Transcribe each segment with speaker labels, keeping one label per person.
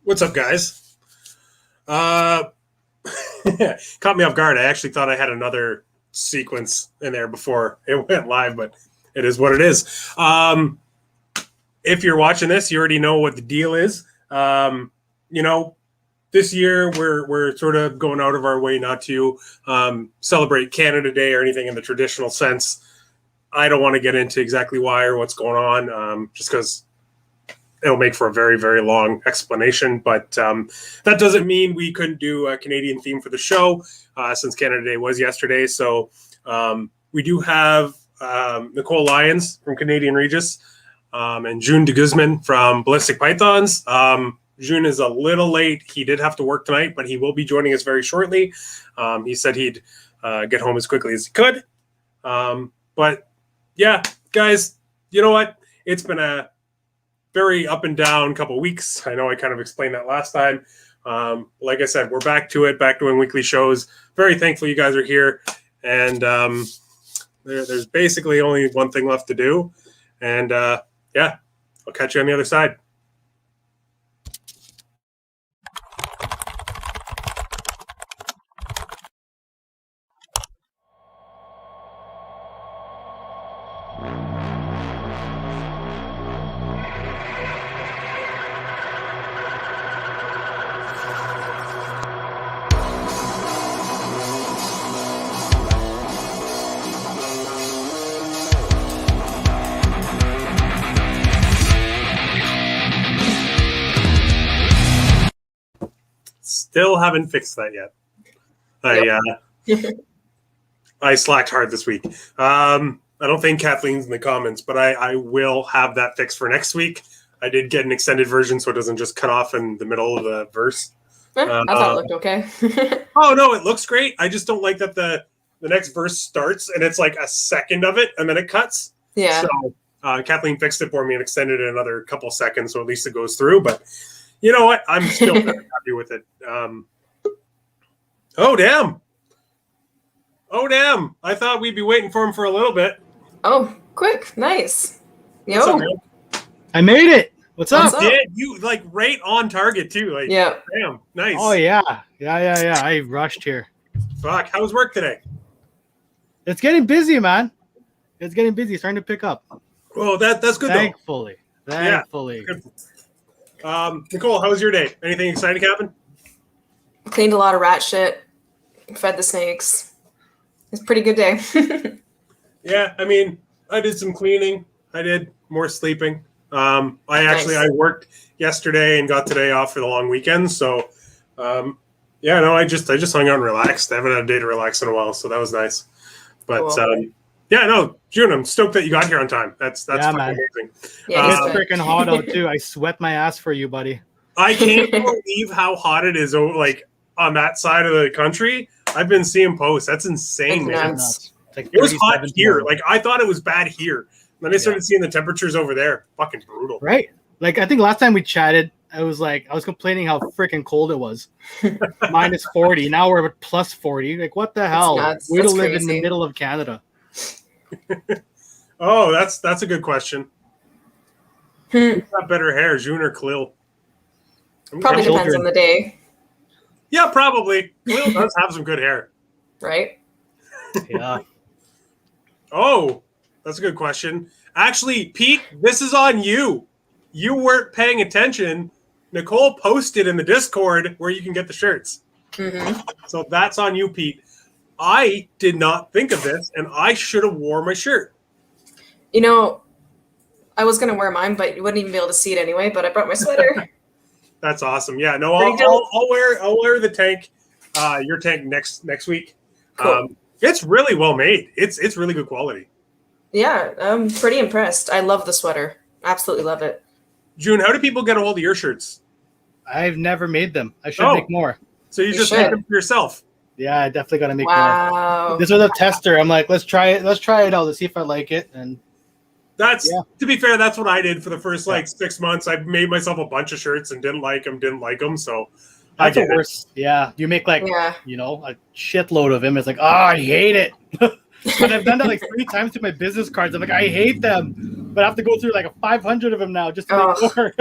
Speaker 1: What's up, guys? Caught me off guard. I actually thought I had another sequence in there before it went live, but it is what it is. If you're watching this, you already know what the deal is. This year we're sort of going out of our way not to celebrate Canada Day or anything in the traditional sense. I don't want to get into exactly why or what's going on, just because it'll make for a very, very long explanation. But that doesn't mean we couldn't do a Canadian theme for the show since Canada Day was yesterday. So we do have Nicole Lyons from Canadian Regis and Jhun de Guzman from Ballistic Pythons. Jhun is a little late. He did have to work tonight, but he will be joining us very shortly. He said he'd get home as quickly as he could. But yeah, guys, you know what? It's been a very up and down couple weeks. I know I kind of explained that last time. Like I said, we're back to it, back doing weekly shows. Very thankful you guys are here. And there's basically only one thing left to do. And yeah, I'll catch you on the other side. Still haven't fixed that yet. I slacked hard this week. I don't think Kathleen's in the comments, but I will have that fixed for next week. I did get an extended version so it doesn't just cut off in the middle of the verse.
Speaker 2: I thought it looked okay.
Speaker 1: Oh, no, it looks great. I just don't like that the next verse starts and it's like a second of it and then it cuts.
Speaker 2: Yeah.
Speaker 1: So Kathleen fixed it for me and extended it another couple seconds so at least it goes through. But you know what? I'm still very happy with it. Oh, damn. I thought we'd be waiting for him for a little bit.
Speaker 2: Oh, quick. Nice. Yo.
Speaker 1: What's up, man?
Speaker 3: I made it. What's up?
Speaker 1: Yeah, you like right on target too. Like,
Speaker 2: yeah.
Speaker 1: Damn, nice.
Speaker 3: Oh yeah. I rushed here.
Speaker 1: Fuck. How was work today?
Speaker 3: It's getting busy, man. It's getting busy. It's starting to pick up.
Speaker 1: Oh, that's good.
Speaker 3: Thankfully.
Speaker 1: Yeah. Nicole, how was your day? Anything exciting happen?
Speaker 2: Cleaned a lot of rat shit. Fed the snakes. It's a pretty good day.
Speaker 1: Yeah, I mean, I did some cleaning. I did more sleeping. I worked yesterday and got today off for the long weekend. So, Yeah, no, I just hung out and relaxed. I haven't had a day to relax in a while, so that was nice. But
Speaker 2: Cool.
Speaker 1: yeah, no, Jhun, I'm stoked that you got here on time. That's
Speaker 3: Yeah,
Speaker 1: fucking
Speaker 3: man.
Speaker 1: amazing.
Speaker 2: Yeah,
Speaker 3: It's
Speaker 2: he's good.
Speaker 3: freaking hot out too. I sweat my ass for you, buddy.
Speaker 1: I can't believe how hot it is. Like on that side of the country, I've been seeing posts. That's insane,
Speaker 2: Like
Speaker 1: man.
Speaker 2: nuts.
Speaker 3: It's like
Speaker 1: It was hot
Speaker 3: 37
Speaker 1: here.
Speaker 3: tomorrow.
Speaker 1: Like I thought it was bad here. Then I started seeing the temperatures over there. Fucking brutal.
Speaker 3: Right? Like I think last time we chatted, I was complaining how freaking cold it was. Minus 40. Now we're at plus 40. Like what the hell?
Speaker 2: nuts.
Speaker 3: We
Speaker 2: That's
Speaker 3: don't live in the
Speaker 2: crazy.
Speaker 3: middle of Canada.
Speaker 1: Oh, that's a good question. Who's got better hair, Jhun or Khalil?
Speaker 2: Probably
Speaker 3: Children.
Speaker 2: depends on the day,
Speaker 1: Yeah, probably. Khalil does have some good hair.
Speaker 2: right?
Speaker 3: Yeah.
Speaker 1: Oh, that's a good question. Actually, Pete, this is on you. You weren't paying attention. Nicole posted in the Discord where you can get the shirts.
Speaker 2: Mm-hmm.
Speaker 1: So that's on you, Pete. I did not think of this, and I should have wore my shirt.
Speaker 2: You know, I was gonna wear mine, but you wouldn't even be able to see it anyway. But I brought my sweater.
Speaker 1: That's awesome. Yeah, no,
Speaker 2: Pretty dope.
Speaker 1: I'll wear the tank, your tank next week.
Speaker 2: Cool.
Speaker 1: It's really well made. It's really good quality.
Speaker 2: Yeah, I'm pretty impressed. I love the sweater. Absolutely love it.
Speaker 1: Jhun, how do people get a hold of your shirts?
Speaker 3: I've never made them. I should
Speaker 1: Oh.
Speaker 3: make more.
Speaker 1: So you just make them for yourself.
Speaker 3: Yeah, I definitely gotta make more.
Speaker 2: Wow.
Speaker 3: This was a tester. I'm like, let's try it. Let's try it out. Let's see if I like it. And
Speaker 1: That's
Speaker 3: Yeah.
Speaker 1: to be fair. That's what I did for the first 6 months. I made myself a bunch of shirts and didn't like them. So I
Speaker 3: that's the
Speaker 1: get it.
Speaker 3: worst. Yeah, you make like
Speaker 2: Yeah.
Speaker 3: a shitload of them. It's like, oh, I hate it. But I've done that like 3 times to my business cards. I'm like, I hate them, but I have to go through like 500 of them now just to make more.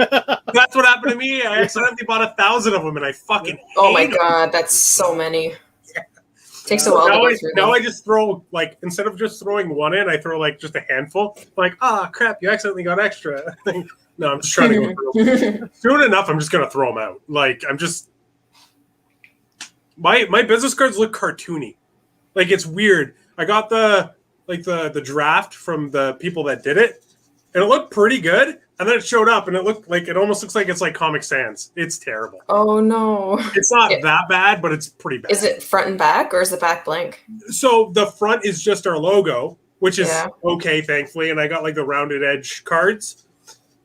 Speaker 1: That's what happened to me. I accidentally bought 1,000 of them, and I fucking
Speaker 2: Oh my
Speaker 1: hate them.
Speaker 2: god, that's so many. Takes a while to
Speaker 1: Now,
Speaker 2: go
Speaker 1: I,
Speaker 2: through
Speaker 1: now
Speaker 2: them.
Speaker 1: I just throw instead of just throwing one in, I throw just a handful. Like, crap, you accidentally got extra. No, I'm just trying to go through. Soon enough, I'm just gonna throw them out. I'm just my business cards look cartoony. It's weird. I got the draft from the people that did it, and it looked pretty good. And then it showed up, and it almost looks like it's like Comic Sans. It's terrible.
Speaker 2: Oh no.
Speaker 1: It's not that bad, but it's pretty bad.
Speaker 2: Is it front and back or is the back blank?
Speaker 1: So the front is just our logo, which is okay, thankfully. And I got the rounded edge cards.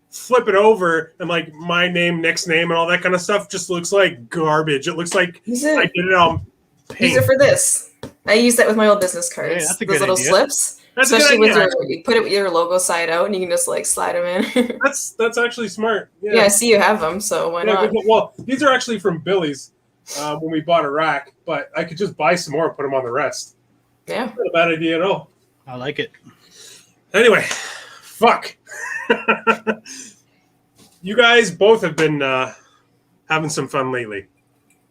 Speaker 1: Flip it over, and my name, Nick's name, and all that kind of stuff just looks like garbage. It looks like I did it on paint.
Speaker 2: Use it for this. I use that with my old business cards.
Speaker 3: Yeah, that's a
Speaker 2: Those
Speaker 3: good
Speaker 2: little
Speaker 3: idea.
Speaker 2: slips.
Speaker 1: That's a
Speaker 2: Especially
Speaker 1: good idea,
Speaker 2: with you put it with your logo side out and you can just slide them in.
Speaker 1: That's actually smart.
Speaker 2: Yeah, I see you have them, so why not?
Speaker 1: Well, these are actually from Billy's when we bought a rack, but I could just buy some more and put them on the rest.
Speaker 2: Yeah.
Speaker 1: Not a bad idea at all.
Speaker 3: I like it.
Speaker 1: Anyway, fuck. You guys both have been having some fun lately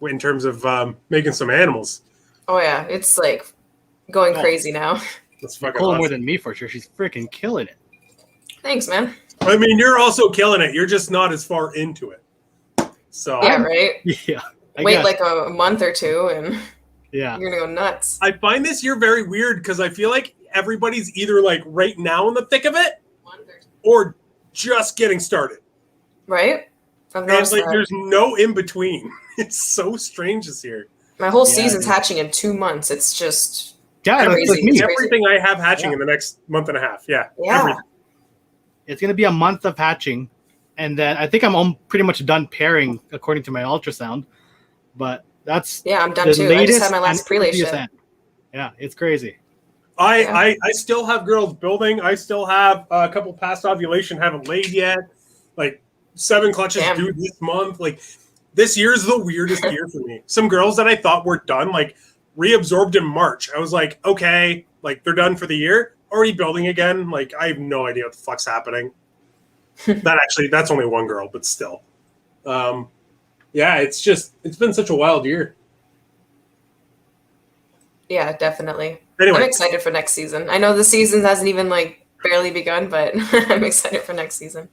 Speaker 1: in terms of making some animals.
Speaker 2: Oh yeah, it's going crazy now.
Speaker 1: That's fucking
Speaker 3: Cool
Speaker 1: awesome.
Speaker 3: more than me for sure. She's freaking killing it.
Speaker 2: Thanks, man.
Speaker 1: I mean, you're also killing it. You're just not as far into it. So
Speaker 2: Yeah, right?
Speaker 3: Yeah. I
Speaker 2: Wait
Speaker 3: guess.
Speaker 2: a month or two and
Speaker 3: Yeah.
Speaker 2: you're gonna go nuts.
Speaker 1: I find this year very weird because I feel like everybody's either right now in the thick of it or just getting started.
Speaker 2: Right? I've
Speaker 1: And
Speaker 2: noticed that.
Speaker 1: there's no in between. It's so strange this year.
Speaker 2: My whole
Speaker 3: Yeah,
Speaker 2: season's
Speaker 3: dude.
Speaker 2: hatching in 2 months. It's just
Speaker 3: Yeah, that's
Speaker 2: Crazy.
Speaker 3: like me.
Speaker 2: It's
Speaker 1: Everything I have hatching in the next month and a half. Yeah.
Speaker 2: yeah.
Speaker 1: Everything.
Speaker 3: It's gonna be a month of hatching, and then I think I'm pretty much done pairing according to my ultrasound. But that's
Speaker 2: Yeah, I'm done
Speaker 3: the
Speaker 2: too. I just
Speaker 3: latest
Speaker 2: had my last
Speaker 3: and
Speaker 2: pre-lay
Speaker 3: earliest
Speaker 2: shit.
Speaker 3: end. Yeah, it's crazy.
Speaker 1: I still have girls building. I still have a couple past ovulation, haven't laid yet. 7 clutches
Speaker 2: Damn.
Speaker 1: due this month. This year's the weirdest year for me. Some girls that I thought were done, reabsorbed in March. I was like, okay, they're done for the year. Already building again. I have no idea what the fuck's happening. That's only one girl, but still. Yeah, it's been such a wild year.
Speaker 2: Yeah, definitely.
Speaker 1: Anyway,
Speaker 2: I'm excited for next season. I know the season hasn't even barely begun, but I'm excited for next season.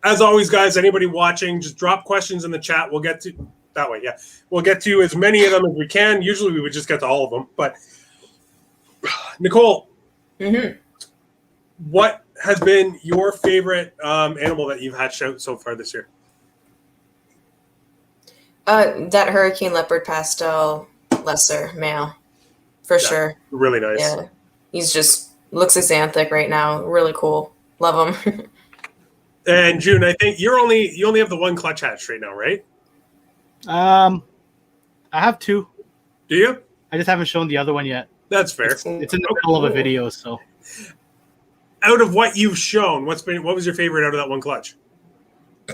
Speaker 1: as always, guys, anybody watching, just drop questions in the chat. We'll get to that way. Yeah, we'll get to as many of them as we can. Usually, we would just get to all of them. But Nicole, what has been your favorite animal that you've hatched out so far this year?
Speaker 2: That Hurricane Leopard pastel lesser male, for sure.
Speaker 1: Really nice.
Speaker 2: Yeah, he's just looks xanthic right now. Really cool. Love him.
Speaker 1: And Jhun, I think you only have the one clutch hatch right now, right?
Speaker 3: I have 2.
Speaker 1: Do you?
Speaker 3: I just haven't shown the other one yet.
Speaker 1: That's fair.
Speaker 3: It's in the middle of a video, so.
Speaker 1: Out of what you've shown, what was your favorite out of that one clutch?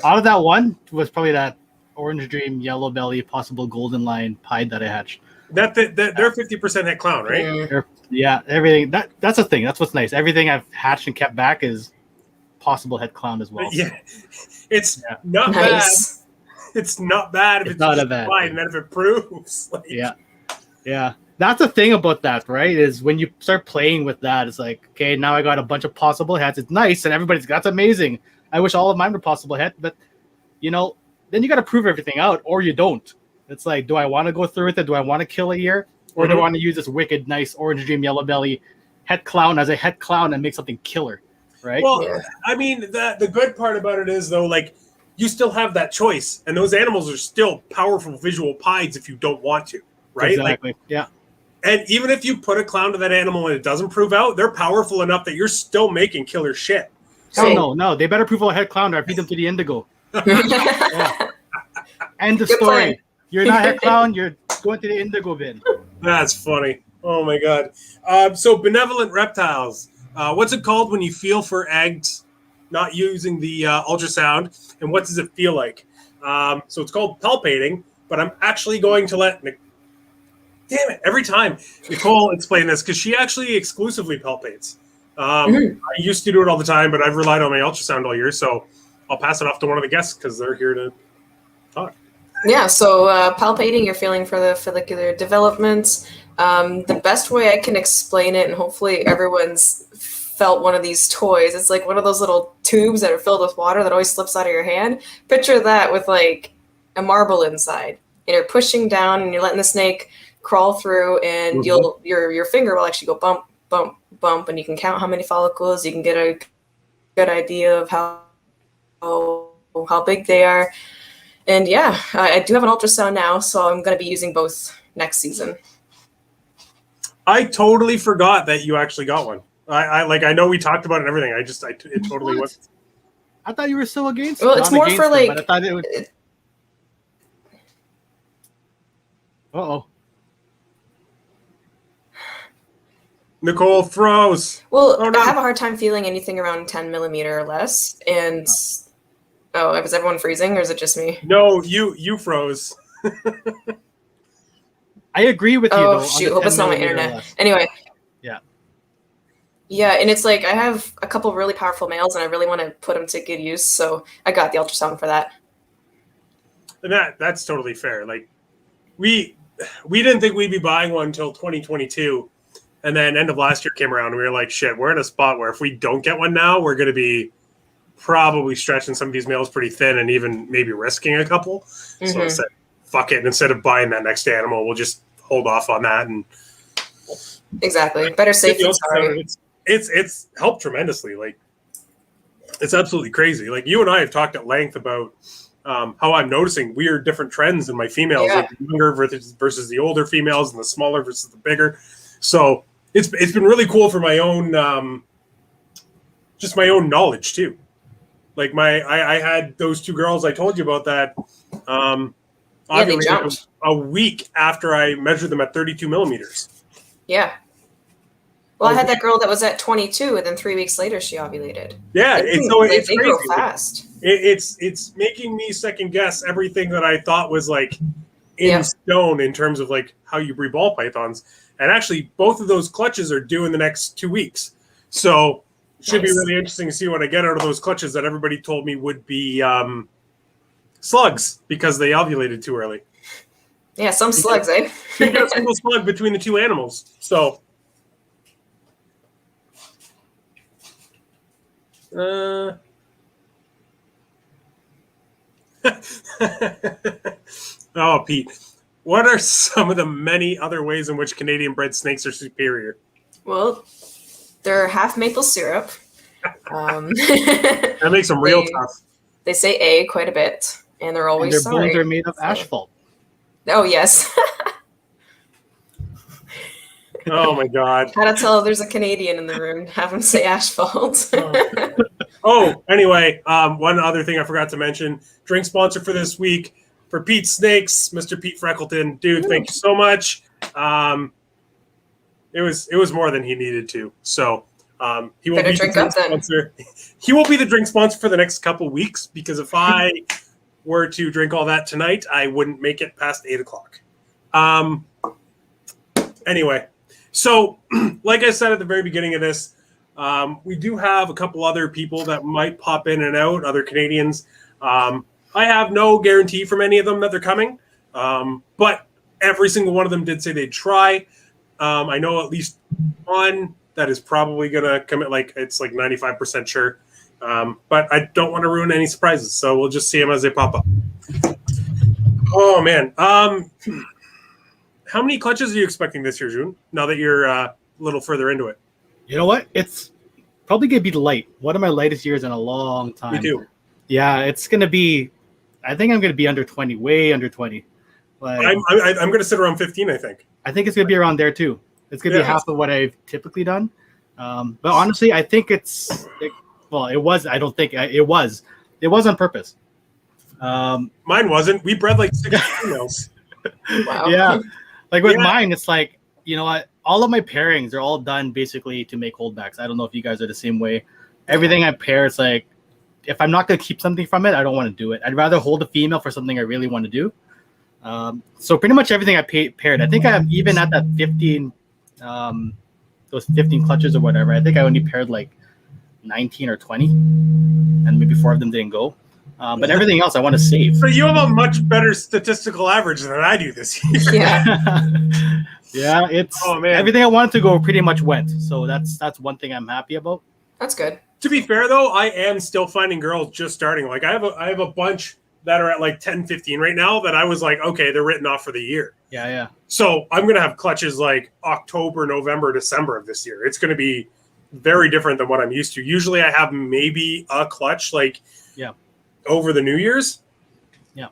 Speaker 3: Out of that one was probably that Orange Dream, Yellow Belly, possible Golden Line pied that I hatched.
Speaker 1: They're 50% head clown, right?
Speaker 3: Yeah, everything. That's a thing. That's what's nice. Everything I've hatched and kept back is possible head clown as well.
Speaker 1: Yeah, it's not
Speaker 2: Nice.
Speaker 1: bad. It's not bad if it's
Speaker 3: not
Speaker 1: just
Speaker 3: a bad
Speaker 1: fine,
Speaker 3: thing.
Speaker 1: and then if it proves. Like,
Speaker 3: Yeah. That's the thing about that, right? Is when you start playing with that, it's like, okay, now I got a bunch of possible heads. It's nice, and everybody's that's amazing. I wish all of mine were possible heads, but then you got to prove everything out, or you don't. It's like, do I want to go through with it? Do I want to kill a year, or do I want to use this wicked, nice Orange Dream, Yellow Belly head clown as a head clown and make something killer, right?
Speaker 1: Well, I mean, the good part about it is though, like, you still have that choice, and those animals are still powerful visual pies if you don't want to, right?
Speaker 3: Exactly.
Speaker 1: Like,
Speaker 3: yeah.
Speaker 1: And even if you put a clown to that animal and it doesn't prove out, they're powerful enough that you're still making killer shit.
Speaker 3: Oh, no. They better prove out a head clown or I feed them to the indigo. Yeah. End of
Speaker 2: Good
Speaker 3: story.
Speaker 2: plan.
Speaker 3: You're not head clown. You're going to the indigo bin.
Speaker 1: That's funny. Oh, my God. So benevolent reptiles. What's it called when you feel for eggs, not using the ultrasound? And what does it feel like? So it's called palpating, but I'm actually going to let damn it, every time Nicole explain this, because she actually exclusively palpates. I used to do it all the time, but I've relied on my ultrasound all year, so I'll pass it off to one of the guests because they're here to talk.
Speaker 2: Yeah, so palpating, you're feeling for the follicular development. The best way I can explain it, and hopefully everyone's felt one of these toys, it's like one of those little tubes that are filled with water that always slips out of your hand. Picture that with like a marble inside. And you're pushing down and you're letting the snake crawl through, and your finger will actually go bump, bump, bump, and you can count how many follicles. You can get a good idea of how big they are. And yeah, I do have an ultrasound now, so I'm going to be using both next season.
Speaker 1: I totally forgot that you actually got one. I know we talked about it and everything. It totally was.
Speaker 3: I thought you were still against it.
Speaker 2: Well, it's more for like.
Speaker 3: But I thought it would. Uh-oh.
Speaker 1: Nicole froze.
Speaker 2: Well,
Speaker 1: oh, no.
Speaker 2: I have a hard time feeling anything around 10 millimeter or less. And is everyone freezing, or is it just me?
Speaker 1: No, you froze.
Speaker 3: I agree with you.
Speaker 2: Oh,
Speaker 3: though,
Speaker 2: shoot. Hope it's not my internet. Anyway.
Speaker 3: Yeah.
Speaker 2: Yeah, and it's like I have a couple really powerful males, and I really want to put them to good use. So I got the ultrasound for that.
Speaker 1: And that's totally fair. Like, we didn't think we'd be buying one until 2022. And then end of last year came around and we were like, shit, we're in a spot where if we don't get one now, we're going to be probably stretching some of these males pretty thin and even maybe risking a couple. Mm-hmm. So I said, fuck it. And instead of buying that next animal, we'll just hold off on that. And
Speaker 2: exactly. Better safe than sorry.
Speaker 1: It's helped tremendously. Like, it's absolutely crazy. Like, you and I have talked at length about how I'm noticing weird different trends in my females, like the younger versus the older females and the smaller versus the bigger. So it's been really cool for my own, just my own knowledge too. Like I had those two girls I told you about that.
Speaker 2: They jumped
Speaker 1: a week after I measured them at 32 millimeters.
Speaker 2: Yeah. Well, I had that girl that was at 22, and then 3 weeks later she ovulated.
Speaker 1: Yeah, it's
Speaker 2: they
Speaker 1: crazy.
Speaker 2: grow fast.
Speaker 1: It's making me second guess everything that I thought was like in stone in terms of like how you breed ball pythons. And actually, both of those clutches are due in the next 2 weeks. So it should be really interesting to see what I get out of those clutches that everybody told me would be slugs because they ovulated too early.
Speaker 2: Yeah, some slugs, eh?
Speaker 1: You got a single slug between the two animals. So, oh, Pete. What are some of the many other ways in which Canadian-bred snakes are superior?
Speaker 2: Well, they're half maple syrup.
Speaker 1: That makes them real tough.
Speaker 2: They say A quite a bit, and they're always
Speaker 3: their bones are made of asphalt.
Speaker 2: Oh yes.
Speaker 1: Oh my God.
Speaker 2: How to tell if there's a Canadian in the room? Have him say asphalt.
Speaker 1: Oh, anyway, one other thing I forgot to mention: drink sponsor for this week for Pete's Snakes, Mr. Pete Freckleton. Dude, thank you so much. It was more than he needed to. So he will
Speaker 2: Better
Speaker 1: be the
Speaker 2: drink
Speaker 1: drink
Speaker 2: up then.
Speaker 1: sponsor. He will be the drink sponsor for the next couple weeks, because if I were to drink all that tonight, I wouldn't make it past 8:00. Anyway, so like I said at the very beginning of this, we do have a couple other people that might pop in and out, other Canadians. I have no guarantee from any of them that they're coming, but every single one of them did say they'd try. I know at least one that is probably going to come at it's like 95% sure. But I don't want to ruin any surprises, so we'll just see them as they pop up. Oh, man. How many clutches are you expecting this year, Jhun, now that you're a little further into it?
Speaker 3: You know what? It's probably going to be light. One of my lightest years in a long time.
Speaker 1: Me too.
Speaker 3: Yeah, it's going to be – I think I'm going to be under 20, way under 20. Like,
Speaker 1: I'm going to sit around 15, I think.
Speaker 3: I think it's going to be around there too. It's going to be half of what I've typically done. But honestly, I think it was. I don't think it was. It was on purpose.
Speaker 1: Mine wasn't. We bred like 6 females.
Speaker 2: Wow.
Speaker 3: Yeah. Like with mine, it's like, you know what? All of my pairings are all done basically to make holdbacks. I don't know if you guys are the same way. Everything I pair, it's like, if I'm not going to keep something from it, I don't want to do it. I'd rather hold a female for something I really want to do. So pretty much everything I paired. I think I'm even at that 15, those 15 clutches or whatever. I think I only paired like 19 or 20, and maybe 4 of them didn't go. But everything else I want to save.
Speaker 1: So you have a much better statistical average than I do this year.
Speaker 2: Yeah.
Speaker 3: Yeah, it's
Speaker 1: man.
Speaker 3: Everything I wanted to go pretty much went. So that's one thing I'm happy about.
Speaker 2: That's good.
Speaker 1: To be fair, though, I am still finding girls just starting. Like I have a bunch that are at like 10, 15 right now that I was like, okay, they're written off for the year.
Speaker 3: Yeah.
Speaker 1: So I'm going to have clutches like October, November, December of this year. It's going to be very different than what I'm used to. Usually I have maybe a clutch like over the New Year's.
Speaker 3: Yeah.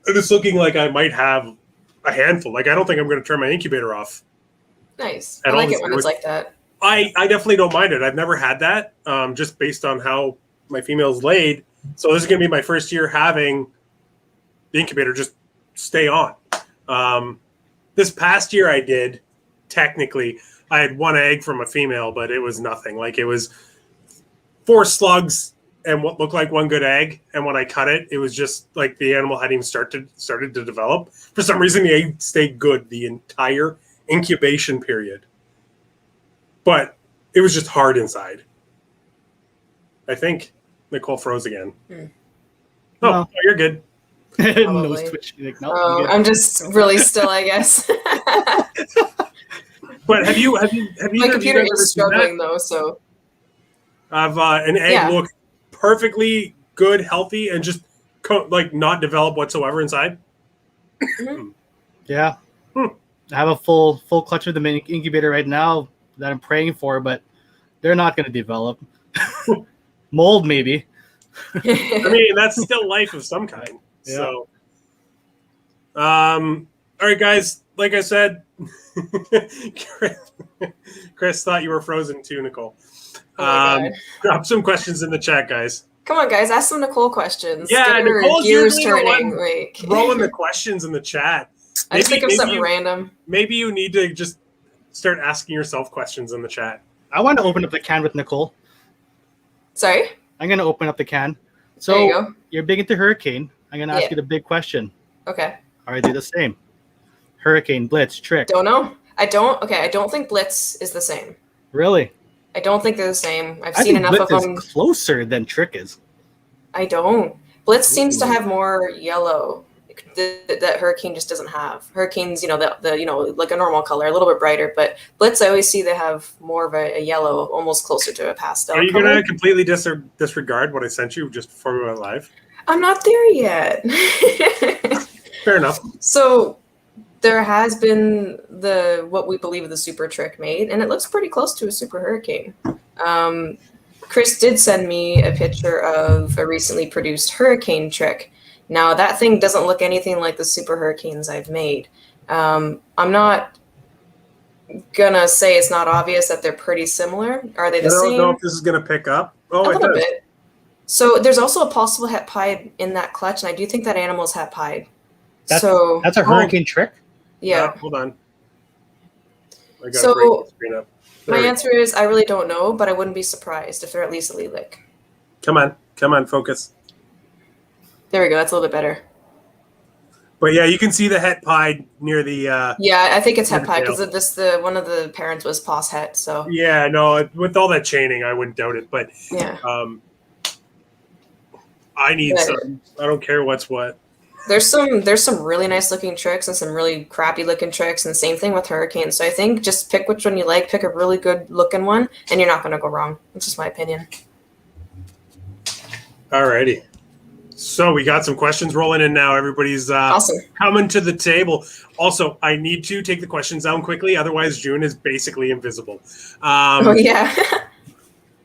Speaker 1: It's looking like I might have a handful. Like I don't think I'm going to turn my incubator off.
Speaker 2: Nice.
Speaker 1: At
Speaker 2: I like
Speaker 1: all.
Speaker 2: it when it's like that.
Speaker 1: I definitely don't mind it. I've never had that, just based on how my females laid. So this is going to be my first year having the incubator just stay on. This past year I did, technically, I had 1 egg from a female, but it was nothing. Like it was 4 slugs and what looked like 1 good egg. And when I cut it, it was just like the animal hadn't even started to develop. For some reason, the egg stayed good the entire incubation period. But it was just hard inside. I think Nicole froze again. Oh, you're good.
Speaker 3: Nose twitch. Like, nope, I'm good.
Speaker 2: I'm just really still, I guess.
Speaker 1: But have you
Speaker 2: My computer is struggling though, so
Speaker 1: I've an egg look perfectly good, healthy, and just like not develop whatsoever inside.
Speaker 2: Mm-hmm.
Speaker 3: Yeah. I have a full clutch of the mini incubator right now that I'm praying for, but they're not going to develop. Mold, maybe.
Speaker 1: I mean, that's still life of some kind.
Speaker 3: Yeah.
Speaker 1: So, all right, guys. Like I said, Chris thought you were frozen too, Nicole.
Speaker 2: Oh my God.
Speaker 1: Drop some questions in the chat, guys.
Speaker 2: Come on, guys, ask some Nicole questions.
Speaker 1: Yeah,
Speaker 2: Get her
Speaker 1: Nicole's
Speaker 2: gears
Speaker 1: usually the
Speaker 2: turning.
Speaker 1: one
Speaker 2: Like
Speaker 1: throwing the questions in the chat.
Speaker 2: I just think of something random.
Speaker 1: Maybe you need to just start asking yourself questions in the chat.
Speaker 3: I want to open up the can with Nicole.
Speaker 2: Sorry?
Speaker 3: I'm going to open up the can.
Speaker 2: There
Speaker 3: So
Speaker 2: you go.
Speaker 3: you're big into hurricane. I'm going to ask you the big question.
Speaker 2: Okay.
Speaker 3: Are they the same? Hurricane, blitz, trick.
Speaker 2: Don't know. I don't think Blitz is the same.
Speaker 3: Really?
Speaker 2: I don't think they're the same. I've
Speaker 3: I
Speaker 2: seen
Speaker 3: think
Speaker 2: enough
Speaker 3: blitz
Speaker 2: of them.
Speaker 3: is closer than trick is.
Speaker 2: I don't. Blitz seems to have more yellow that Hurricane just doesn't have. Hurricane's, the like a normal color, a little bit brighter, but Blitz, I always see they have more of a yellow, almost closer to a pastel.
Speaker 1: Are you
Speaker 2: color.
Speaker 1: going to completely disregard what I sent you just before we went live?
Speaker 2: I'm not there yet.
Speaker 1: Fair enough.
Speaker 2: So there has been what we believe the super trick made, and it looks pretty close to a super Hurricane. Chris did send me a picture of a recently produced Hurricane trick, Now that thing doesn't look anything like the Super Hurricanes I've made. I'm not gonna say it's not obvious that they're pretty similar. Are they the
Speaker 1: I don't know
Speaker 2: same?
Speaker 1: if this is going to pick up.
Speaker 2: A
Speaker 1: Oh, it
Speaker 2: little
Speaker 1: does.
Speaker 2: bit. So there's also a possible het pied in that clutch, and I do think that animal's het pied.
Speaker 3: That's
Speaker 2: So
Speaker 3: a hurricane trick.
Speaker 2: yeah.
Speaker 1: Hold on. I got to
Speaker 2: So
Speaker 1: bring the screen up. There
Speaker 2: my
Speaker 1: we go.
Speaker 2: answer is I really don't know, but I wouldn't be surprised if they're at least a lilac.
Speaker 1: Come on, focus.
Speaker 2: There we go. That's a little bit better.
Speaker 1: But yeah, you can see the het pied near the.
Speaker 2: Yeah, I think it's het
Speaker 1: Never
Speaker 2: pied
Speaker 1: fail.
Speaker 2: because the one of the parents was pos het. So
Speaker 1: Yeah, no, with all that chaining, I wouldn't doubt it. But
Speaker 2: yeah.
Speaker 1: I need
Speaker 2: But-
Speaker 1: some. I don't care what's what.
Speaker 2: There's some really nice looking tricks and some really crappy looking tricks, and same thing with Hurricane. So I think just pick which one you like, pick a really good looking one, and you're not gonna go wrong. That's just my opinion.
Speaker 1: Alrighty. So we got some questions rolling in now. Everybody's
Speaker 2: Awesome.
Speaker 1: coming to the table. Also, I need to take the questions down quickly, otherwise Jhun is basically invisible.
Speaker 2: Oh yeah.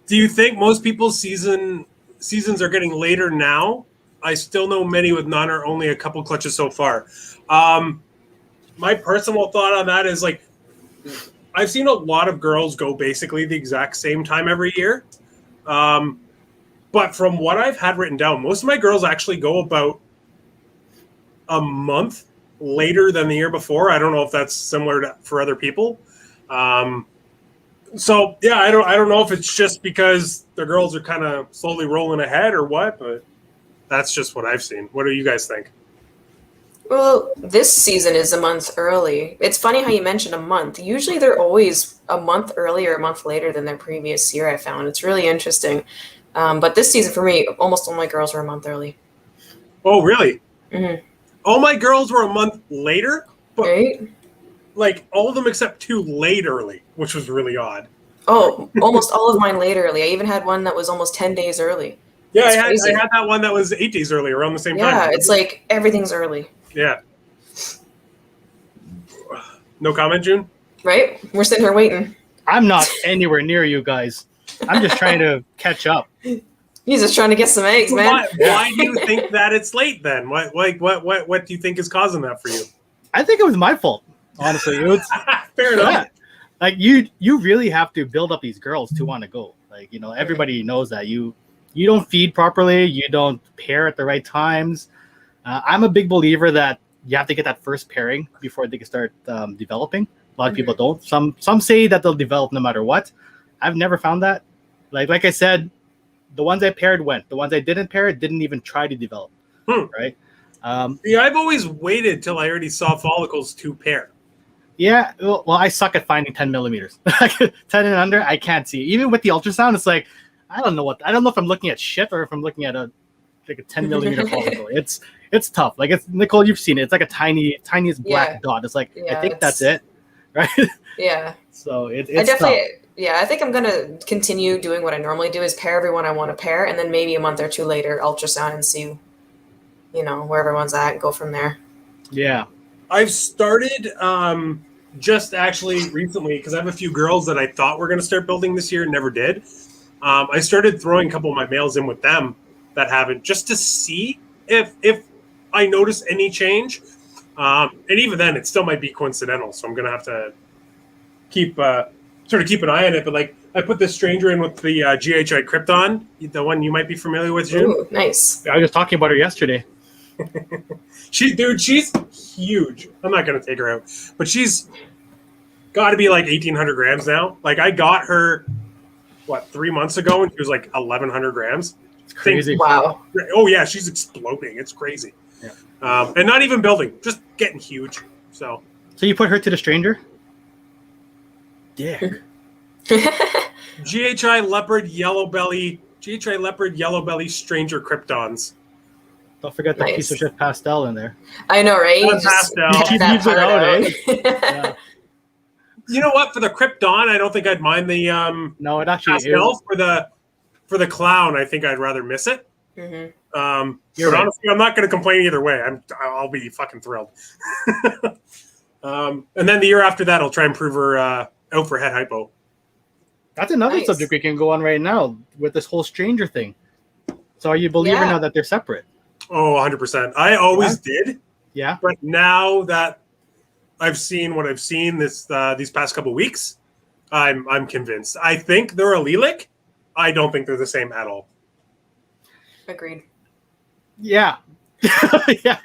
Speaker 1: Do you think most people's seasons are getting later now? I still know many with none or only a couple clutches so far. My personal thought on that is like, I've seen a lot of girls go basically the exact same time every year. But from what I've had written down, most of my girls actually go about a month later than the year before. I don't know if that's similar for other people. So yeah, I don't know if it's just because the girls are kind of slowly rolling ahead or what, but that's just what I've seen. What do you guys think?
Speaker 2: Well, this season is a month early. It's funny how you mentioned a month. Usually they're always a month early or a month later than their previous year, I found. It's really interesting. But this season for me, almost all my girls were a month early.
Speaker 1: Oh, really?
Speaker 2: Mm-hmm.
Speaker 1: All my girls were a month later, but
Speaker 2: Right?
Speaker 1: like all of them except 2 late early, which was really odd.
Speaker 2: Oh, almost all of mine late early. I even had one that was almost 10 days early.
Speaker 1: Yeah, I
Speaker 2: That's crazy.
Speaker 1: had that one that was 8 days early around the same time.
Speaker 2: Yeah, it's like everything's early.
Speaker 1: Yeah. No comment, Jhun?
Speaker 2: Right? We're sitting here waiting.
Speaker 3: I'm not anywhere near you guys. I'm just trying to catch up.
Speaker 2: He's just trying to get some eggs, man.
Speaker 1: Why do you think that it's late then? What do you think is causing that for you?
Speaker 3: I think it was my fault, honestly. It was,
Speaker 1: Fair enough.
Speaker 3: yeah. Like you really have to build up these girls to want to go. Like, you know, everybody knows that you don't feed properly, you don't pair at the right times. I'm a big believer that you have to get that first pairing before they can start developing. A lot of people don't. Some say that they'll develop no matter what. I've never found that. Like I said, the ones I paired went. The ones I didn't pair didn't even try to develop. Right?
Speaker 1: Yeah, I've always waited till I already saw follicles to pair.
Speaker 3: Yeah, well, I suck at finding 10 millimeters. 10 and under, I can't see. Even with the ultrasound, it's like I don't know if I'm looking at shit or if I'm looking at a 10 millimeter follicle. It's tough. Like it's Nicole, you've seen it. It's like a tiniest black dot. It's like I think that's it, right?
Speaker 2: Yeah.
Speaker 3: So it's
Speaker 2: I definitely.
Speaker 3: tough.
Speaker 2: Yeah, I think I'm gonna continue doing what I normally do: is pair everyone I want to pair, and then maybe a month or two later, ultrasound and see, where everyone's at, and go from there.
Speaker 3: Yeah.
Speaker 1: I've started just actually recently because I have a few girls that I thought were going to start building this year and never did. I started throwing a couple of my males in with them that haven't, just to see if I notice any change. And even then, it still might be coincidental. So I'm going to have to keep an eye on it. But like I put this stranger in with the GHI Krypton, the one you might be familiar with, Jhun.
Speaker 2: Ooh, nice.
Speaker 3: I was just talking about her yesterday.
Speaker 1: She's huge. I'm not gonna take her out, but she's got to be like 1,800 grams now. Like I got her 3 months ago, and she was like 1,100 grams.
Speaker 3: It's crazy.
Speaker 2: Wow.
Speaker 1: Oh yeah, she's exploding. It's crazy.
Speaker 3: Yeah.
Speaker 1: And not even building, just getting huge. So
Speaker 3: you put her to the stranger? Yeah.
Speaker 1: GHI leopard yellow belly stranger Kryptons.
Speaker 3: Don't forget that
Speaker 2: Nice.
Speaker 3: piece of shit pastel in there.
Speaker 2: I know, right? You
Speaker 1: Not
Speaker 2: just
Speaker 1: pastel.
Speaker 2: cut
Speaker 3: She
Speaker 2: that
Speaker 3: leaves it
Speaker 2: part
Speaker 3: out,
Speaker 2: out.
Speaker 3: Yeah.
Speaker 1: You know what? For the Krypton, I don't think I'd mind the
Speaker 3: No, it actually
Speaker 1: pastel. For the clown, I think I'd rather miss it.
Speaker 2: Mhm.
Speaker 3: You're
Speaker 1: But
Speaker 3: right.
Speaker 1: honestly, I'm not going to complain either way. I'll be fucking thrilled. And then the year after that, I'll try and prove her out for head hypo.
Speaker 3: That's another
Speaker 2: Nice.
Speaker 3: subject we can go on right now with this whole stranger thing. So are you a believer
Speaker 2: Yeah.
Speaker 3: now that they're separate?
Speaker 1: Oh, 100%. I always did,
Speaker 3: Yeah.
Speaker 1: but now that I've seen what I've seen these past couple weeks, I'm convinced. I think they're allelic. I don't think they're the same at all.
Speaker 2: Agreed.
Speaker 3: Yeah. Yeah.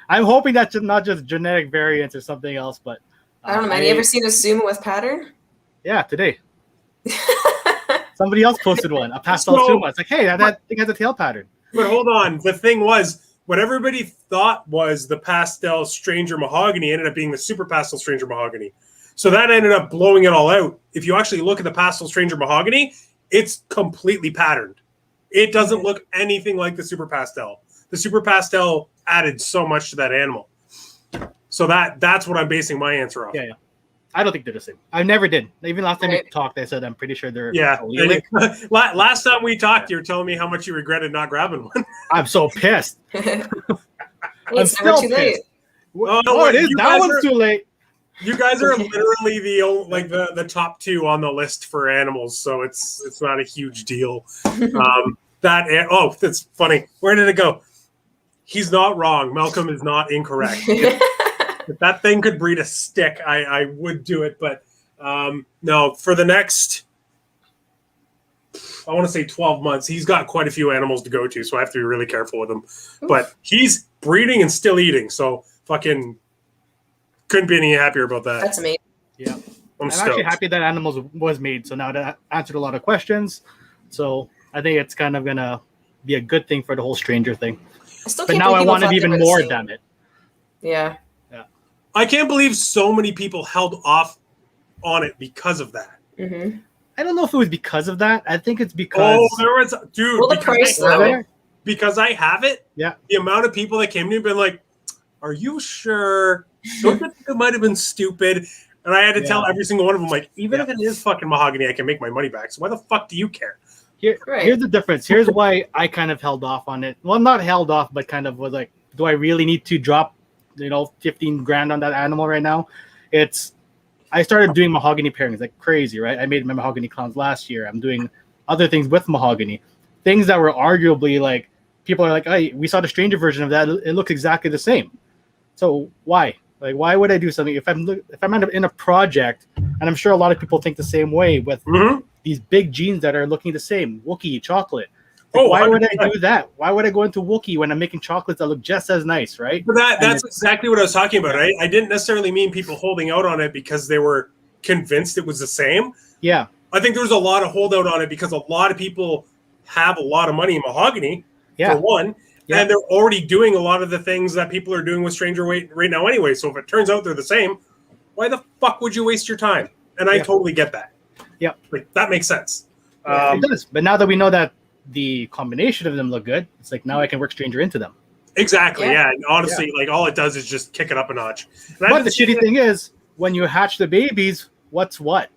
Speaker 3: I'm hoping that's not just genetic variants or something else, but
Speaker 2: I don't know, man. You ever seen a sumo with pattern?
Speaker 3: Yeah, today. Somebody else posted one, a pastel sumo. It's like, hey, that thing has a tail pattern.
Speaker 1: But hold on. The thing was, what everybody thought was the pastel stranger mahogany ended up being the super pastel stranger mahogany. So that ended up blowing it all out. If you actually look at the pastel stranger mahogany, it's completely patterned. It doesn't look anything like the super pastel. The super pastel added so much to that animal. So that's what I'm basing my answer off.
Speaker 3: Yeah. I don't think they're the same. I never did. Even last time we talked, I said I'm pretty sure they're
Speaker 1: allelic. Last time we talked, you were telling me how much you regretted not grabbing one.
Speaker 3: I'm so pissed.
Speaker 2: It's never too late.
Speaker 3: Oh, it is. That one's too late.
Speaker 1: You guys are literally the top two on the list for animals, so it's not a huge deal. That's funny. Where did it go? He's not wrong. Malcolm is not incorrect. If that thing could breed a stick, I would do it. But no, for the next, I want to say 12 months, he's got quite a few animals to go to, so I have to be really careful with him. Oof. But he's breeding and still eating, so fucking couldn't be any happier about that.
Speaker 2: That's amazing.
Speaker 3: Yeah. I'm actually happy that animals was made, so now that answered a lot of questions. So I think it's kind of going to be a good thing for the whole stranger thing. But now I want it even more, damn it.
Speaker 2: Yeah.
Speaker 1: I can't believe so many people held off on it because of that.
Speaker 2: Mm-hmm.
Speaker 3: I don't know if it was because of that. I think it's because
Speaker 1: there was, dude.
Speaker 2: Well, the price though.
Speaker 1: Because I have it.
Speaker 3: Yeah.
Speaker 1: The amount of people that came to me been like, "Are you sure? Don't you think it might have been stupid?" And I had to tell every single one of them, like, even if it is fucking mahogany, I can make my money back. So why the fuck do you care?
Speaker 3: Here's the difference. Here's why I kind of held off on it. Well, not held off, but kind of was like, do I really need to drop 15 grand on that animal right now? I started doing mahogany pairings like crazy, right? I made my mahogany clowns last year. I'm doing other things with mahogany, things that were arguably like, people are like, hey, we saw the stranger version of that. It looks exactly the same. So why? Like, why would I do something if I'm in a project, and I'm sure a lot of people think the same way with these big genes that are looking the same, Wookiee, chocolate. Like, why would I do that? Why would I go into Wookiee when I'm making chocolates that look just as nice, right?
Speaker 1: But that's exactly what I was talking about, right? I didn't necessarily mean people holding out on it because they were convinced it was the same.
Speaker 3: Yeah.
Speaker 1: I think there was a lot of holdout on it because a lot of people have a lot of money in mahogany, for one, and they're already doing a lot of the things that people are doing with stranger weight right now anyway. So if it turns out they're the same, why the fuck would you waste your time? And I totally get that.
Speaker 3: Yeah.
Speaker 1: Like, that makes sense.
Speaker 3: It does. But now that we know that the combination of them look good, it's like now I can work stranger into them.
Speaker 1: Exactly. Yeah. And honestly, like all it does is just kick it up a notch. And
Speaker 3: but the shitty thing is, when you hatch the babies, what's what?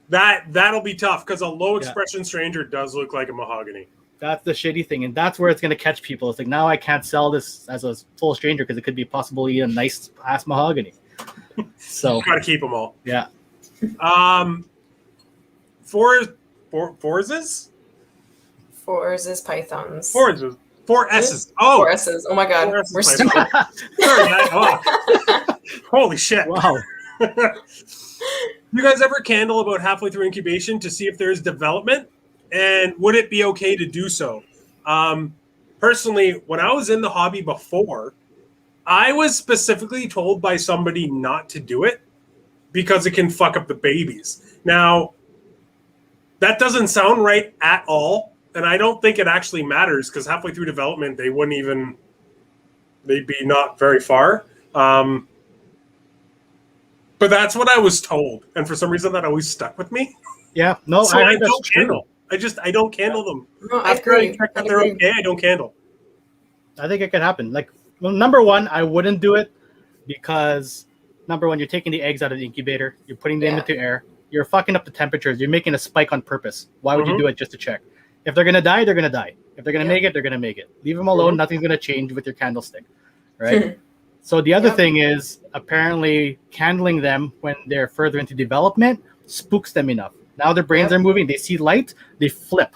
Speaker 1: That'll be tough because a low expression stranger does look like a mahogany.
Speaker 3: That's the shitty thing, and that's where it's going to catch people. It's like, now I can't sell this as a full stranger because it could be possibly a nice ass mahogany. So
Speaker 1: got to keep them all.
Speaker 3: Yeah.
Speaker 1: Forzes
Speaker 2: pythons.
Speaker 1: Forzes. 4S's. Oh,
Speaker 2: 4S's. Oh my god, we're stupid.
Speaker 1: Holy shit!
Speaker 3: Wow.
Speaker 1: You guys ever candle about halfway through incubation to see if there's development? And would it be okay to do so? Personally, when I was in the hobby before, I was specifically told by somebody not to do it because it can fuck up the babies. Now, that doesn't sound right at all. And I don't think it actually matters because halfway through development, they'd be not very far. But that's what I was told. And for some reason, that always stuck with me.
Speaker 3: Yeah, no,
Speaker 1: so I don't candle. I don't candle them.
Speaker 2: No,
Speaker 1: After I check that they're okay, I don't candle.
Speaker 3: I think it could happen. Like, well, number one, I wouldn't do it because number one, you're taking the eggs out of the incubator, you're putting them into air, you're fucking up the temperatures, you're making a spike on purpose. Why would you do it just to check? If they're gonna die, they're gonna die. If they're gonna make it, they're gonna make it. Leave them alone. Nothing's gonna change with your candlestick, right? So the other thing is apparently candling them when they're further into development spooks them enough. Now their brains are moving. They see light. They flip,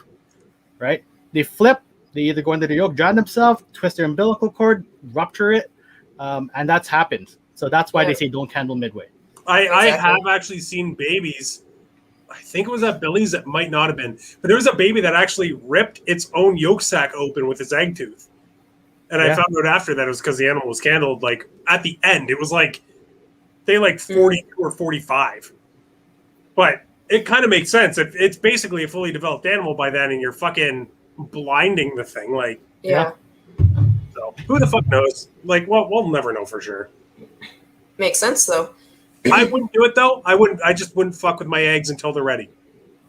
Speaker 3: right? They flip. They either go into the yolk, drown themselves, twist their umbilical cord, rupture it, and that's happened. So that's why they say don't candle midway.
Speaker 1: I have actually seen babies. I think it was at Billy's. It might not have been, but there was a baby that actually ripped its own yolk sac open with its egg tooth. And I found out after that it was because the animal was candled. Like at the end, it was like they 42 or 45. But it kind of makes sense. If it's basically a fully developed animal by then, and you're fucking blinding the thing, like So who the fuck knows? Like, well, we'll never know for sure.
Speaker 2: Makes sense though.
Speaker 1: I wouldn't do it though. I wouldn't. I just wouldn't fuck with my eggs until they're ready.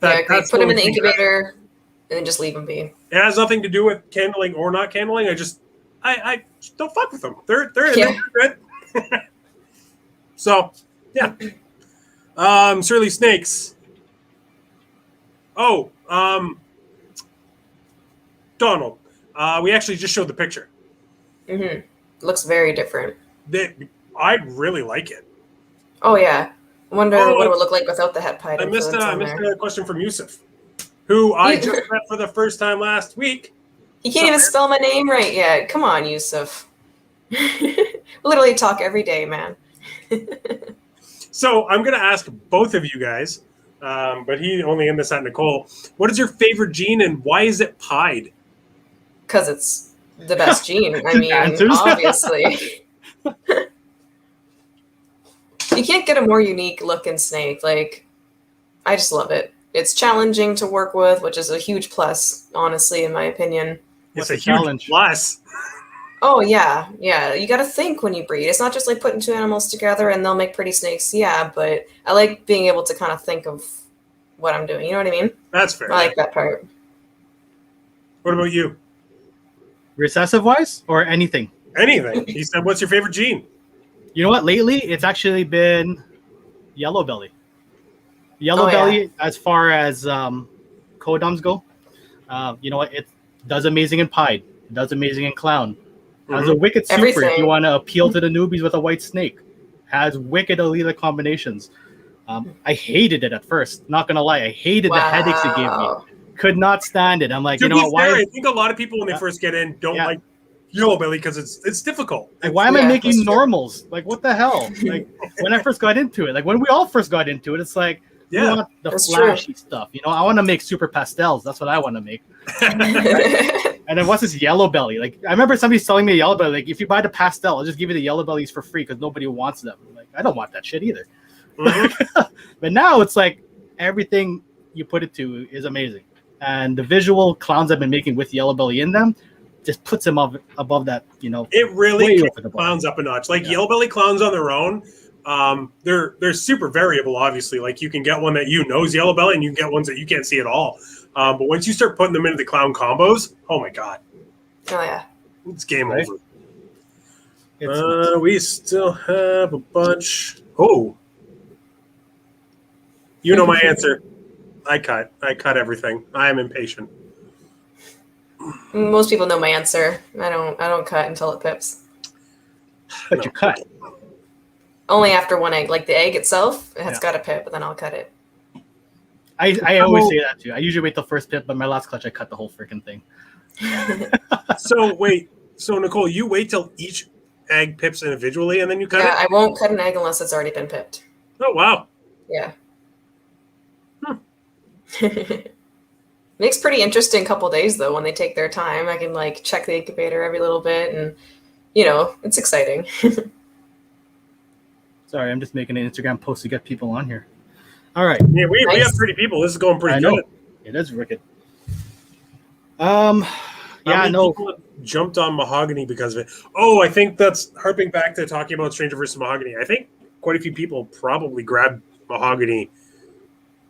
Speaker 2: Put them in the incubator and then just leave them be.
Speaker 1: It has nothing to do with candling or not candling. I just don't fuck with them. They're good. So yeah. Surly snakes. Oh, Donald. We actually just showed the picture.
Speaker 2: Mm-hmm. Looks very different.
Speaker 1: I really like it.
Speaker 2: Oh yeah. I wonder what it would look like without the het pipe.
Speaker 1: I missed a question from Yusuf, who I just met for the first time last week.
Speaker 2: He can't even spell my name right yet. Come on, Yusuf. Literally talk every day, man.
Speaker 1: So I'm going to ask both of you guys, but he only in this at Nicole. What is your favorite gene and why is it pied?
Speaker 2: Because it's the best gene. I mean, obviously. You can't get a more unique looking snake. Like, I just love it. It's challenging to work with, which is a huge plus, honestly, in my opinion.
Speaker 1: It's a huge plus.
Speaker 2: Oh, yeah. Yeah. You got to think when you breed. It's not just like putting two animals together and they'll make pretty snakes. Yeah, but I like being able to kind of think of what I'm doing. You know what I mean?
Speaker 1: That's fair.
Speaker 2: I like that part.
Speaker 1: What about you?
Speaker 3: Recessive-wise or anything?
Speaker 1: Anything. He said, what's your favorite gene?
Speaker 3: You know what? Lately, it's actually been yellow belly. Yellow belly, as far as codoms go. You know what? It does amazing in pied. It does amazing in clown. Has a wicked super if you want to appeal to the newbies with a white snake. Has wicked allele combinations. I hated it at first. Not gonna lie, I hated the headaches it gave me. Could not stand it. I'm like,
Speaker 1: to be fair, I think a lot of people when they first get in don't like yellow belly because it's difficult.
Speaker 3: Like, why am I making normals? Like, what the hell? Like, when I first got into it, like when we all first got into it, it's like, you want the flashy stuff. You know, I want to make super pastels. That's what I want to make. And then what's this yellow belly? Like, I remember somebody selling me a yellow belly. Like, if you buy the pastel, I'll just give you the yellow bellies for free because nobody wants them. Like, I don't want that shit either. But now it's like everything you put it to is amazing. And the visual clowns I've been making with yellow belly in them just puts them above that, you know.
Speaker 1: It really kicks the clowns up a notch. Like yellow belly clowns on their own, they're super variable, obviously. Like you can get one that you know is yellow belly and you can get ones that you can't see at all. But once you start putting them into the clown combos, oh my God.
Speaker 2: Oh yeah.
Speaker 1: It's game over. We still have a bunch. Oh. You know my answer. I cut everything. I am impatient.
Speaker 2: Most people know my answer. I don't cut until it pips.
Speaker 3: But you cut.
Speaker 2: Only after one egg. Like the egg itself, it has got a pip, but then I'll cut it.
Speaker 3: I always say that too. I usually wait till first pip, but my last clutch I cut the whole freaking thing.
Speaker 1: So Nicole, you wait till each egg pips individually and then you cut it?
Speaker 2: Yeah, I won't cut an egg unless it's already been pipped.
Speaker 1: Oh wow.
Speaker 2: Yeah. Makes pretty interesting couple days though when they take their time. I can like check the incubator every little bit and you know, it's exciting.
Speaker 3: Sorry, I'm just making an Instagram post to get people on here. All right.
Speaker 1: Yeah, we have pretty people. This is going pretty good.
Speaker 3: It is wicked. People
Speaker 1: jumped on mahogany because of it. Oh, I think that's harping back to talking about Stranger versus Mahogany. I think quite a few people probably grabbed mahogany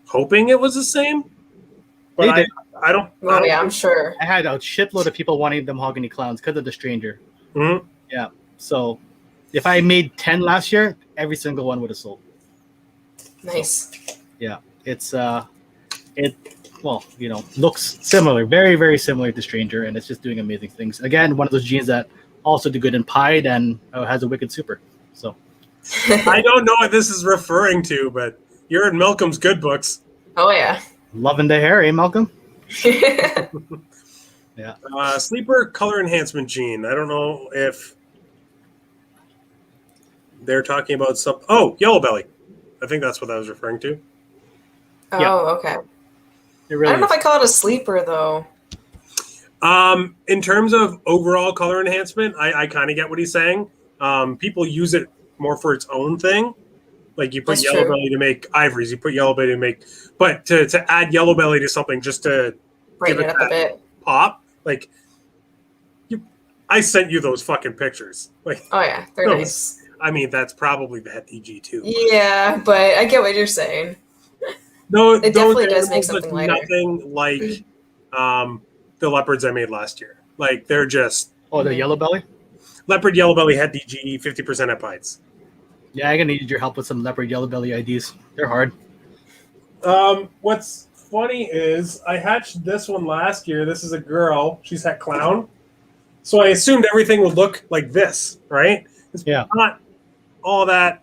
Speaker 1: hoping it was the same. But I don't.
Speaker 2: Oh yeah, I'm sure.
Speaker 3: I had a shitload of people wanting the mahogany clowns because of the Stranger.
Speaker 1: Mm-hmm.
Speaker 3: Yeah. So if I made 10 last year, every single one would have sold.
Speaker 2: Nice.
Speaker 3: So, yeah. It's looks similar, very, very similar to Stranger, and it's just doing amazing things. Again, one of those genes that also do good in pied and has a wicked super. So
Speaker 1: I don't know what this is referring to, but you're in Malcolm's good books.
Speaker 2: Oh yeah.
Speaker 3: Loving the hair, eh, Malcolm? Yeah. Yeah.
Speaker 1: Sleeper color enhancement gene. I don't know if they're talking about some. Oh, yellow belly. I think that's what I was referring to.
Speaker 2: Oh,
Speaker 3: Yeah.
Speaker 2: okay.
Speaker 3: It really
Speaker 2: I don't know
Speaker 3: is.
Speaker 2: if I call it a sleeper though.
Speaker 1: In terms of overall color enhancement, I kind of get what he's saying. People use it more for its own thing. Like you put
Speaker 2: That's
Speaker 1: yellow
Speaker 2: true.
Speaker 1: belly to make ivories, you put yellow belly to make, but to add yellow belly to something just to
Speaker 2: Brighten
Speaker 1: give
Speaker 2: it
Speaker 1: it
Speaker 2: up a
Speaker 1: that
Speaker 2: bit.
Speaker 1: pop, like I sent you those fucking pictures. Like,
Speaker 2: Oh yeah, they're
Speaker 1: those,
Speaker 2: nice.
Speaker 1: I mean, that's probably the Het EG too.
Speaker 2: Yeah, but I get what you're saying.
Speaker 1: No,
Speaker 2: It
Speaker 1: those
Speaker 2: definitely does make
Speaker 1: animals look
Speaker 2: something lighter.
Speaker 1: nothing like the leopards I made last year. Like they're just
Speaker 3: Oh, the yellow belly?
Speaker 1: leopard yellow belly Het DG 50% at bites.
Speaker 3: Yeah, I'm gonna need your help with some leopard yellow belly IDs. They're hard.
Speaker 1: What's funny is I hatched this one last year. This is a girl. She's Het clown. So I assumed everything would look like this, right? It's
Speaker 3: Yeah.
Speaker 1: not all that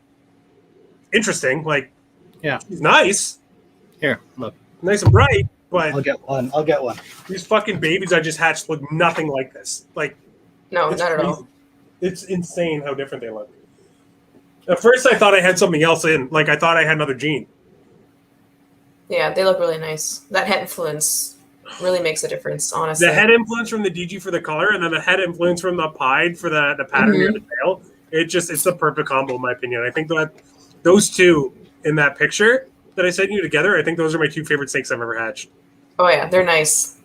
Speaker 1: interesting. Like,
Speaker 3: Yeah.
Speaker 1: she's nice,
Speaker 3: Here, look.
Speaker 1: nice and bright, but
Speaker 3: I'll get one. I'll get one.
Speaker 1: these fucking babies I just hatched look nothing like this. Like,
Speaker 2: No,
Speaker 1: it's
Speaker 2: not at
Speaker 1: crazy.
Speaker 2: all.
Speaker 1: It's insane how different they look. At first, I thought I had something else in. Like, I thought I had another gene.
Speaker 2: Yeah, they look really nice. That head influence really makes a difference, honestly.
Speaker 1: The head influence from the DG for the color, and then the head influence from the pied for the pattern near the tail. It's the perfect combo, in my opinion. I think that those two in that picture that I sent you together, I think those are my two favorite snakes I've ever hatched.
Speaker 2: Oh yeah, they're nice.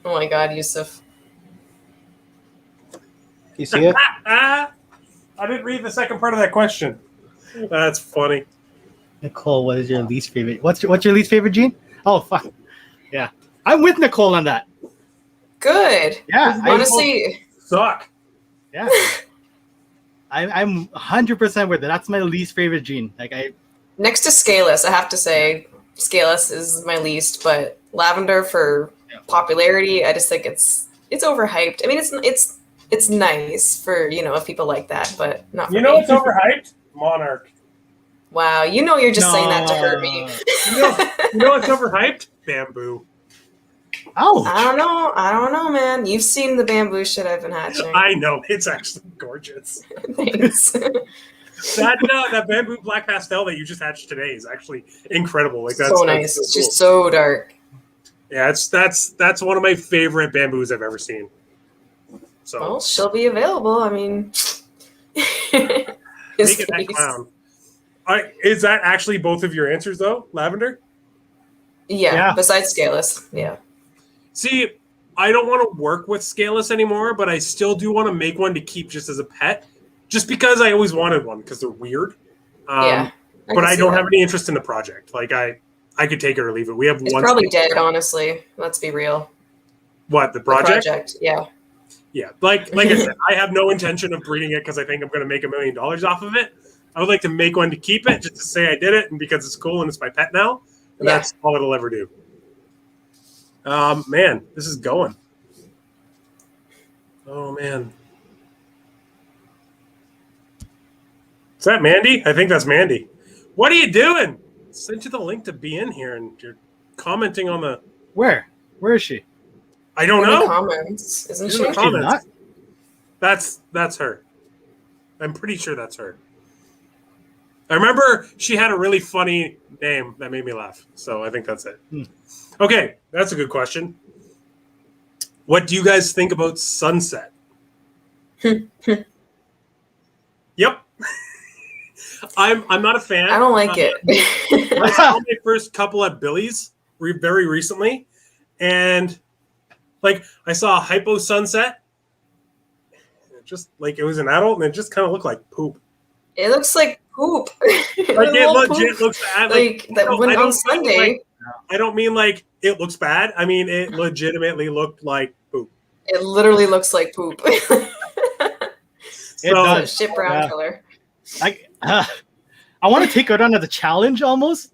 Speaker 2: Oh my god, Yusuf.
Speaker 3: You see it?
Speaker 1: I didn't read the second part of that question. That's funny.
Speaker 3: Nicole, what is your least favorite? What's your least favorite gene? Oh, fuck. Yeah. I'm with Nicole on that.
Speaker 2: Good.
Speaker 3: Yeah.
Speaker 2: Honestly,
Speaker 1: Suck.
Speaker 3: Yeah. I'm 100% with it. That's my least favorite gene.
Speaker 2: next to Scalus, I have to say Scalus is my least, but Lavender for popularity, I just think it's overhyped. I mean, it's nice for, if people like that, but not for
Speaker 1: You know
Speaker 2: me.
Speaker 1: what's overhyped? Monarch.
Speaker 2: Wow, you're just saying that to hurt me.
Speaker 1: You know what's overhyped? Bamboo.
Speaker 3: Ouch.
Speaker 2: I don't know, man. You've seen the bamboo shit I've been hatching.
Speaker 1: I know. It's actually gorgeous.
Speaker 2: Thanks.
Speaker 1: That bamboo black pastel that you just hatched today is actually incredible. Like that's
Speaker 2: so nice.
Speaker 1: That's
Speaker 2: It's
Speaker 1: cool.
Speaker 2: just so dark.
Speaker 1: Yeah, that's one of my favorite bamboos I've ever seen. So
Speaker 2: Well, she'll be available. I mean, his
Speaker 1: make it that
Speaker 2: face.
Speaker 1: clown. Is that actually both of your answers though, Lavender?
Speaker 2: Yeah, besides Scalus. Yeah.
Speaker 1: See, I don't want to work with Scalus anymore, but I still do want to make one to keep just as a pet, just because I always wanted one because they're weird.
Speaker 2: Yeah.
Speaker 1: But I don't have any interest in the project. Like I could take it or leave it. We have
Speaker 2: It's
Speaker 1: one.
Speaker 2: probably dead, honestly. Let's be real.
Speaker 1: What, the
Speaker 2: The
Speaker 1: project?
Speaker 2: yeah.
Speaker 1: Yeah, like I said, I have no intention of breeding it because I think I'm going to make $1 million off of it. I would like to make one to keep it, just to say I did it, and because it's cool and it's my pet now, and that's all it'll ever do. Man, this is going. Oh man, is that Mandy? I think that's Mandy. What are you doing? I sent you the link to be in here, and you're commenting on the.
Speaker 3: Where is she?
Speaker 1: I don't
Speaker 2: In the
Speaker 1: know.
Speaker 2: comments, isn't
Speaker 1: She's
Speaker 2: she?
Speaker 1: in the comments.
Speaker 3: not?
Speaker 1: That's her. I'm pretty sure that's her. I remember she had a really funny name that made me laugh. So I think that's it. Okay, that's a good question. What do you guys think about Sunset? Yep. I'm not a fan.
Speaker 2: I don't like it.
Speaker 1: I saw my first couple at Billy's very recently, and like I saw a hypo Sunset. Just like it was an adult, and it just kind of looked like poop.
Speaker 2: It looks like poop.
Speaker 1: Like it legit looks bad.
Speaker 2: Like that on Sunday.
Speaker 1: I don't mean like it looks bad. I mean it legitimately looked like poop.
Speaker 2: It literally looks like poop.
Speaker 3: It does.
Speaker 2: Shit brown color.
Speaker 3: I want to take it on as a challenge almost.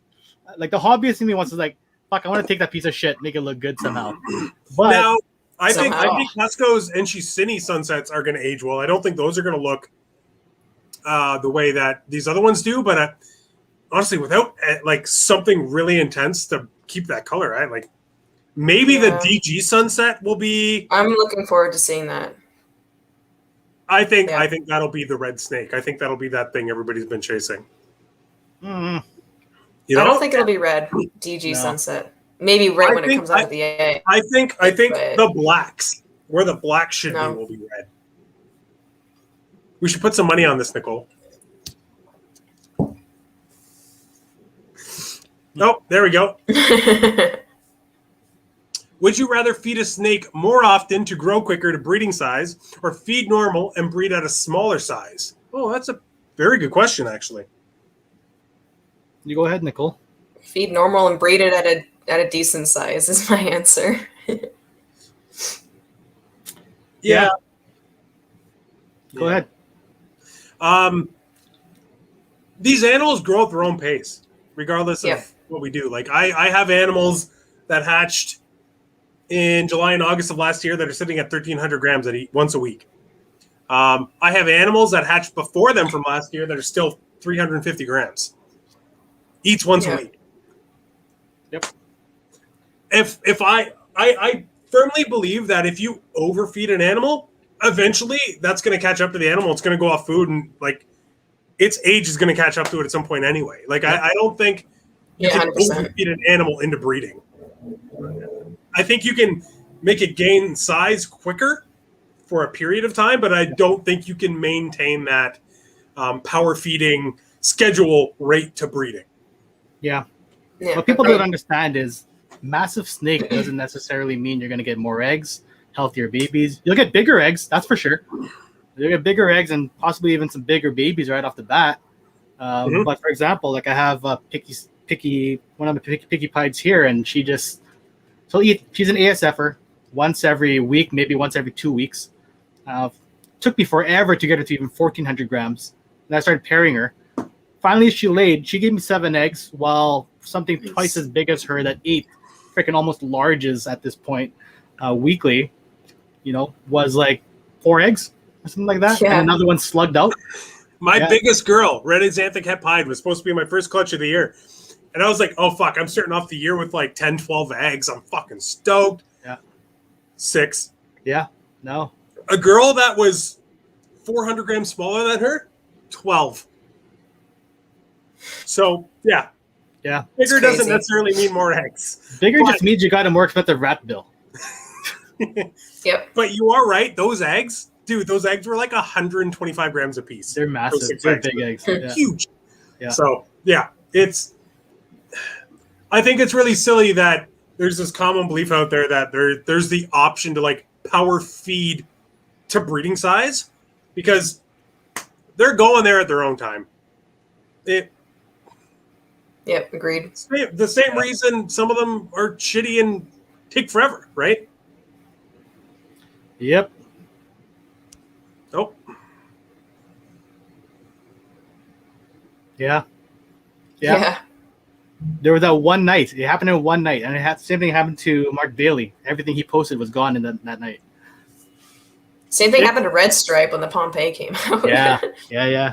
Speaker 3: Like the hobbyist in me wants to like, fuck, I want to take that piece of shit, make it look good somehow. But
Speaker 1: now I think
Speaker 2: Somehow.
Speaker 1: Tesco's and Cini sunsets are going to age well. I don't think those are going to look the way that these other ones do. But honestly, without like something really intense to keep that color, right? Like Maybe the
Speaker 2: Yeah.
Speaker 1: DG sunset will be.
Speaker 2: I'm looking forward to seeing that.
Speaker 1: I think
Speaker 2: Yeah.
Speaker 1: that'll be the red snake. I think that'll be that thing everybody's been chasing.
Speaker 3: Mm,
Speaker 1: You know,
Speaker 2: I don't think it'll be red. DG
Speaker 3: No.
Speaker 2: sunset. Maybe right when it comes out of the egg.
Speaker 1: I think
Speaker 2: But-
Speaker 1: the blacks, where the black should
Speaker 2: No.
Speaker 1: be, will be red. We should put some money on this, Nicole. Oh, there we go. Would you rather feed a snake more often to grow quicker to breeding size, or feed normal and breed at a smaller size? Oh, that's a very good question, actually.
Speaker 3: you go ahead, Nicole.
Speaker 2: Feed normal and breed it at a decent size is my answer.
Speaker 1: Yeah.
Speaker 3: Go ahead.
Speaker 1: These animals grow at their own pace, regardless
Speaker 2: Yeah.
Speaker 1: of what we do. Like I have animals that hatched in July and August of last year that are sitting at 1,300 grams once a week. I have animals that hatched before them from last year that are still 350 grams each once a
Speaker 2: Yeah.
Speaker 1: week.
Speaker 3: Yep.
Speaker 1: If I firmly believe that if you overfeed an animal, eventually that's going to catch up to the animal. It's going to go off food, and like its age is going to catch up to it at some point anyway. Like I don't think you
Speaker 2: Yeah,
Speaker 1: can
Speaker 2: 100%.
Speaker 1: overfeed an animal into breeding. I think you can make it gain size quicker for a period of time, but I don't think you can maintain that power feeding schedule rate to breeding.
Speaker 3: Yeah.
Speaker 2: Yeah.
Speaker 3: What people
Speaker 2: right.
Speaker 3: don't understand is massive snake doesn't necessarily mean you're going to get more eggs, healthier babies. You'll get bigger eggs, that's for sure. You'll get bigger eggs and possibly even some bigger babies right off the bat. But for example, like I have one of the picky pieds here, and she's an ASFer once every week, maybe once every 2 weeks. Took me forever to get her to even 1,400 grams. And I started pairing her. Finally, she gave me 7 eggs, while something twice as big as her that ate freaking almost larges at this point weekly, was like 4 eggs or something like that.
Speaker 2: Yeah.
Speaker 3: And another one slugged out.
Speaker 1: My biggest girl, red xanthic het pied, was supposed to be my first clutch of the year. And I was like, oh, fuck, I'm starting off the year with like 10, 12 eggs. I'm fucking stoked.
Speaker 3: Yeah.
Speaker 1: 6.
Speaker 3: Yeah. No.
Speaker 1: A girl that was 400 grams smaller than her, 12. So, yeah.
Speaker 3: Yeah.
Speaker 1: Bigger
Speaker 2: It's
Speaker 1: doesn't
Speaker 2: crazy.
Speaker 1: necessarily mean more eggs.
Speaker 3: Bigger
Speaker 1: But-
Speaker 3: just means you got a more expensive rat bill.
Speaker 2: Yep.
Speaker 1: But you are right. Those eggs were like 125 grams a piece.
Speaker 3: They're massive.
Speaker 1: Those 6
Speaker 3: They're
Speaker 1: eggs.
Speaker 3: big eggs.
Speaker 1: They're
Speaker 3: Yeah.
Speaker 1: huge.
Speaker 3: Yeah.
Speaker 1: So, yeah, I think it's really silly that there's this common belief out there that there's the option to like power feed to breeding size, because they're going there at their own time.
Speaker 2: Yep. Agreed.
Speaker 1: The same reason some of them are shitty and take forever, right?
Speaker 3: Yep.
Speaker 1: Oh,
Speaker 3: Yeah.
Speaker 2: Yeah.
Speaker 3: There was that one night. It happened in one night, and same thing happened to Mark Bailey. Everything he posted was gone in that night.
Speaker 2: Same thing happened to Red Stripe when the Pompeii came out.
Speaker 3: Yeah.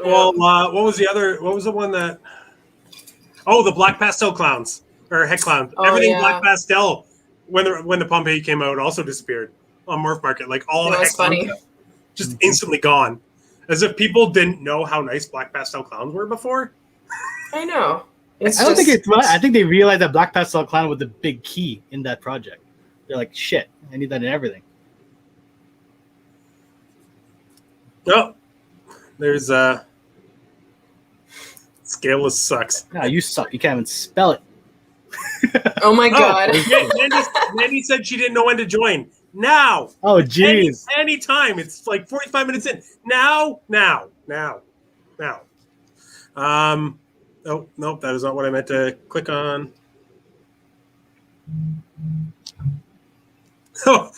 Speaker 1: well, what was the one that? Oh, the black pastel clowns or head clowns.
Speaker 2: Oh,
Speaker 1: Everything
Speaker 2: yeah.
Speaker 1: black pastel when the Pompeii came out also disappeared on Morph Market. Like all the
Speaker 2: That was
Speaker 1: head clowns
Speaker 2: funny.
Speaker 1: just instantly gone, as if people didn't know how nice black pastel clowns were before.
Speaker 2: I know.
Speaker 3: I don't think it's right. I think they realized that Black Pastel Clown was the big key in that project. They're like, shit, I need that in everything.
Speaker 1: No, there's Scaleless sucks.
Speaker 3: Nah, you suck. You can't even spell it.
Speaker 2: Oh my god.
Speaker 1: Mandy said she didn't know when to join. Now.
Speaker 3: Oh, jeez.
Speaker 1: Any time. It's like 45 minutes in. Now. Oh, nope, that is not what I meant to click on. Oh,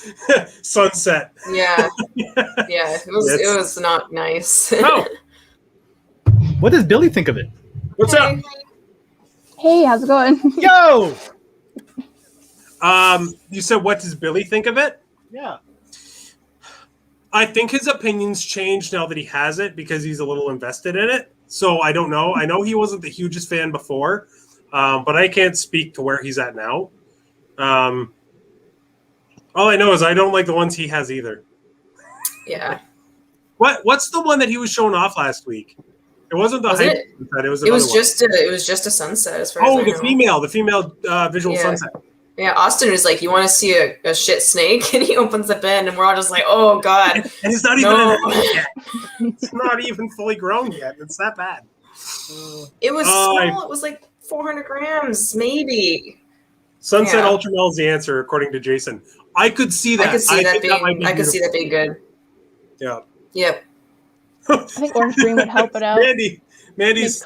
Speaker 1: sunset.
Speaker 2: Yeah. Yeah. It was not nice.
Speaker 1: Oh,
Speaker 3: What does Billy think of it?
Speaker 1: what's up?
Speaker 4: Hey, how's it going?
Speaker 3: Yo!
Speaker 1: You said, what does Billy think of it?
Speaker 3: Yeah.
Speaker 1: I think his opinions changed now that he has it because he's a little invested in it. So I don't know. I know he wasn't the hugest fan before, but I can't speak to where he's at now. All I know is I don't like the ones he has either.
Speaker 2: Yeah.
Speaker 1: What's the one that he was showing off last week? It wasn't the hype sunset. It was another one.
Speaker 2: It was just a sunset as far as I know.
Speaker 1: The female visual sunset.
Speaker 2: Yeah, Austin was like, "You want to see a shit snake?" And he opens the bin, and we're all just like, "Oh God!"
Speaker 1: And it's not even yet. It's not even fully grown yet. It's that bad.
Speaker 2: It was small. It was like 400 grams, maybe.
Speaker 1: Sunset Ultra Mel is the answer, according to Jason. I could see that. I could see
Speaker 2: that being good.
Speaker 1: Yeah.
Speaker 2: Yep.
Speaker 4: I think orange green would help it out.
Speaker 1: Mandy's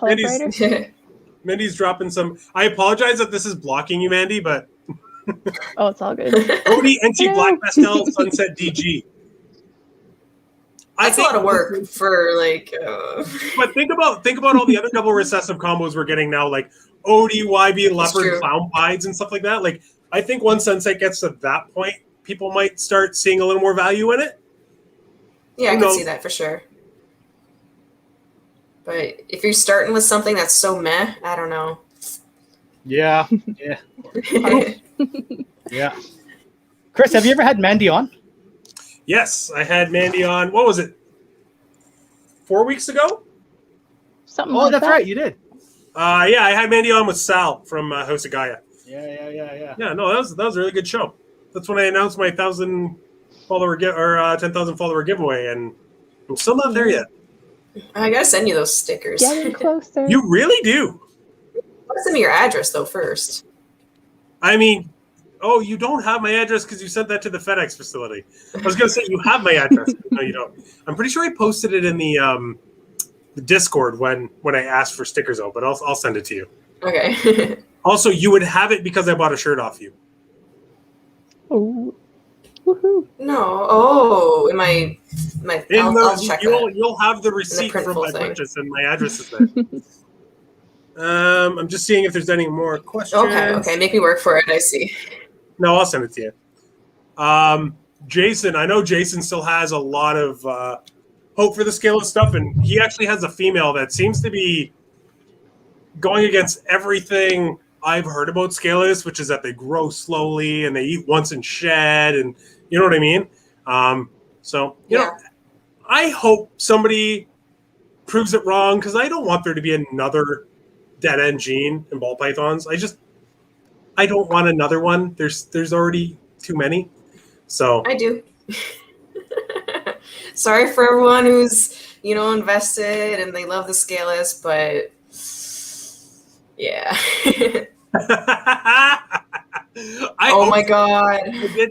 Speaker 1: dropping some. I apologize that this is blocking you, Mandy, but
Speaker 4: oh, it's all good.
Speaker 1: Odie NT Black Pastel Sunset DG.
Speaker 2: That's a lot of work for like.
Speaker 1: But think about all the other double recessive combos we're getting now, like Odie, YB, Leopard, Clown Pieds, and stuff like that. Like, I think once Sunset gets to that point, people might start seeing a little more value in it.
Speaker 2: Yeah, I can see that for sure. But if you're starting with something that's so meh, I don't know.
Speaker 3: Yeah. Yeah. Chris, have you ever had Mandy on?
Speaker 1: Yes, I had Mandy on. What was it? 4 weeks ago?
Speaker 4: Something like that.
Speaker 3: That's right. You did.
Speaker 1: Yeah, I had Mandy on with Sal from House of Gaia.
Speaker 3: Yeah.
Speaker 1: Yeah, no, that was a really good show. That's when I announced my 1,000 follower 10,000 follower giveaway, and I'm still not there yet.
Speaker 2: I gotta send you those stickers.
Speaker 4: Getting closer.
Speaker 1: You really do.
Speaker 2: Send me your address though first.
Speaker 1: I mean, you don't have my address because you sent that to the FedEx facility. I was gonna say you have my address. No, you don't. I'm pretty sure I posted it in the Discord when I asked for stickers out, but I'll send it to you.
Speaker 2: Okay.
Speaker 1: Also, you would have it because I bought a shirt off you.
Speaker 4: Oh. Woohoo.
Speaker 2: No. Oh, I'll check that.
Speaker 1: You'll have the receipt from my purchase, and my address is there. I'm just seeing if there's any more questions.
Speaker 2: Okay. Make me work for it. I see.
Speaker 1: No, I'll send it to you. Jason, I know Jason still has a lot of hope for the scaleless stuff, and he actually has a female that seems to be going against everything I've heard about scaleless, which is that they grow slowly and they eat once and shed, and you know what I mean? So, you know, I hope somebody proves it wrong because I don't want there to be another dead-end gene in ball pythons. I don't want another one. There's already too many. So
Speaker 2: I do. Sorry for everyone who's, invested and they love the scaleless, but yeah. Oh my God.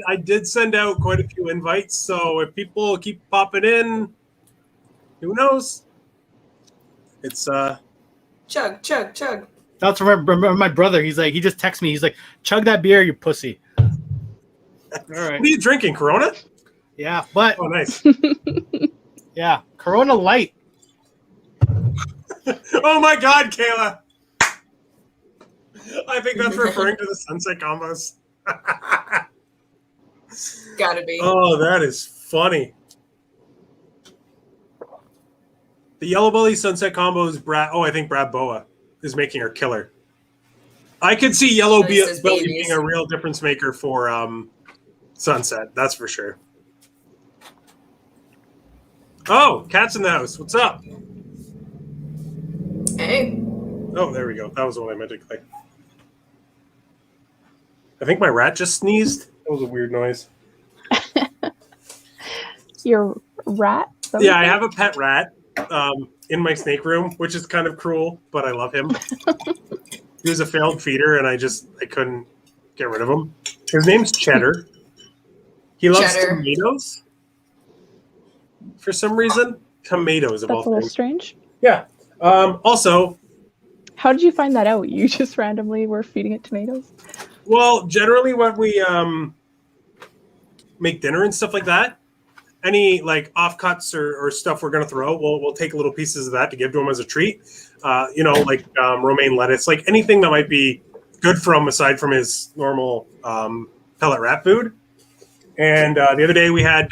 Speaker 1: I did send out quite a few invites, so if people keep popping in, who knows? It's
Speaker 2: chug.
Speaker 3: That's remember my brother. He's like, he just texts me. He's like, chug that beer, you pussy. All right.
Speaker 1: What are you drinking? Corona?
Speaker 3: Yeah, but
Speaker 1: oh, nice.
Speaker 3: Yeah, Corona Light.
Speaker 1: Oh my God, Kayla. I think that's referring to the sunset combos.
Speaker 2: Gotta be.
Speaker 1: Oh, that is funny. The Yellow Belly sunset combos, I think Brad Boa is making her killer. I could see Yellow Belly being a real difference maker for sunset. That's for sure. Oh, Cat's in the house. What's up?
Speaker 2: Hey.
Speaker 1: Oh, there we go. That was what I meant to click. I think my rat just sneezed. That was a weird noise.
Speaker 4: Your rat?
Speaker 1: Yeah, I have a pet rat in my snake room, which is kind of cruel, but I love him. He was a failed feeder, and I couldn't get rid of him. His name's Cheddar. He loves tomatoes. For some reason, tomatoes of all things.
Speaker 4: That's a little strange.
Speaker 1: Yeah. Also,
Speaker 4: how did you find that out? You just randomly were feeding it tomatoes?
Speaker 1: Well, generally when we make dinner and stuff like that, any like offcuts or stuff we're going to throw, we'll take little pieces of that to give to him as a treat. Like romaine lettuce, like anything that might be good for him aside from his normal pellet rat food. And the other day we had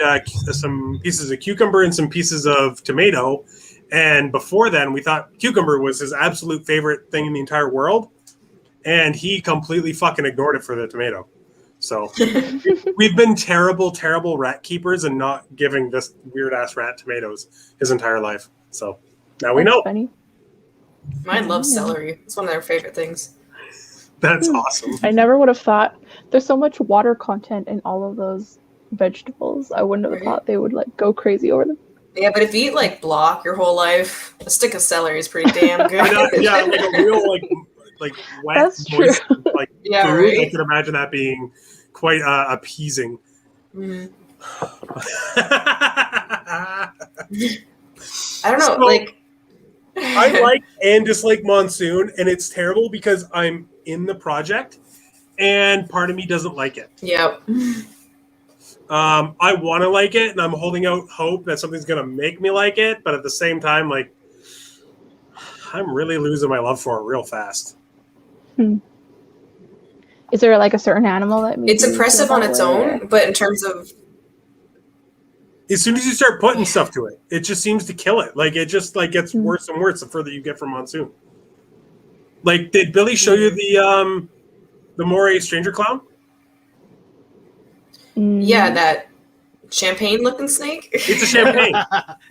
Speaker 1: some pieces of cucumber and some pieces of tomato. And before then, we thought cucumber was his absolute favorite thing in the entire world. And he completely fucking ignored it for the tomato. So we've been terrible, terrible rat keepers and not giving this weird ass rat tomatoes his entire life. So now we
Speaker 4: That's
Speaker 1: know.
Speaker 4: funny.
Speaker 2: Mine loves celery. It's one of their favorite things.
Speaker 1: That's awesome.
Speaker 4: I never would have thought there's so much water content in all of those vegetables. I wouldn't have
Speaker 2: Right.
Speaker 4: thought they would like go crazy over them.
Speaker 2: Yeah, but if you eat like block your whole life, a stick of celery is pretty damn good.
Speaker 1: I know, yeah, like a real like wet,
Speaker 4: That's true.
Speaker 1: moist, like
Speaker 2: Yeah,
Speaker 1: food.
Speaker 2: right.
Speaker 1: I can imagine that being quite appeasing.
Speaker 2: Mhm. I don't know,
Speaker 1: So-
Speaker 2: like
Speaker 1: I like and dislike monsoon, and it's terrible because I'm in the project, and part of me doesn't like it.
Speaker 2: Yep.
Speaker 1: I want to like it, and I'm holding out hope that something's going to make me like it. But at the same time, like, I'm really losing my love for it real fast.
Speaker 4: Is there like a certain animal that makes
Speaker 2: It's impressive on its own, but in terms of
Speaker 1: As soon as you start putting stuff to it, it just seems to kill it. Like, it just like gets
Speaker 4: Hmm.
Speaker 1: worse and worse the further you get from monsoon. Like, did Billy show you the Moray Stranger Clown?
Speaker 2: yeah, that champagne looking snake.
Speaker 1: It's a champagne.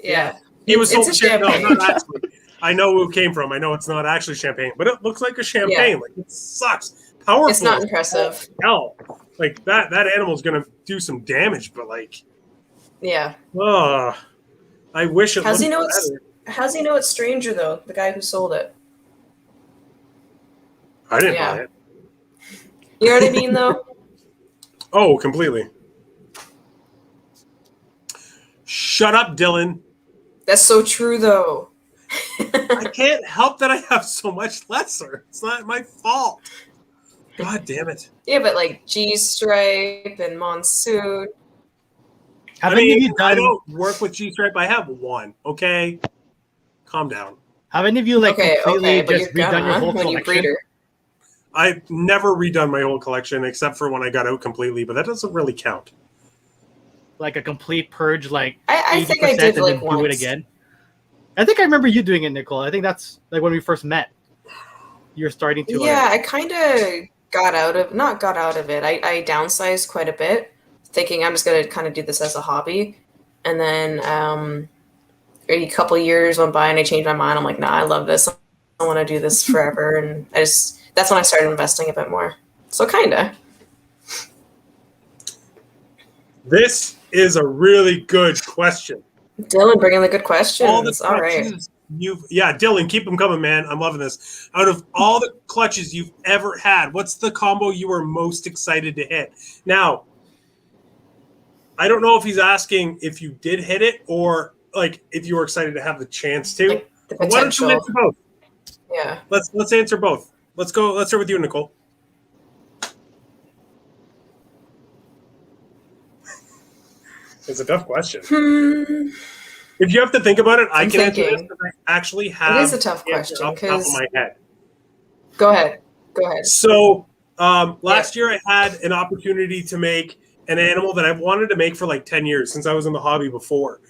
Speaker 2: Yeah.
Speaker 1: He was
Speaker 2: It's
Speaker 1: sold
Speaker 2: a
Speaker 1: champagne. No,
Speaker 2: champagne.
Speaker 1: not actually. I know who it came from. I know it's not actually champagne, but it looks like a champagne. Like, it sucks. Powerful.
Speaker 2: It's not impressive.
Speaker 1: Hell, like that animal's gonna do some damage, but like,
Speaker 2: Yeah.
Speaker 1: I wish it.
Speaker 2: How's he
Speaker 1: looked
Speaker 2: know it's
Speaker 1: better.
Speaker 2: how's he know it's Stranger though? The guy who sold it.
Speaker 1: I didn't
Speaker 2: Yeah.
Speaker 1: buy it.
Speaker 2: You know what I mean though?
Speaker 1: Oh, completely. Shut up, Dylan.
Speaker 2: That's so true though.
Speaker 1: I can't help that I have so much lesser. It's not my fault. God damn it.
Speaker 2: Yeah, but like G-Stripe and Monsoon.
Speaker 3: Have
Speaker 1: I
Speaker 3: any of
Speaker 1: mean,
Speaker 3: you
Speaker 1: I
Speaker 3: done?
Speaker 1: don't work with G-Stripe. I have one. Okay, calm down.
Speaker 3: Have any of you like
Speaker 2: Okay,
Speaker 3: completely
Speaker 2: but
Speaker 3: just
Speaker 2: you're
Speaker 3: redone your
Speaker 2: gonna
Speaker 3: whole
Speaker 2: when you breed
Speaker 3: collection?
Speaker 2: her.
Speaker 1: I've never redone my whole collection except for when I got out completely, but that doesn't really count.
Speaker 3: Like a complete purge, like
Speaker 2: I
Speaker 3: 80%
Speaker 2: think I did
Speaker 3: and
Speaker 2: like
Speaker 3: then do it
Speaker 2: once.
Speaker 3: again. I think I remember you doing it, Nicole. I think that's like when we first met. You're starting to.
Speaker 2: Yeah, I kind of not got out of it. I downsized quite a bit, thinking I'm just gonna kind of do this as a hobby, and then a couple years went by and I changed my mind. I'm like, nah, I love this. I want to do this forever, and that's when I started investing a bit more. So kinda.
Speaker 1: This is a really good question.
Speaker 2: Dylan bringing the good questions.
Speaker 1: All the
Speaker 2: All right.
Speaker 1: clutches Dylan, keep them coming, man. I'm loving this. Out of all the clutches you've ever had, what's the combo you were most excited to hit? Now, I don't know if he's asking if you did hit it or like if you were excited to have the chance to.
Speaker 2: Like the
Speaker 1: But why don't you
Speaker 2: potential.
Speaker 1: answer both?
Speaker 2: Yeah.
Speaker 1: Let's answer both. Let's go. Let's start with you, Nicole. It's a tough question. If you have to think about it, I
Speaker 2: I'm
Speaker 1: can answer this
Speaker 2: thinking.
Speaker 1: because I actually have
Speaker 2: It is a tough
Speaker 1: the answer
Speaker 2: question
Speaker 1: off the top of
Speaker 2: because
Speaker 1: my head.
Speaker 2: go ahead. Go ahead.
Speaker 1: So last year I had an opportunity to make an animal that I've wanted to make for like 10 years since I was in the hobby before.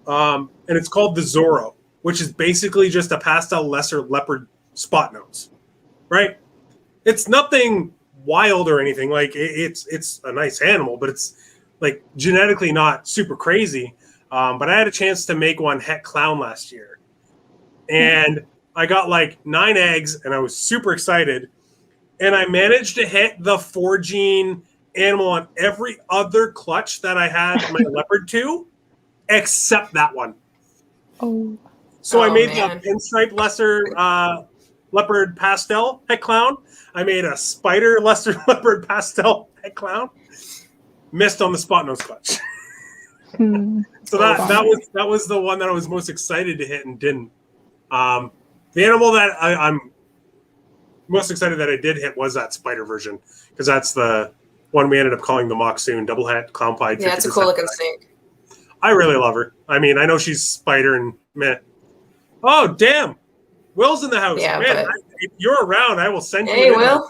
Speaker 1: And it's called the Zorro, which is basically just a pastel lesser leopard spot nose, right? It's nothing wild or anything. Like it's a nice animal, but it's like genetically not super crazy. But I had a chance to make one het clown last year. And I got like 9 eggs and I was super excited. And I managed to hit the 4-gene animal on every other clutch that I had my leopard to, except that one.
Speaker 4: Oh,
Speaker 1: So I
Speaker 2: Oh,
Speaker 1: made
Speaker 2: man.
Speaker 1: the pinstripe lesser leopard pastel het clown. I made a spider lesser leopard pastel het clown. Missed on the spot nose clutch. So that was the one that I was most excited to hit and didn't. The animal that I'm most excited that I did hit was that spider version because that's the one we ended up calling the Moxoon double het clown pied.
Speaker 2: Yeah, it's a cool looking snake.
Speaker 1: I really love her. I mean, I know she's spider and meh. Oh damn, Will's in the house.
Speaker 2: Yeah,
Speaker 1: Man,
Speaker 2: but-
Speaker 1: if you're around, I will send you.
Speaker 2: Hey,
Speaker 1: an invite.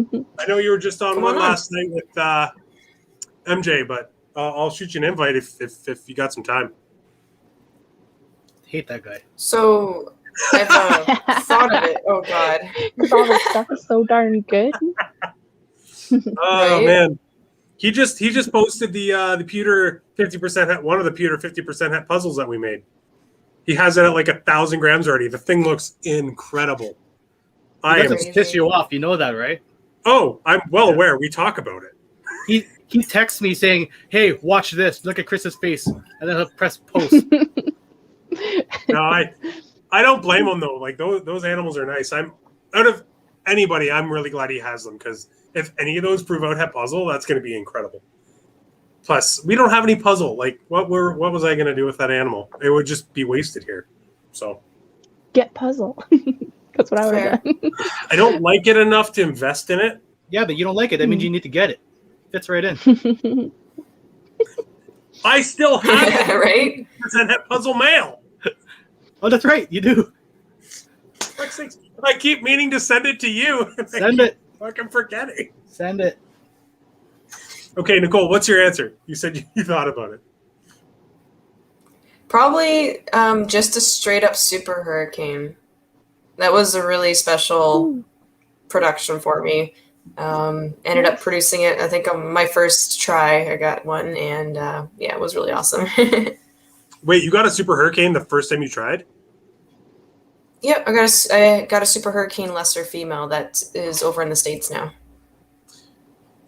Speaker 2: Will.
Speaker 1: I know you were just on
Speaker 2: Come
Speaker 1: one
Speaker 2: on.
Speaker 1: last night with MJ, but I'll shoot you an invite if you got some time.
Speaker 3: Hate that guy.
Speaker 2: So I've thought of it. Oh God.
Speaker 4: because all this stuff is so darn good.
Speaker 1: Oh
Speaker 2: Right?
Speaker 1: man, he just posted the pewter 50% het, one of the pewter 50% het puzzles that we made. He has it at like 1,000 grams already. The thing looks incredible.
Speaker 3: He doesn't
Speaker 2: Crazy.
Speaker 3: piss you off. You know that, right?
Speaker 1: Oh, I'm well aware. We talk about it.
Speaker 3: He texts me saying, "Hey, watch this. Look at Chris's face," and then he'll press post.
Speaker 1: No, I don't blame him though. Like those animals are nice. I'm out of anybody. I'm really glad he has them because if any of those prove out het puzzle, that's going to be incredible. Plus, we don't have any puzzle. Like what was I going to do with that animal? It would just be wasted here. So
Speaker 4: Get puzzle. That's what I would have done.
Speaker 1: I don't like it enough to invest in it.
Speaker 3: Yeah, but you don't like it. That means you need to get it. Fits right in.
Speaker 1: I still have
Speaker 2: Right?
Speaker 1: that puzzle mail.
Speaker 3: Oh, that's right. You do.
Speaker 1: I keep meaning to send it to you.
Speaker 3: Send it.
Speaker 1: Fucking forgetting.
Speaker 3: Send it.
Speaker 1: Okay, Nicole, what's your answer? You said you thought about it.
Speaker 2: Probably just a straight up super hurricane. That was a really special production for me. Ended up producing it, I think, on my first try. I got one, and yeah, it was really awesome.
Speaker 1: Wait, you got a super hurricane the first time you tried?
Speaker 2: Yep, I got a super hurricane lesser female that is over in the States now.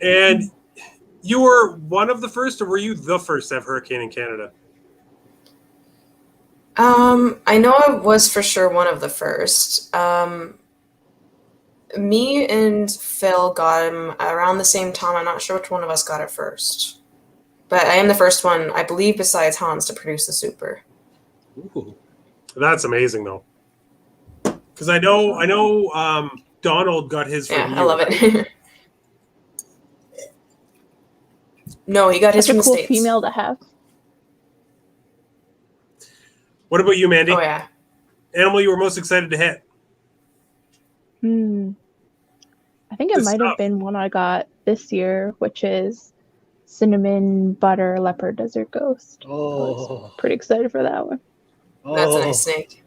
Speaker 1: And you were one of the first, or were you the first to have hurricane in Canada?
Speaker 2: I know I was for sure one of the first. Me and Phil got him around the same time. I'm not sure which one of us got it first. But I am the first one, I believe, besides Hans, to produce the super.
Speaker 3: Ooh.
Speaker 1: That's amazing, though. Because I know Donald got his from
Speaker 2: Yeah,
Speaker 1: you.
Speaker 2: I love it. No, he got his
Speaker 4: Such
Speaker 2: from
Speaker 4: a
Speaker 2: the
Speaker 4: cool
Speaker 2: States.
Speaker 4: female to have.
Speaker 1: What about you, Mandy?
Speaker 2: Oh, yeah.
Speaker 1: Animal you were most excited to hit?
Speaker 4: I think it
Speaker 1: Good
Speaker 4: might
Speaker 1: stuff.
Speaker 4: have been one I got this year, which is cinnamon butter leopard desert ghost. I was
Speaker 3: Oh.
Speaker 4: pretty excited for that one.
Speaker 2: That's a nice snake.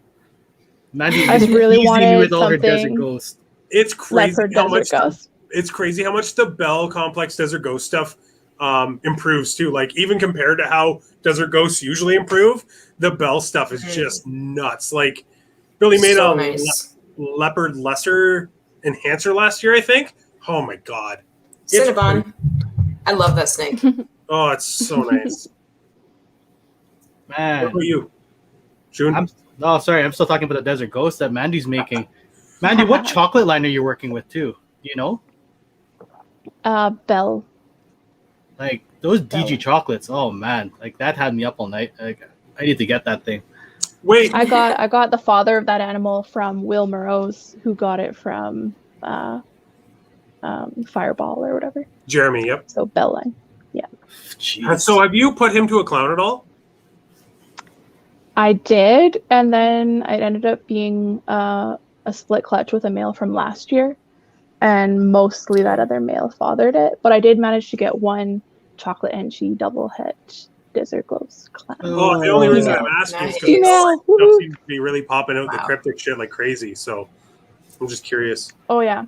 Speaker 3: Mandy,
Speaker 4: I just really
Speaker 3: teasing me
Speaker 4: wanted
Speaker 3: with all her desert
Speaker 4: something
Speaker 3: ghost.
Speaker 1: It's crazy
Speaker 4: leopard
Speaker 1: how
Speaker 4: desert
Speaker 1: much
Speaker 4: ghost.
Speaker 1: it's crazy how much the Bell Complex Desert Ghost stuff improves too. Like even compared to how Desert Ghosts usually improve, the Bell stuff is just nuts. Like Billy made
Speaker 2: So
Speaker 1: a
Speaker 2: nice.
Speaker 1: leopard lesser enhancer last year, I think. Oh my god. It's
Speaker 2: Cinnabon. I love that snake.
Speaker 1: Oh, it's so nice. What
Speaker 3: Man.
Speaker 1: about you? June?
Speaker 3: I'm still talking about the desert ghost that Mandy's making. Mandy, what chocolate line are you working with too? Do you know?
Speaker 4: Bell.
Speaker 3: Like those
Speaker 4: Bell.
Speaker 3: DG chocolates. Oh man, like that had me up all night. Like I need to get that thing.
Speaker 1: Wait,
Speaker 4: I got the father of that animal from Will Murrows, who got it from Fireball or whatever.
Speaker 1: Jeremy, yep.
Speaker 4: So Bell line.
Speaker 3: Jeez.
Speaker 1: So have you put him to a clown at all?
Speaker 4: I did, and then it ended up being a split clutch with a male from last year, and mostly that other male fathered it. But I did manage to get one chocolate NG double het desert ghost clown.
Speaker 1: Oh, the only reason
Speaker 4: Female.
Speaker 1: I'm asking is because
Speaker 4: Female.
Speaker 1: stuff
Speaker 4: Woohoo.
Speaker 1: seems to be really popping out the
Speaker 2: Wow.
Speaker 1: cryptic shit like crazy. So I'm just curious.
Speaker 4: Oh yeah.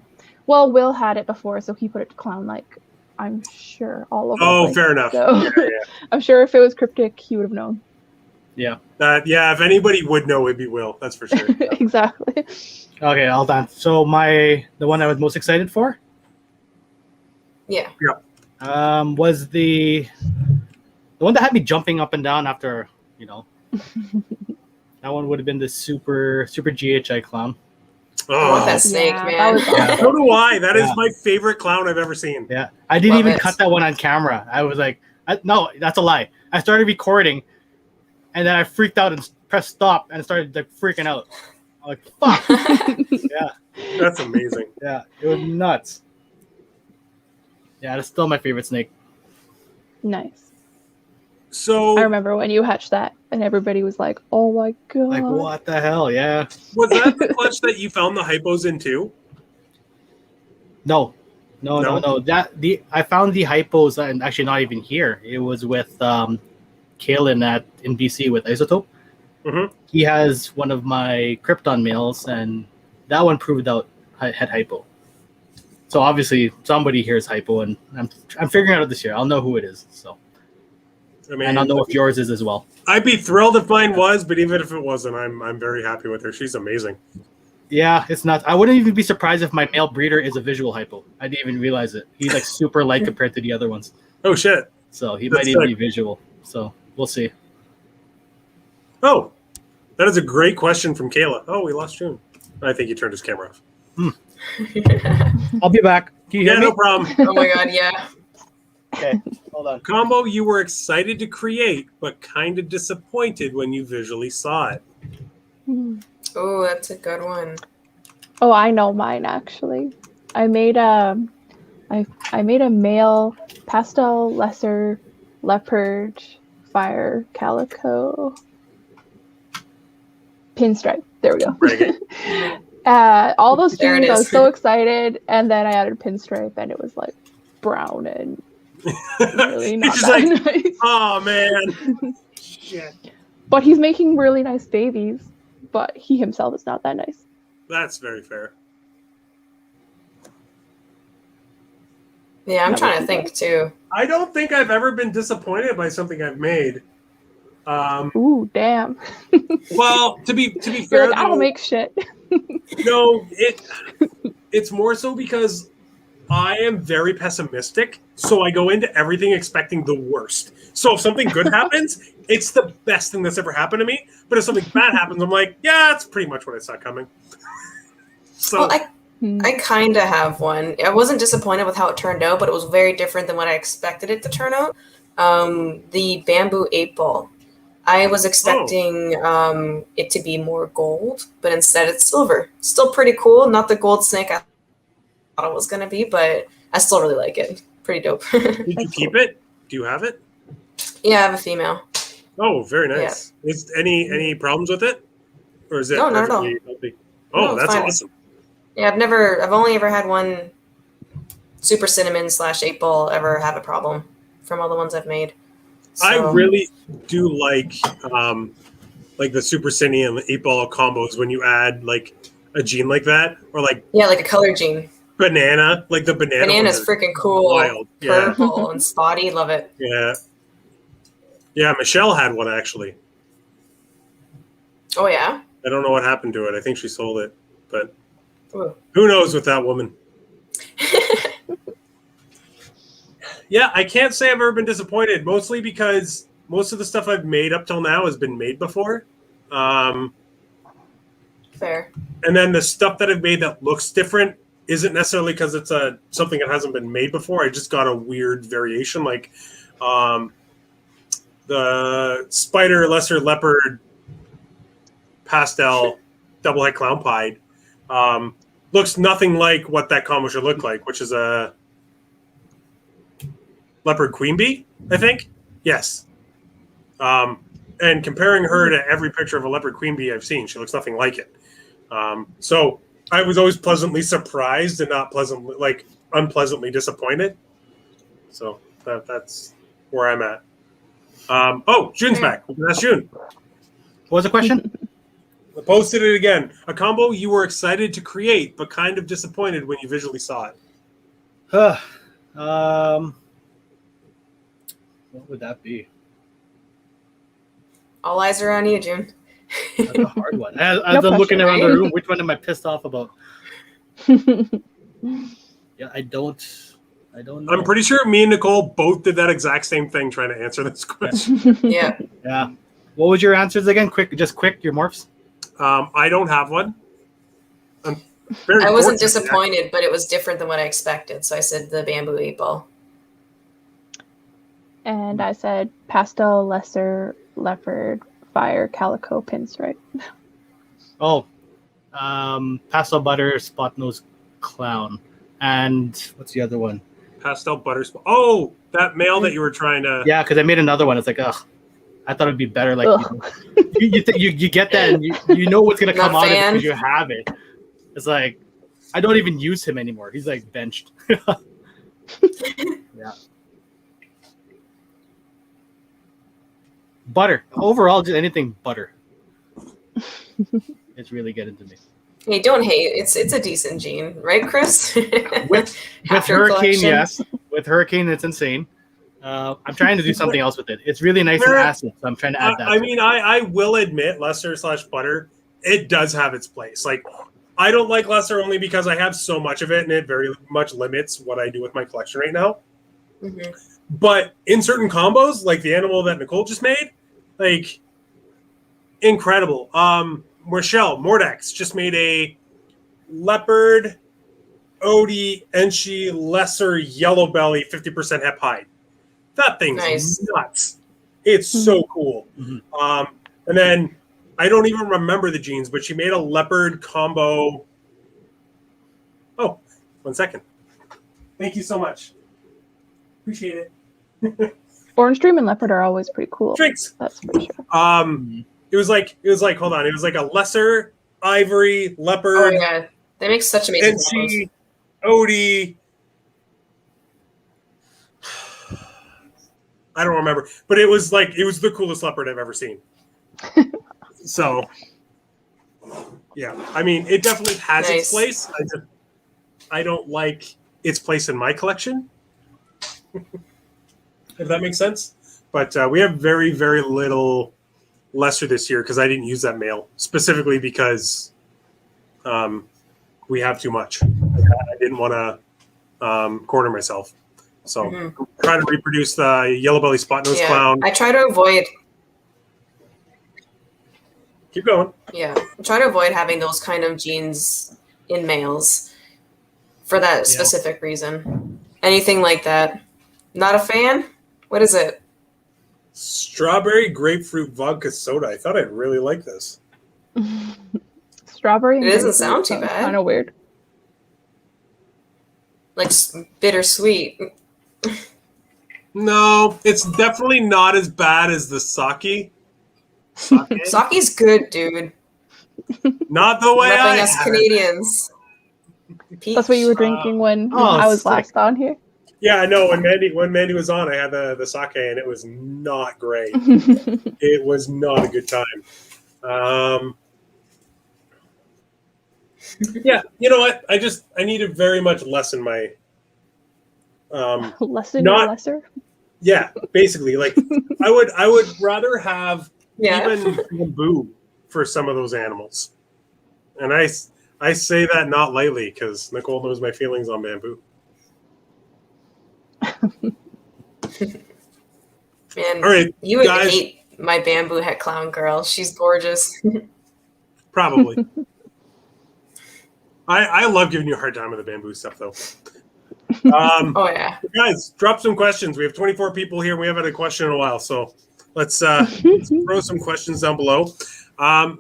Speaker 4: Well, Will had it before, so he put it to clown. Like I'm sure all over.
Speaker 1: Oh,
Speaker 4: the place.
Speaker 1: fair enough.
Speaker 4: So
Speaker 1: Yeah.
Speaker 4: I'm sure if it was cryptic, he would have known.
Speaker 3: Yeah.
Speaker 1: If anybody would know, it'd be Will. That's for sure.
Speaker 4: Exactly.
Speaker 3: Okay, all done. So the one I was most excited for,
Speaker 2: Yeah.
Speaker 3: was the one that had me jumping up and down after, that one would have been the super GHI clown.
Speaker 2: I want
Speaker 1: Oh,
Speaker 2: that snake,
Speaker 4: Yeah,
Speaker 2: man.
Speaker 4: that was awesome.
Speaker 1: so do I. That is
Speaker 3: Yeah.
Speaker 1: my favorite clown I've ever seen.
Speaker 3: Yeah, I didn't
Speaker 2: Love
Speaker 3: even
Speaker 2: it.
Speaker 3: cut that one on camera. I was like, no, that's a lie. I started recording, and then I freaked out and pressed stop and started like freaking out. I'm like, fuck. Yeah,
Speaker 1: That's amazing.
Speaker 3: yeah, it was nuts. Yeah, that's still my favorite snake.
Speaker 4: Nice.
Speaker 1: So
Speaker 4: I remember when you hatched that, and everybody was like, "Oh my god!"
Speaker 3: Like, what the hell? Yeah.
Speaker 1: was that the clutch that you found the hypos in too?
Speaker 3: No.
Speaker 1: No?
Speaker 3: I found the hypos, and actually not even here. It was with Kalen in BC with Isotope.
Speaker 1: Mhm.
Speaker 3: He has one of my Krypton males, and that one proved out had hypo. So obviously somebody here is hypo, and I'm figuring out this year. I'll know who it is. So,
Speaker 1: I mean,
Speaker 3: and I'll know if yours is as well.
Speaker 1: I'd be thrilled if mine was, but even if it wasn't, I'm very happy with her. She's amazing.
Speaker 3: Yeah, it's not. I wouldn't even be surprised if my male breeder is a visual hypo. I didn't even realize it. He's like super light compared to the other ones.
Speaker 1: Oh shit!
Speaker 3: So he
Speaker 1: That's
Speaker 3: might even
Speaker 1: sick.
Speaker 3: be visual. So we'll see.
Speaker 1: Oh, that is a great question from Kayla. Oh, we lost June. I think he turned his camera off.
Speaker 3: I'll be back. Can you
Speaker 1: Yeah,
Speaker 3: hear me?
Speaker 1: no problem.
Speaker 2: Oh my god, yeah.
Speaker 3: Okay, hold on.
Speaker 1: Combo you were excited to create, but kind of disappointed when you visually saw it.
Speaker 2: Oh, that's a good one.
Speaker 4: Oh, I know mine actually. I made a male pastel lesser leopard fire calico pinstripe. There we go.
Speaker 1: Bragging.
Speaker 4: All those
Speaker 2: There it
Speaker 4: tunes, I was
Speaker 2: is.
Speaker 4: so excited, and then I added pinstripe, and it was like brown and really not
Speaker 1: She's
Speaker 4: that
Speaker 1: like,
Speaker 4: nice.
Speaker 1: oh man. Shit.
Speaker 4: But he's making really nice babies. But he himself is not that nice.
Speaker 1: That's very fair.
Speaker 2: Yeah, I'm
Speaker 4: That
Speaker 2: trying
Speaker 4: was
Speaker 2: to think too.
Speaker 1: I don't think I've ever been disappointed by something I've made.
Speaker 4: Ooh, damn.
Speaker 1: Well, to be
Speaker 4: You're
Speaker 1: fair,
Speaker 4: like, I
Speaker 1: though,
Speaker 4: don't make shit.
Speaker 1: no, it's more so because I am very pessimistic, so I go into everything expecting the worst. So if something good happens, it's the best thing that's ever happened to me. But if something bad happens, I'm like, yeah, that's pretty much what I saw coming. So
Speaker 2: Well, I kind of have one. I wasn't disappointed with how it turned out, but it was very different than what I expected it to turn out. The bamboo 8-ball. I was expecting it to be more gold, but instead it's silver. Still pretty cool. Not the gold snake I thought it was going to be, but I still really like it. Pretty dope.
Speaker 1: did you keep it? Do you have it?
Speaker 2: Yeah, I have a female.
Speaker 1: Oh, very nice. Is any problems with it, or is it
Speaker 2: No, not at all.
Speaker 1: perfectly healthy? Oh,
Speaker 2: No, it's
Speaker 1: that's
Speaker 2: fine.
Speaker 1: awesome.
Speaker 2: Yeah, I've only ever had one super cinnamon / 8-ball ever have a problem from all the ones I've made.
Speaker 1: I
Speaker 2: So,
Speaker 1: really do like the Super Cine and the 8-ball combos when you add like a gene like that, or like
Speaker 2: yeah, like a color gene.
Speaker 1: banana, like the banana.
Speaker 2: Banana's
Speaker 1: ones are
Speaker 2: freaking cool.
Speaker 1: wild. Yeah,
Speaker 2: Purple and spotty. Love it.
Speaker 1: yeah. Michelle had one actually.
Speaker 2: Oh, yeah?
Speaker 1: I don't know what happened to it. I think she sold it, but
Speaker 2: Ooh.
Speaker 1: who knows with that woman? Yeah, I can't say I've ever been disappointed, mostly because most of the stuff I've made up till now has been made before.
Speaker 2: Fair.
Speaker 1: And then the stuff that I've made that looks different isn't necessarily because it's something that hasn't been made before. I just got a weird variation, like the spider lesser leopard pastel double head clown pied looks nothing like what that combo should look like, which is a leopard queen bee, I think. Yes. And comparing her to every picture of a leopard queen bee I've seen, she looks nothing like it. So I was always pleasantly surprised and not unpleasantly disappointed. So that's where I'm at. June's back. That's June.
Speaker 3: What was the question?
Speaker 1: I posted it again. A combo you were excited to create, but kind of disappointed when you visually saw it.
Speaker 3: What would that be?
Speaker 2: All eyes are on you, June.
Speaker 3: That's a hard one. As
Speaker 4: No
Speaker 3: I'm looking
Speaker 4: pressure,
Speaker 3: around the
Speaker 2: right?
Speaker 3: room, which one am I pissed off about? Yeah, I don't know.
Speaker 1: I'm pretty sure me and Nicole both did that exact same thing trying to answer this question.
Speaker 2: Yeah.
Speaker 3: Yeah. What was your answers again? Quick, your morphs.
Speaker 1: I don't have one. I'm very
Speaker 2: I wasn't
Speaker 1: fortunate,
Speaker 2: disappointed, but it was different than what I expected. So I said the bamboo 8-ball.
Speaker 4: And I said pastel lesser leopard fire calico pinstripe.
Speaker 3: Oh, pastel butter spot nose clown, and what's the other one?
Speaker 1: Pastel butter. Oh, that male that you were trying to.
Speaker 3: Yeah, because I made another one. It's like, ugh, I thought it'd be better. Like you get that, and you know what's gonna come
Speaker 2: Not
Speaker 3: out of it
Speaker 2: fan.
Speaker 3: because you have it. It's like I don't even use him anymore. He's like benched. Yeah. Butter. Overall, just anything butter. It's really getting to me.
Speaker 2: Hey, don't hate. It's a decent gene, right, Chris?
Speaker 3: With
Speaker 2: After
Speaker 3: Hurricane,
Speaker 2: collection.
Speaker 3: yes. With Hurricane, it's insane. I'm trying to do something else with it. It's really nice and acid, so I'm trying to add that.
Speaker 1: I will admit, Lesser/Butter, it does have its place. Like, I don't like Lesser only because I have so much of it, and it very much limits what I do with my collection right now.
Speaker 2: Mm-hmm.
Speaker 1: But in certain combos, like the animal that Nicole just made, like, incredible. Rochelle Mordex just made a leopard, Odie, Enchi, Lesser, Yellow Belly, 50% hep hide. That thing's nuts. It's so cool. Mm-hmm. And then I don't even remember the genes, but she made a leopard combo. Oh, 1 second. Thank you so much. Appreciate it.
Speaker 4: Orange Dream and Leopard are always pretty cool.
Speaker 1: Drinks.
Speaker 4: That's for sure.
Speaker 1: It was like hold on. It was like a Lesser, Ivory, Leopard.
Speaker 2: Oh yeah, they make such amazing
Speaker 1: Enchi, Odie. I don't remember, but it was the coolest leopard I've ever seen. So, yeah, I mean, it definitely has its place. I don't like its place in my collection, if that makes sense. But we have very, very little Lesser this year because I didn't use that male specifically because we have too much. I didn't want to corner myself. So trying to reproduce the yellow belly spot nose clown.
Speaker 2: I try to avoid.
Speaker 1: Keep going.
Speaker 2: Yeah, I try to avoid having those kind of genes in males for that specific reason. Anything like that. Not a fan? What is it?
Speaker 1: Strawberry grapefruit vodka soda. I thought I'd really like this.
Speaker 4: Strawberry.
Speaker 2: It doesn't sound too bad.
Speaker 4: Kind of weird.
Speaker 2: Like bittersweet.
Speaker 1: No, it's definitely not as bad as the sake.
Speaker 2: Sake's good, dude.
Speaker 1: Not the way I
Speaker 2: us Canadians.
Speaker 4: That's what you were drinking when I was last on here?
Speaker 1: Yeah, I know. When Mandy was on, I had the sake, and it was not great. It was not a good time. Yeah, you know what? I need to very much lessen my
Speaker 4: lesser.
Speaker 1: Yeah, basically, like I would rather have even bamboo for some of those animals, and I say that not lightly because Nicole knows my feelings on bamboo.
Speaker 2: Man,
Speaker 1: all right,
Speaker 2: you would
Speaker 1: guys,
Speaker 2: hate my bamboo het clown girl. She's gorgeous.
Speaker 1: Probably. I love giving you a hard time with the bamboo stuff, though.
Speaker 2: Oh yeah,
Speaker 1: guys, drop some questions. We have 24 people here. We haven't had a question in a while, so let's throw some questions down below.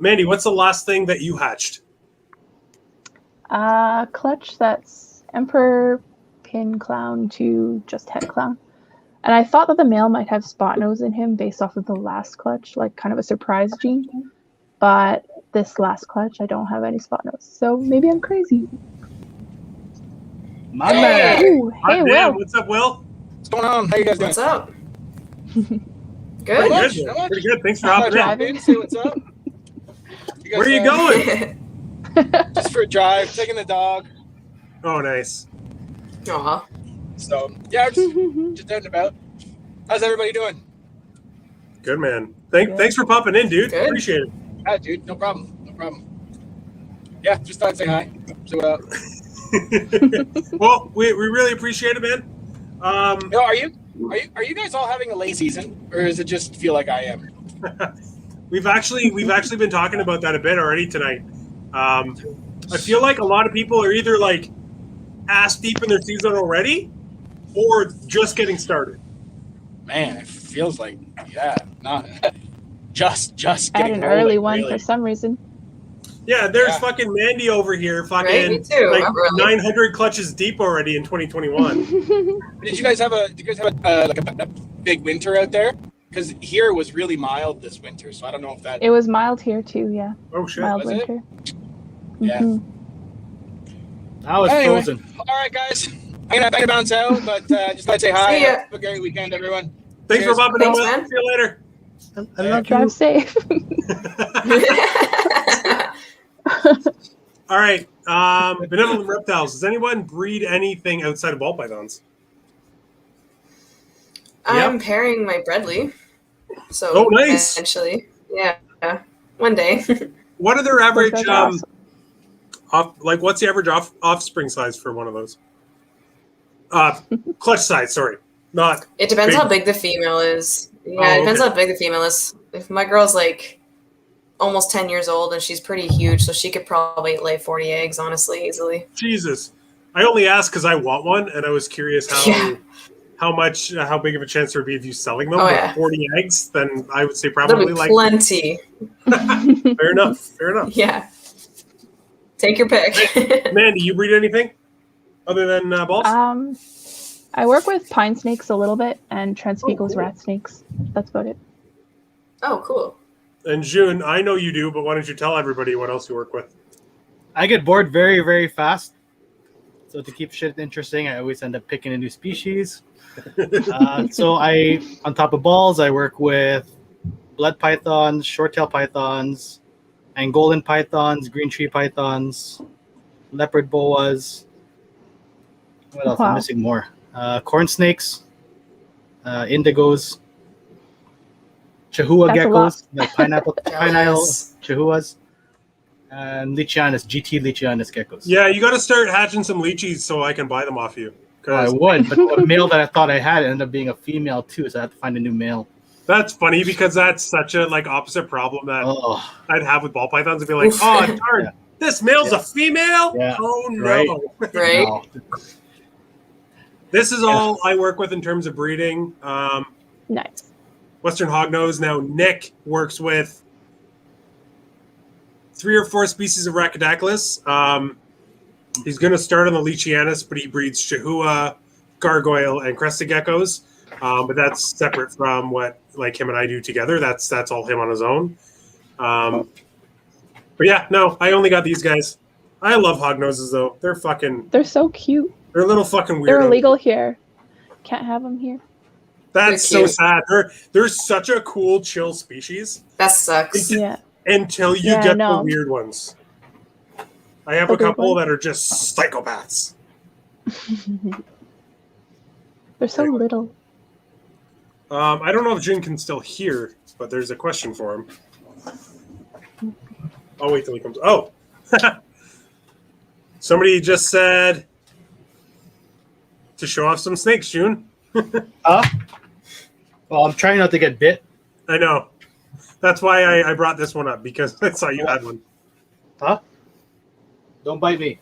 Speaker 1: Mandy, what's the last thing that you hatched?
Speaker 4: Clutch. That's Emperor Pin Clown to just Het Clown, and I thought that the male might have spot nose in him based off of the last clutch, like kind of a surprise gene. But this last clutch, I don't have any spot nose, so maybe I'm crazy.
Speaker 3: My man.
Speaker 4: Ooh, hey, Will.
Speaker 1: What's up, Will?
Speaker 5: What's going on? How you guys doing?
Speaker 2: what's up?
Speaker 1: Pretty
Speaker 2: Good.
Speaker 1: good. Pretty good. Thanks for hopping in.
Speaker 5: Say what's up.
Speaker 1: Where are you going?
Speaker 5: Just for a drive, taking the dog.
Speaker 1: Oh, nice.
Speaker 2: Aw.
Speaker 5: So yeah, just out and about. How's everybody doing?
Speaker 1: Good, man. Thanks for popping in, dude.
Speaker 2: Good.
Speaker 1: Appreciate it.
Speaker 5: Hi, dude. No problem. No problem. Yeah, just thought I'd say hi. So what up?
Speaker 1: Well, we really appreciate it, man.
Speaker 5: No, are you guys all having a late season, or does it just feel like I am?
Speaker 1: We've actually been talking about that a bit already tonight. I feel like a lot of people are either like ass deep in their season already, or just getting started.
Speaker 5: Man, it feels like not just
Speaker 4: I had
Speaker 5: getting
Speaker 4: an early
Speaker 5: rolling,
Speaker 4: one
Speaker 5: really.
Speaker 4: for some reason.
Speaker 1: Yeah, there's fucking Mandy over here,
Speaker 2: Right, me
Speaker 1: fucking
Speaker 2: too.
Speaker 1: like
Speaker 2: I'm early.
Speaker 1: 900 clutches deep already in 2021.
Speaker 5: Did you guys have a big winter out there? Because here it was really mild this winter, so I don't know if that.
Speaker 4: It was mild here too, yeah.
Speaker 1: Oh shit!
Speaker 4: Mild
Speaker 5: Was it?
Speaker 4: winter.
Speaker 5: Yeah.
Speaker 4: Mhm.
Speaker 3: I was
Speaker 5: Anyway.
Speaker 3: frozen.
Speaker 5: All right, guys. I'm gonna bounce out, but just like to say hi.
Speaker 2: See ya.
Speaker 5: Have a great weekend, everyone.
Speaker 1: Thanks for
Speaker 5: Cheers.
Speaker 1: popping in.
Speaker 2: Thanks,
Speaker 1: Will.
Speaker 2: man.
Speaker 1: See you later.
Speaker 3: I love you.
Speaker 4: Drive safe.
Speaker 1: All right. Benevolent reptiles. Does anyone breed anything outside of ball pythons?
Speaker 2: I'm pairing my Bredli. So
Speaker 1: Oh, nice.
Speaker 2: eventually. Yeah. One day.
Speaker 1: What are their
Speaker 4: Those
Speaker 1: average
Speaker 4: guys are awesome.
Speaker 1: what's the average offspring size for one of those? Clutch size, sorry. Not
Speaker 2: It depends
Speaker 1: big.
Speaker 2: how big the female is. Yeah,
Speaker 1: Oh,
Speaker 2: it depends
Speaker 1: okay.
Speaker 2: how big the female is. If my girl's like almost 10 years old and she's pretty huge, so she could probably lay 40 eggs, honestly, easily.
Speaker 1: Jesus. I only asked because I want one, and I was curious
Speaker 2: Yeah.
Speaker 1: how big of a chance there would be of you selling them.
Speaker 2: Oh,
Speaker 1: But
Speaker 2: yeah.
Speaker 1: 40 eggs, then I would say
Speaker 2: That'll
Speaker 1: probably
Speaker 2: be
Speaker 1: like
Speaker 2: plenty.
Speaker 1: fair enough.
Speaker 2: Yeah. Take your pick.
Speaker 1: Man, do you breed anything other than balls?
Speaker 4: I work with pine snakes a little bit and Transpicos
Speaker 1: cool.
Speaker 4: rat snakes. That's about it.
Speaker 2: Oh, cool.
Speaker 1: And Jhun, I know you do, but why don't you tell everybody what else you work with?
Speaker 3: I get bored very, very fast. So to keep shit interesting, I always end up picking a new species. So on top of balls, I work with blood pythons, short-tail pythons, Angolan pythons, green tree pythons, leopard boas. What else? I'm
Speaker 4: Wow.
Speaker 3: missing more. Corn snakes, indigos, chihuahua
Speaker 4: That's a lot.
Speaker 3: geckos, like pineapple
Speaker 2: Jealous.
Speaker 3: chihuahuas, and Lichianus, GT Lichianus geckos.
Speaker 1: Yeah, you got to start hatching some lychees so I can buy them off you.
Speaker 3: I
Speaker 1: 'Cause
Speaker 3: would, but the male that I thought I had ended up being a female too, so I had to find a new male.
Speaker 1: that's funny because that's such a opposite problem that
Speaker 3: Oh,
Speaker 1: I'd have with ball pythons. I'd be like,
Speaker 2: Oof.
Speaker 1: oh darn,
Speaker 3: Yeah.
Speaker 1: this male's
Speaker 3: Yeah.
Speaker 1: a female.
Speaker 3: Yeah.
Speaker 1: Oh no.
Speaker 3: Right.
Speaker 2: Right?
Speaker 3: no.
Speaker 1: This is all I work with in terms of breeding.
Speaker 4: Nice.
Speaker 1: Western hognose. Now Nick works with 3 or 4 species of Rhacodactylus. He's going to start on the Lichianus, but he breeds Chihuahua, gargoyle, and crested geckos. But that's separate from what him and I do together. That's all him on his own. But yeah, no, I only got these guys. I love hognoses though. They're
Speaker 4: So cute.
Speaker 1: they're little fucking weirdos.
Speaker 4: They're illegal here. Can't have them here.
Speaker 1: That's
Speaker 2: They're
Speaker 1: so
Speaker 2: cute.
Speaker 1: sad. They're such a cool, chill species
Speaker 2: That sucks.
Speaker 4: Yeah.
Speaker 1: until you
Speaker 4: Yeah,
Speaker 1: get
Speaker 4: no.
Speaker 1: the weird ones. I have
Speaker 4: The
Speaker 1: a
Speaker 4: weird
Speaker 1: couple
Speaker 4: ones?
Speaker 1: that are just psychopaths.
Speaker 4: They're so little.
Speaker 1: I don't know if Jhun can still hear, but there's a question for him. I'll wait till he comes. Oh, somebody just said to show off some snakes, Jhun.
Speaker 3: Well, I'm trying not to get bit.
Speaker 1: I know. That's why I brought this one up because I saw you had one.
Speaker 3: Huh? Don't bite me.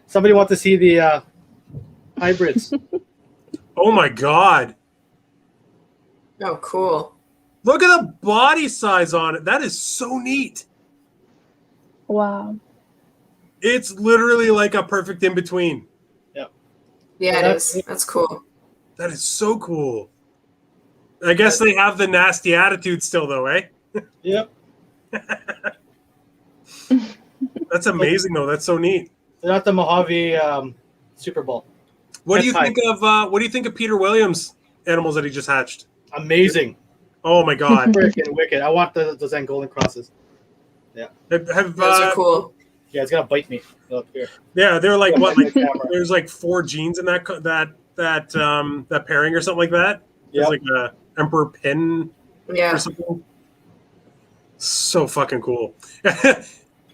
Speaker 3: Somebody wants to see the hybrids.
Speaker 1: Oh my god!
Speaker 2: Oh, cool.
Speaker 1: Look at the body size on it. That is so neat.
Speaker 4: Wow.
Speaker 1: It's literally like a perfect in between.
Speaker 2: Yeah, it
Speaker 3: That's-
Speaker 2: is. That's cool.
Speaker 1: That is so cool. I guess they have the nasty attitude still, though, eh?
Speaker 3: Yep.
Speaker 1: That's amazing, though. That's so neat.
Speaker 3: They're not the Mojave Super Bowl.
Speaker 1: What do you
Speaker 3: That's
Speaker 1: think of Peter Williams' animals that he just hatched?
Speaker 3: Amazing.
Speaker 1: Oh my god!
Speaker 3: Freaking wicked. I want those Angolan crosses.
Speaker 1: have
Speaker 2: Those are cool.
Speaker 3: Yeah, it's gonna bite me. Look here.
Speaker 1: yeah, they're like what? Like
Speaker 3: Camera.
Speaker 1: there's like 4 genes in that pairing or something like that.
Speaker 3: Yeah.
Speaker 1: There's like a emperor pin
Speaker 2: Yeah.
Speaker 1: or something. So fucking cool.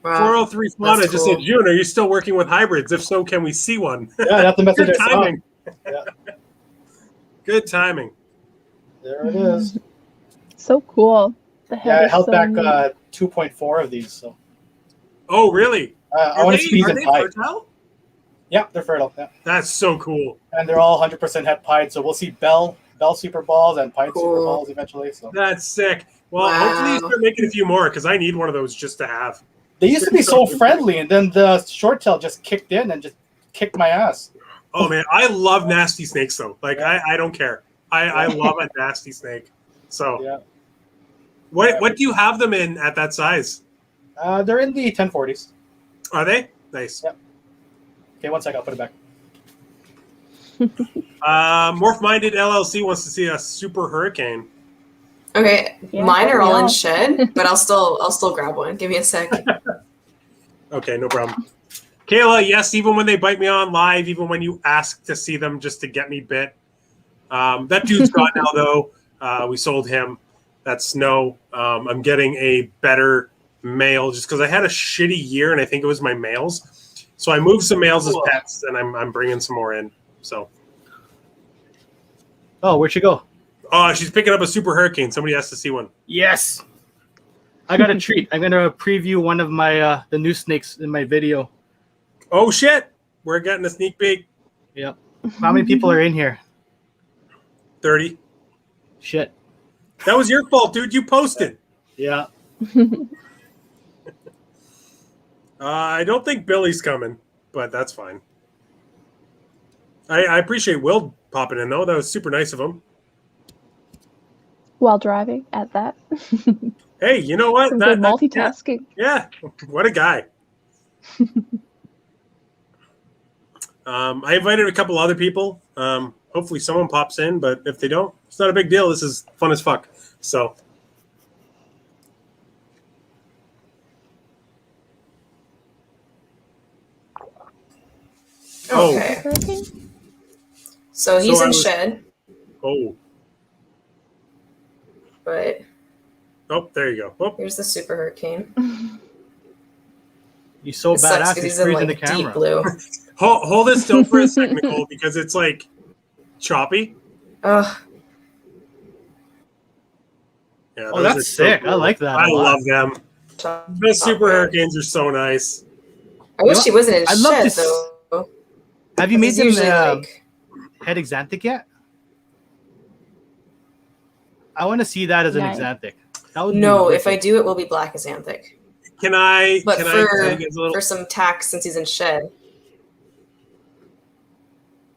Speaker 2: Wow.
Speaker 1: 403 Fauna
Speaker 2: That's
Speaker 1: just
Speaker 2: cool.
Speaker 1: said, Jhun, are you still working with hybrids? If so, can we see one?
Speaker 3: Yeah, that's the message
Speaker 1: Good
Speaker 3: I saw.
Speaker 1: timing.
Speaker 3: Yeah.
Speaker 1: Good timing.
Speaker 3: There it is.
Speaker 4: So cool. The head
Speaker 3: Yeah, I
Speaker 4: is
Speaker 3: held
Speaker 4: so
Speaker 3: back
Speaker 4: neat.
Speaker 3: 2.4 of these. So
Speaker 1: Oh, really?
Speaker 3: I want to squeeze
Speaker 1: are
Speaker 3: them
Speaker 1: they
Speaker 3: tight.
Speaker 1: fertile?
Speaker 3: Yeah, they're fertile. Yeah.
Speaker 1: That's so cool.
Speaker 3: And they're all 100% het pied. So we'll see Bell Super Balls and pied Super
Speaker 2: Cool.
Speaker 3: Balls eventually. So
Speaker 1: That's sick. Well,
Speaker 2: Wow.
Speaker 1: hopefully you start making a few more because I need one of those just to have.
Speaker 3: they used to be so friendly, and then the short tail just kicked in and just kicked my ass.
Speaker 1: Oh man, I love nasty snakes though. Like I don't care. I love a nasty snake. So
Speaker 3: Yeah.
Speaker 1: what do you have them in at that size?
Speaker 3: They're in the 1040s.
Speaker 1: Are they? Nice.
Speaker 3: Yeah. Okay, one sec. I'll put it back.
Speaker 1: Morph Minded LLC wants to see a super hurricane.
Speaker 2: Okay,
Speaker 4: Yeah,
Speaker 2: mine are
Speaker 4: we
Speaker 2: all in
Speaker 4: all.
Speaker 2: shed, but I'll still grab one. Give me a sec.
Speaker 1: Okay, no problem. Kayla, yes, even when they bite me on live, even when you ask to see them just to get me bit. That dude's gone now, though. We sold him. That's no. I'm getting a better male just because I had a shitty year, and I think it was my males. So I moved some males as pets, and I'm bringing some more in. So.
Speaker 3: Oh, where'd she go?
Speaker 1: Oh, she's picking up a super hurricane. Somebody has to see one.
Speaker 3: Yes. I got a treat. I'm gonna preview one of my the new snakes in my video.
Speaker 1: Oh shit! We're getting a sneak peek.
Speaker 3: Yep. How many people are in here?
Speaker 1: 30.
Speaker 3: Shit.
Speaker 1: That was your fault, dude. You posted.
Speaker 3: Yeah.
Speaker 1: I don't think Billy's coming, but that's fine. I appreciate Will popping in, though. That was super nice of him.
Speaker 4: While driving at that.
Speaker 1: Hey, you know what?
Speaker 4: Some good multitasking.
Speaker 1: Yeah, what a guy. I invited a couple other people. Hopefully someone pops in, but if they don't, it's not a big deal. This is fun as fuck. So.
Speaker 2: Okay.
Speaker 4: Okay.
Speaker 2: So he's
Speaker 1: So I
Speaker 2: in
Speaker 1: was-
Speaker 2: shed,
Speaker 1: Oh.
Speaker 2: but
Speaker 1: Oh, there you go. Oh,
Speaker 2: here's the super hurricane.
Speaker 3: He's so
Speaker 2: It sucks
Speaker 3: badass.
Speaker 2: because
Speaker 3: He's
Speaker 2: he's in
Speaker 3: freezing
Speaker 2: like
Speaker 3: the
Speaker 2: deep
Speaker 3: camera.
Speaker 2: blue.
Speaker 1: hold it still for a second, Nicole, because it's like choppy.
Speaker 2: Ugh.
Speaker 1: Yeah,
Speaker 3: Oh,
Speaker 1: those
Speaker 3: that's
Speaker 1: are so
Speaker 3: sick.
Speaker 1: cool.
Speaker 3: I like that.
Speaker 1: I
Speaker 3: a lot.
Speaker 1: love them. The super hurricanes are so nice.
Speaker 2: I wish
Speaker 3: know,
Speaker 2: he wasn't in
Speaker 3: I'd love
Speaker 2: shed
Speaker 3: to
Speaker 2: though.
Speaker 3: Have you made
Speaker 2: He's
Speaker 3: them
Speaker 2: usually like
Speaker 3: head exanthic yet? I want to see that as an
Speaker 4: Nice.
Speaker 3: exanthic. That would be
Speaker 2: no. If I
Speaker 3: wicked.
Speaker 2: do, it will be black azanthic.
Speaker 1: Can I?
Speaker 2: But
Speaker 1: Can I
Speaker 2: for
Speaker 1: tell you guys a little?
Speaker 2: for some tax, since he's in shed,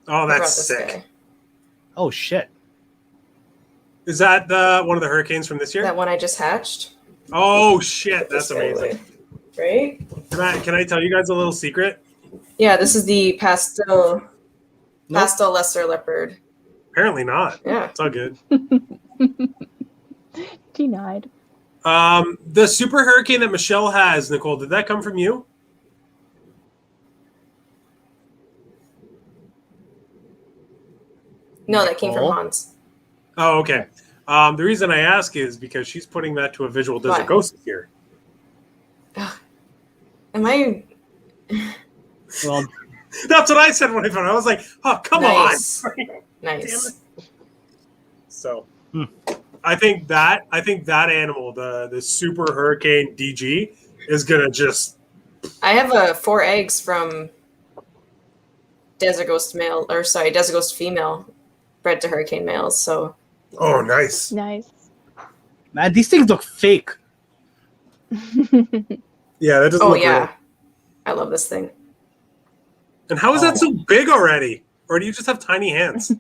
Speaker 1: Oh,
Speaker 2: I brought
Speaker 1: that's
Speaker 2: this
Speaker 1: sick.
Speaker 2: guy.
Speaker 3: Oh shit!
Speaker 1: Is that the one of the hurricanes from this year?
Speaker 2: That one I just hatched.
Speaker 1: Oh shit,
Speaker 2: This
Speaker 1: that's
Speaker 2: guy
Speaker 1: amazing.
Speaker 2: away. Right?
Speaker 1: Can I tell you guys a little secret?
Speaker 2: Yeah, this is the pastel
Speaker 3: Nope.
Speaker 2: pastel lesser leopard.
Speaker 1: Apparently not.
Speaker 2: Yeah.
Speaker 1: It's all good.
Speaker 4: Denied.
Speaker 1: The super hurricane that Michelle has, Nicole, did that come from you?
Speaker 2: No, that came from
Speaker 3: Nicole?
Speaker 2: Hans.
Speaker 1: Oh, okay. The reason I ask is because she's putting that to a visual desert
Speaker 2: Why?
Speaker 1: ghost here.
Speaker 2: Am I
Speaker 3: Well,
Speaker 1: That's what I said when I found it. I was like, oh, come
Speaker 2: nice?
Speaker 1: on.
Speaker 2: Nice.
Speaker 1: So
Speaker 3: Hmm.
Speaker 1: I think that animal, the super hurricane DG, is gonna just
Speaker 2: I have 4 eggs from Desert Ghost Desert Ghost female bred to hurricane males. So
Speaker 1: oh nice.
Speaker 4: Nice.
Speaker 3: man, these things look fake.
Speaker 1: Yeah, that doesn't
Speaker 2: oh
Speaker 1: look
Speaker 2: yeah,
Speaker 1: real.
Speaker 2: I love this thing.
Speaker 1: And how is that so big already? Or do you just have tiny hands?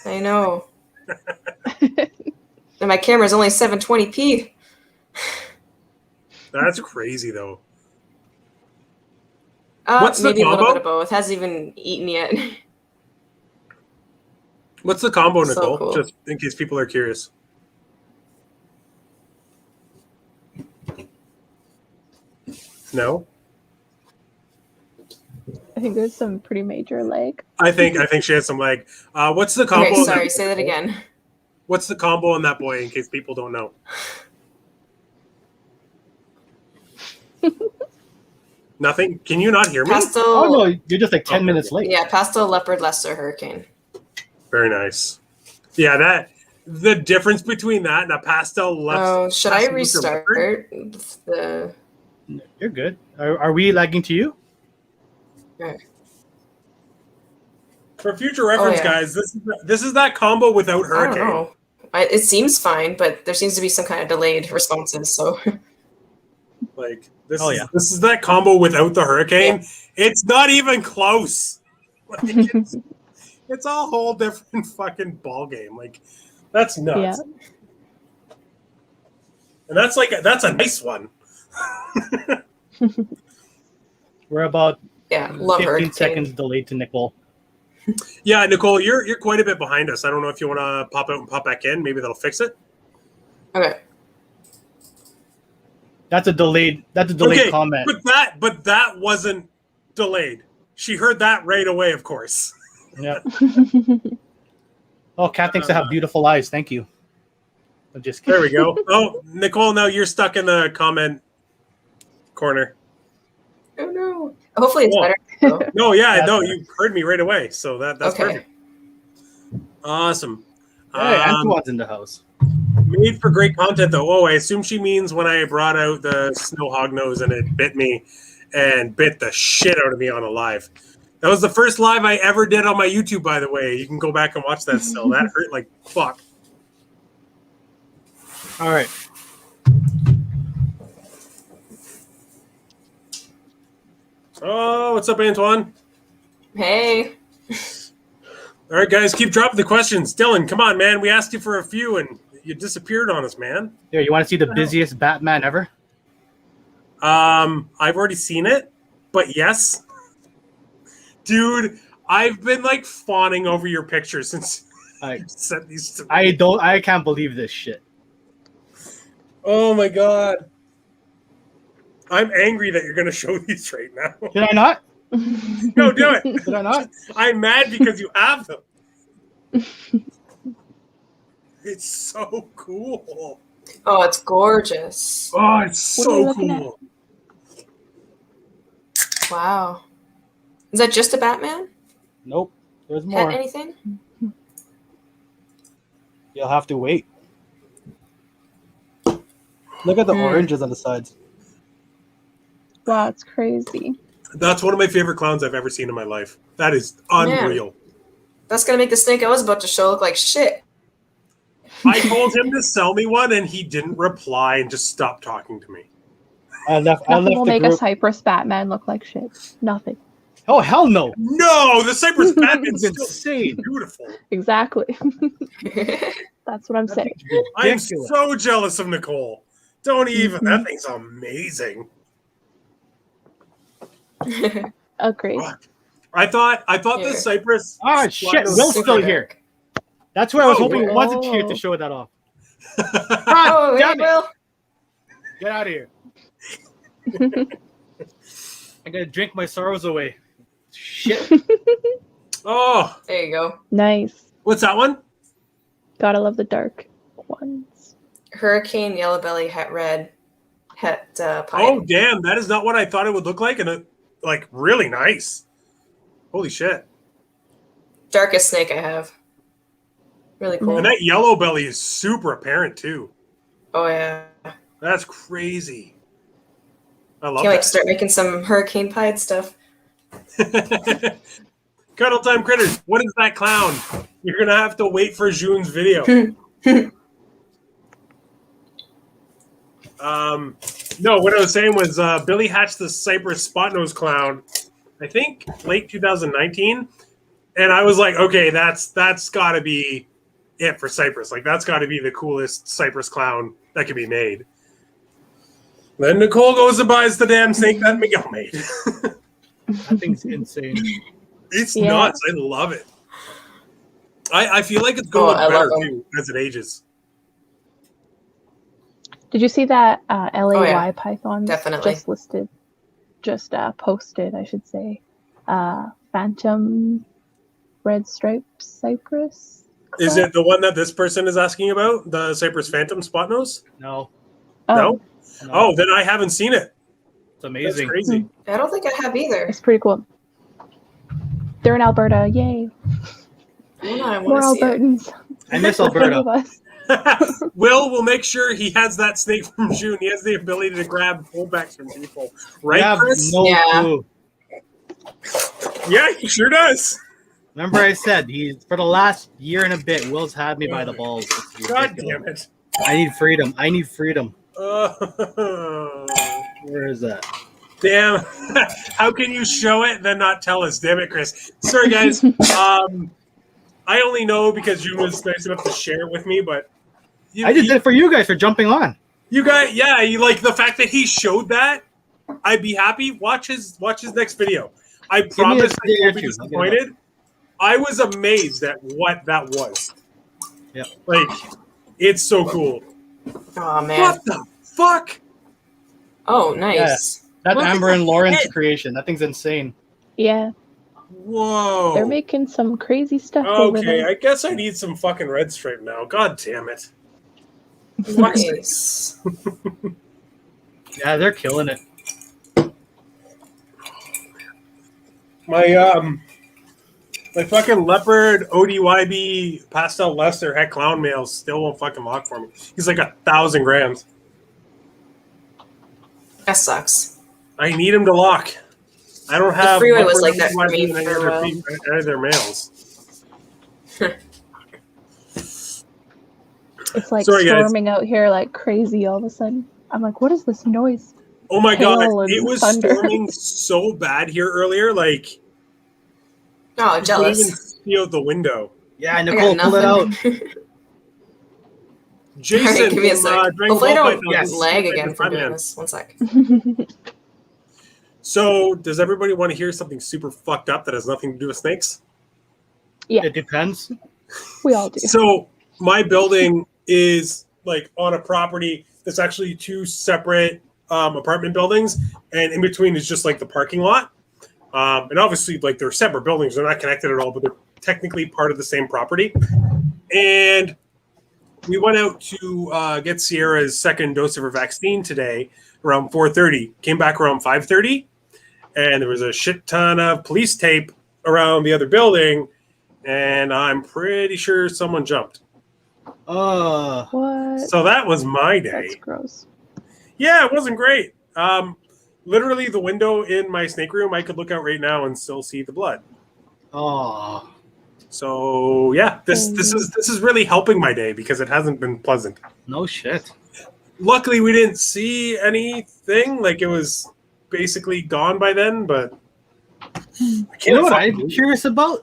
Speaker 2: I know. And my camera is only 720p.
Speaker 1: That's crazy though.
Speaker 2: What's
Speaker 1: the
Speaker 2: maybe a little
Speaker 1: combo?
Speaker 2: bit of both. Hasn't even eaten yet.
Speaker 1: What's the combo,
Speaker 2: So
Speaker 1: Nicole?
Speaker 2: cool.
Speaker 1: Just in case people are curious. No?
Speaker 4: I think there's some pretty major leg.
Speaker 1: I think she has some leg. What's the combo?
Speaker 2: Okay,
Speaker 1: in
Speaker 2: sorry.
Speaker 1: that-
Speaker 2: Say that again.
Speaker 1: What's the combo on that boy in case people don't know? Nothing? Can you not hear me?
Speaker 2: Pastel.
Speaker 3: Oh no, you're just like 10
Speaker 1: Okay.
Speaker 3: minutes late.
Speaker 2: Yeah, pastel leopard lesser hurricane.
Speaker 1: Very nice. Yeah, the difference between that and a pastel left.
Speaker 2: Oh, should I
Speaker 1: pastel
Speaker 2: restart
Speaker 1: leopard?
Speaker 2: the?
Speaker 3: You're good. Are we lagging to you?
Speaker 1: For future reference,
Speaker 2: yeah.
Speaker 1: guys, this is that combo without
Speaker 2: I don't
Speaker 1: hurricane.
Speaker 2: know. It seems fine, but there seems to be some kind of delayed responses. So
Speaker 1: Like this
Speaker 3: Oh,
Speaker 1: is
Speaker 3: yeah.
Speaker 1: this is that combo without the hurricane. It's not even close. Like, it's a whole different fucking ball game. Like that's nuts. And that's a nice one.
Speaker 3: We're about
Speaker 2: yeah, love
Speaker 3: 15
Speaker 2: hurricane.
Speaker 3: seconds delayed to Nicole.
Speaker 1: Yeah, Nicole, you're quite a bit behind us. I don't know if you want to pop out and pop back in. Maybe that'll fix it.
Speaker 2: Okay.
Speaker 3: That's a delayed
Speaker 1: Okay,
Speaker 3: comment.
Speaker 1: but that wasn't delayed. She heard that right away, of course.
Speaker 3: Yeah. Oh, Kat thinks I have beautiful eyes. Thank you. I'm just kidding.
Speaker 1: There we go. Oh, Nicole, now you're stuck in the comment corner.
Speaker 2: Oh no. Hopefully it's
Speaker 1: Cool.
Speaker 2: better. though.
Speaker 1: No, yeah,
Speaker 3: That's
Speaker 1: no,
Speaker 3: better.
Speaker 1: you heard me right away. So that's
Speaker 2: Okay.
Speaker 1: perfect. Awesome.
Speaker 3: Hey, Antoine's in the house.
Speaker 1: Made for great content, though. Oh, I assume she means when I brought out the snow hognose and it bit me and bit the shit out of me on a live. That was the first live I ever did on my YouTube, by the way. You can go back and watch that still. That hurt like fuck.
Speaker 3: All right.
Speaker 1: Oh, what's up, Antoine?
Speaker 2: Hey.
Speaker 1: All right, guys, keep dropping the questions. Dylan, come on, man. We asked you for a few and you disappeared on us, man.
Speaker 3: Here, you want to see the busiest Batman ever?
Speaker 1: I've already seen it, but yes. Dude, I've been like fawning over your picture since you sent these to me.
Speaker 3: I can't believe this shit.
Speaker 1: Oh my god. I'm angry that you're gonna show these right now.
Speaker 3: Did I not?
Speaker 1: No, do it.
Speaker 3: Did I not?
Speaker 1: I'm mad because you have them. It's so cool.
Speaker 2: Oh, it's gorgeous.
Speaker 1: Oh, it's
Speaker 4: What are you
Speaker 1: so
Speaker 4: looking
Speaker 1: cool.
Speaker 2: Wow. Is that just a Batman?
Speaker 3: Nope. There's
Speaker 2: Pet
Speaker 3: more.
Speaker 2: anything?
Speaker 3: You'll have to wait. Look at the oranges on the sides.
Speaker 4: Wow, it's crazy.
Speaker 1: That's one of my favorite clowns I've ever seen in my life. That is unreal.
Speaker 2: That's gonna make the snake I was about to show look like shit.
Speaker 1: I told him to sell me one and he didn't reply and just stopped talking to me.
Speaker 3: I left
Speaker 4: Nothing will
Speaker 3: the
Speaker 4: make a
Speaker 3: group.
Speaker 4: Cypress Batman look like shit. Nothing.
Speaker 3: Oh, hell no.
Speaker 1: No, the Cypress Batman's
Speaker 3: It's
Speaker 1: still
Speaker 3: insane.
Speaker 1: beautiful.
Speaker 4: Exactly. That's what I'm
Speaker 3: That
Speaker 4: saying.
Speaker 3: thing's
Speaker 1: I am
Speaker 3: ridiculous.
Speaker 1: so jealous of Nicole. Don't even.
Speaker 4: Mhm.
Speaker 1: That thing's amazing.
Speaker 4: Agreed.
Speaker 1: Fuck. I thought
Speaker 2: Here.
Speaker 1: the Cypress.
Speaker 3: Ah, shit.
Speaker 1: Splatter-
Speaker 3: Will's
Speaker 2: Super
Speaker 3: still
Speaker 2: dark.
Speaker 3: here. That's where I was
Speaker 1: Oh,
Speaker 3: hoping he
Speaker 2: yeah.
Speaker 3: wasn't here to show that off.
Speaker 2: Oh,
Speaker 3: God
Speaker 2: hey,
Speaker 3: damn it.
Speaker 2: Will.
Speaker 3: Get out of here. I gotta drink my sorrows away. Shit.
Speaker 1: Oh,
Speaker 2: There you go.
Speaker 4: Nice.
Speaker 1: what's that one?
Speaker 4: Gotta love the dark ones.
Speaker 2: Hurricane Yellow Belly Het Red Het Pine.
Speaker 1: Oh, damn! That is not what I thought it would look like, and it like really nice. Holy shit!
Speaker 2: Darkest snake I have. Really cool.
Speaker 1: And that yellow belly is super apparent too.
Speaker 2: Oh yeah.
Speaker 1: That's crazy. I love
Speaker 2: Can't wait to
Speaker 1: that.
Speaker 2: start making some hurricane pied stuff.
Speaker 1: Cuddle time critters. What is that clown? You're gonna have to wait for Jhun's video. No, what I was saying was Billy hatched the Cypress spot nose clown. I think late 2019, and I was like, okay, that's got to be it for Cypress. Like that's got to be the coolest Cypress clown that can be made. Then Nicole goes and buys the damn snake that Miguel made.
Speaker 3: That thing's insane.
Speaker 1: It's
Speaker 4: Yeah.
Speaker 1: nuts. I love it. I feel like it's going
Speaker 2: I
Speaker 1: better
Speaker 2: love
Speaker 1: too as it ages.
Speaker 4: Did you see that LAY
Speaker 2: Oh, yeah.
Speaker 4: Pythons
Speaker 2: Definitely.
Speaker 4: just listed, posted, I should say, Phantom Red Stripe Cypress?
Speaker 1: Is it the one that this person is asking about? The Cypress Phantom spot nose?
Speaker 3: No.
Speaker 4: Oh,
Speaker 1: No?
Speaker 3: no.
Speaker 1: Oh, then I haven't seen it.
Speaker 3: It's
Speaker 1: That's
Speaker 3: amazing.
Speaker 1: crazy.
Speaker 2: I don't think I have either.
Speaker 4: it's pretty cool. They're in Alberta. Yay.
Speaker 2: Hold on, I
Speaker 4: More
Speaker 2: want to see it.
Speaker 4: Albertans.
Speaker 3: I miss
Speaker 4: The three
Speaker 3: Alberta.
Speaker 4: of us.
Speaker 1: Will make sure he has that snake from June. He has the ability to grab pullbacks from people. Right,
Speaker 3: You have
Speaker 1: Chris?
Speaker 3: no
Speaker 2: Yeah.
Speaker 3: clue.
Speaker 1: Yeah, he sure does.
Speaker 3: Remember I said, for the last year and a bit, Will's had me by the balls. It's
Speaker 1: God
Speaker 3: ridiculous.
Speaker 1: damn it.
Speaker 3: I need freedom. I need freedom.
Speaker 1: Oh,
Speaker 3: Where is that?
Speaker 1: damn. How can you show it and then not tell us? Damn it, Chris. Sorry, guys. I only know because June was nice enough to share it with me, but
Speaker 3: I just did it for you guys for jumping on.
Speaker 1: You guys, yeah, you like the fact that he showed that. I'd be happy. Watch his next video. I
Speaker 3: me a
Speaker 1: promise I
Speaker 3: day or
Speaker 1: won't be
Speaker 3: two.
Speaker 1: disappointed. I was amazed at what that was.
Speaker 3: Yeah.
Speaker 1: Like, it's so cool.
Speaker 2: Oh man.
Speaker 1: What the fuck?
Speaker 2: Oh, nice.
Speaker 3: That's
Speaker 1: Look at
Speaker 3: Amber and
Speaker 1: that
Speaker 3: Lauren's
Speaker 1: head.
Speaker 3: creation. That thing's insane.
Speaker 4: Yeah,
Speaker 1: Whoa.
Speaker 4: they're making some crazy stuff over
Speaker 1: Okay,
Speaker 4: there.
Speaker 1: I guess I need some fucking red stripe now. God damn it.
Speaker 2: Nice.
Speaker 3: Yeah, they're killing it.
Speaker 1: My fucking leopard ODYB pastel Lester het clown male still won't fucking lock for me. He's like 1,000 grams.
Speaker 2: That sucks.
Speaker 1: I need him to lock. I don't have
Speaker 2: freeway was
Speaker 1: leopard
Speaker 2: like that for
Speaker 1: ODYB
Speaker 2: me
Speaker 1: in any
Speaker 2: for a
Speaker 1: other
Speaker 2: while.
Speaker 1: any of their males.
Speaker 4: It's like
Speaker 1: Sorry, guys.
Speaker 4: storming out here like crazy all of a sudden. I'm like, what is this noise?
Speaker 1: Oh my god,
Speaker 4: Hail and
Speaker 1: it was
Speaker 4: thunder.
Speaker 1: storming so bad here earlier. Like,
Speaker 2: Oh,
Speaker 1: you couldn't even
Speaker 2: jealous.
Speaker 1: see out the window.
Speaker 3: Yeah,
Speaker 2: I
Speaker 3: Nicole,
Speaker 2: got
Speaker 3: pull it out.
Speaker 2: nothing.
Speaker 1: Jason,
Speaker 2: Alright, give me a
Speaker 1: from,
Speaker 2: sec.
Speaker 1: Dragon
Speaker 2: Hopefully I
Speaker 1: Ball
Speaker 2: don't
Speaker 1: Fight,
Speaker 3: Yes.
Speaker 2: lag again from
Speaker 1: Batman.
Speaker 2: doing this. One sec.
Speaker 1: So, does everybody want to hear something super fucked up that has nothing to do with snakes?
Speaker 4: Yeah,
Speaker 3: It depends.
Speaker 4: we all do.
Speaker 1: So, my building is like on a property that's actually two separate apartment buildings, and in between is just like the parking lot. And obviously, like they're separate buildings; they're not connected at all, but they're technically part of the same property. And we went out to get Sierra's second dose of her vaccine today around 4:30. Came back around 5:30, and there was a shit ton of police tape around the other building, and I'm pretty sure someone jumped.
Speaker 4: What?
Speaker 1: So that was my day.
Speaker 4: That's gross.
Speaker 1: Yeah, it wasn't great. Literally, the window in my snake room, I could look out right now and still see the blood.
Speaker 3: Oh,
Speaker 1: So yeah, this is really helping my day because it hasn't been pleasant.
Speaker 3: no shit.
Speaker 1: Luckily, we didn't see anything. Like it was basically gone by then. But I
Speaker 3: You
Speaker 1: can't
Speaker 3: know what
Speaker 1: fucking
Speaker 3: I'm
Speaker 1: believe it.
Speaker 3: curious about?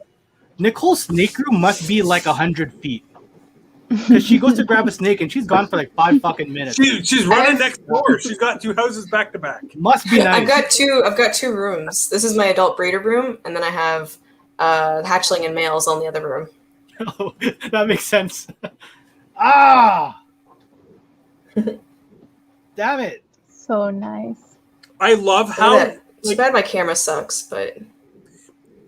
Speaker 3: Nicole's snake room must be like 100 feet. Because she goes to grab a snake and she's gone for like 5 fucking minutes.
Speaker 1: She's running next door. She's got 2 houses back to back.
Speaker 3: Must be nice.
Speaker 2: I've got two rooms. This is my adult breeder room, and then I have hatchling and males on the other room.
Speaker 3: Oh, that makes sense. Ah! Damn it.
Speaker 4: So nice.
Speaker 1: I love how
Speaker 2: Too bad my camera sucks, but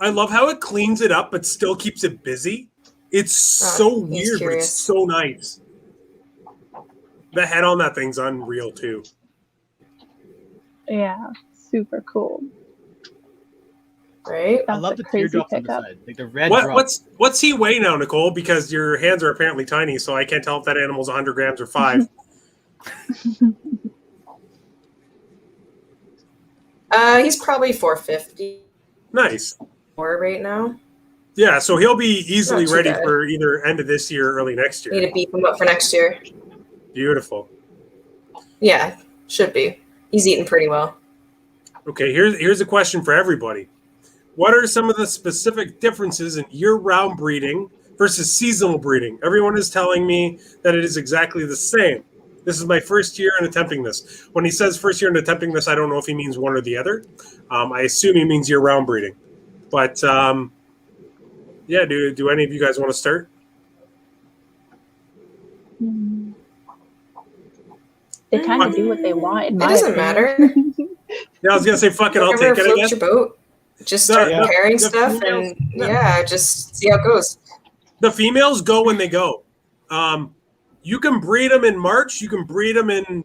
Speaker 1: it cleans it up, but still keeps it busy. It's so
Speaker 2: he's
Speaker 1: weird, but it's
Speaker 2: curious.
Speaker 1: so nice. The head on that thing's unreal too.
Speaker 4: Yeah, super cool.
Speaker 2: right?
Speaker 3: I
Speaker 4: That's
Speaker 3: love
Speaker 4: a
Speaker 3: the
Speaker 4: crazy
Speaker 3: teardrops on the
Speaker 4: pickup.
Speaker 3: side. Like the red drops.
Speaker 1: What's he weigh now, Nicole? Because your hands are apparently tiny, so I can't tell if that animal's 100 grams or 5.
Speaker 2: He's probably 450
Speaker 1: Nice.
Speaker 2: right now.
Speaker 1: Yeah, so he'll be easily
Speaker 2: Not too
Speaker 1: ready
Speaker 2: bad.
Speaker 1: for either end of this year or early next
Speaker 2: Need
Speaker 1: year.
Speaker 2: to beef him up for next year.
Speaker 1: Beautiful.
Speaker 2: Yeah, should be. He's eating pretty well.
Speaker 1: Okay, here's a question for everybody. What are some of the specific differences in year-round breeding versus seasonal breeding? Everyone is telling me that it is exactly the same. This is my first year in attempting this. When he says first year in attempting this, I don't know if he means one or the other. I assume he means year-round breeding. But yeah, do any of you guys want to start?
Speaker 4: Hmm. They kind of do what they want. In
Speaker 2: It
Speaker 4: my
Speaker 2: doesn't
Speaker 4: opinion.
Speaker 1: Yeah, I was gonna say fuck it, I'll
Speaker 2: Whatever
Speaker 1: take it. I
Speaker 2: floats
Speaker 1: guess.
Speaker 2: your boat. Just
Speaker 1: No,
Speaker 2: start
Speaker 1: yeah.
Speaker 2: pairing
Speaker 1: The
Speaker 2: stuff
Speaker 1: females-
Speaker 2: and
Speaker 1: yeah.
Speaker 2: just see how it goes.
Speaker 1: The females go when they go. You can breed them in March. You can breed them in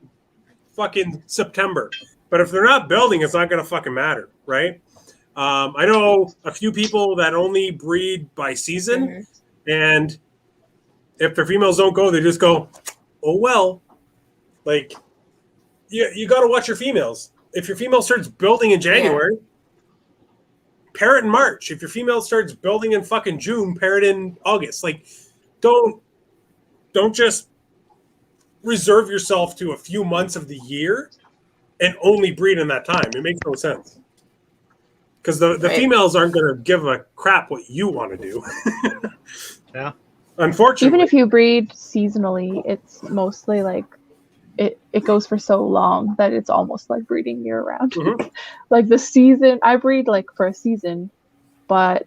Speaker 1: fucking September. But if they're not building, it's not going to fucking matter, right? I know a few people that only breed by season.
Speaker 2: Mhm.
Speaker 1: And if their females don't go, they just go, oh, well. Like, you got to watch your females. If your female starts building in January, pair it in March. If your female starts building in fucking June, pair it in August. Like, don't just reserve yourself to a few months of the year and only breed in that time. It makes no sense. Because the
Speaker 2: Right.
Speaker 1: females aren't going to give a crap what you want to do.
Speaker 3: Yeah.
Speaker 1: Unfortunately.
Speaker 4: Even if you breed seasonally, it's mostly like it goes for so long that it's almost like breeding year round.
Speaker 1: Mhm.
Speaker 4: Like the season, I breed like for a season, but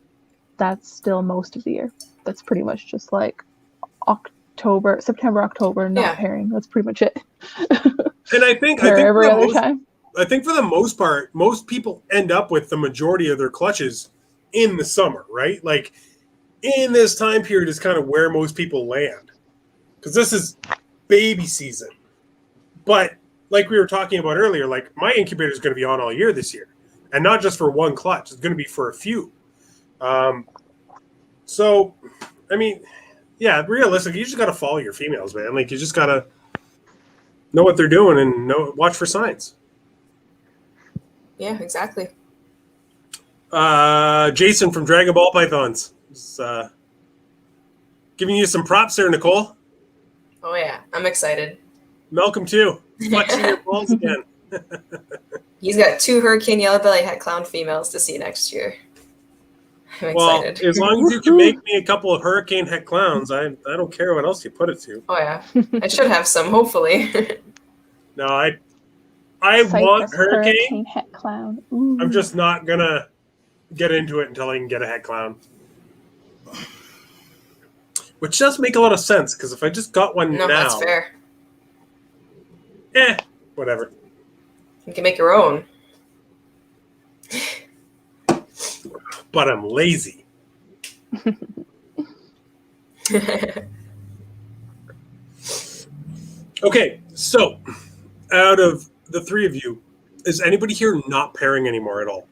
Speaker 4: that's still most of the year. That's pretty much just like September, October, not
Speaker 2: Yeah.
Speaker 4: pairing. That's pretty much it.
Speaker 1: And I think
Speaker 4: Pair
Speaker 1: for
Speaker 4: every
Speaker 1: the
Speaker 4: other
Speaker 1: most-
Speaker 4: time.
Speaker 1: I think for the most part, most people end up with the majority of their clutches in the summer, right? Like in this time period is kind of where most people land because this is baby season. But like we were talking about earlier, like my incubator is going to be on all year this year, and not just for one clutch. It's going to be for a few. So, I mean, yeah, realistically, you just got to follow your females, man. Like you just got to know what they're doing and watch for signs.
Speaker 2: Yeah, exactly.
Speaker 1: Jason from Dragon Ball Pythons is, giving you some props there, Nicole.
Speaker 2: Oh yeah, I'm excited.
Speaker 1: Malcolm too, flexing your balls again.
Speaker 2: He's got 2 Hurricane Yellow Belly Het Clown females to see next year. I'm excited.
Speaker 1: Well, as long as you can make me a couple of Hurricane Het Clowns, I don't care what else you put it to.
Speaker 2: Oh yeah, I should have some, hopefully.
Speaker 1: No, I want
Speaker 4: Cypress
Speaker 1: Hurricane.
Speaker 4: Het Clown. Ooh.
Speaker 1: I'm just not gonna get into it until I can get a Het Clown. Which does make a lot of sense, because if I just got one
Speaker 2: No,
Speaker 1: now...
Speaker 2: that's fair.
Speaker 1: Whatever.
Speaker 2: You can make your own.
Speaker 1: But I'm lazy. Okay, so out of the 3 of you, is anybody here not pairing anymore at all?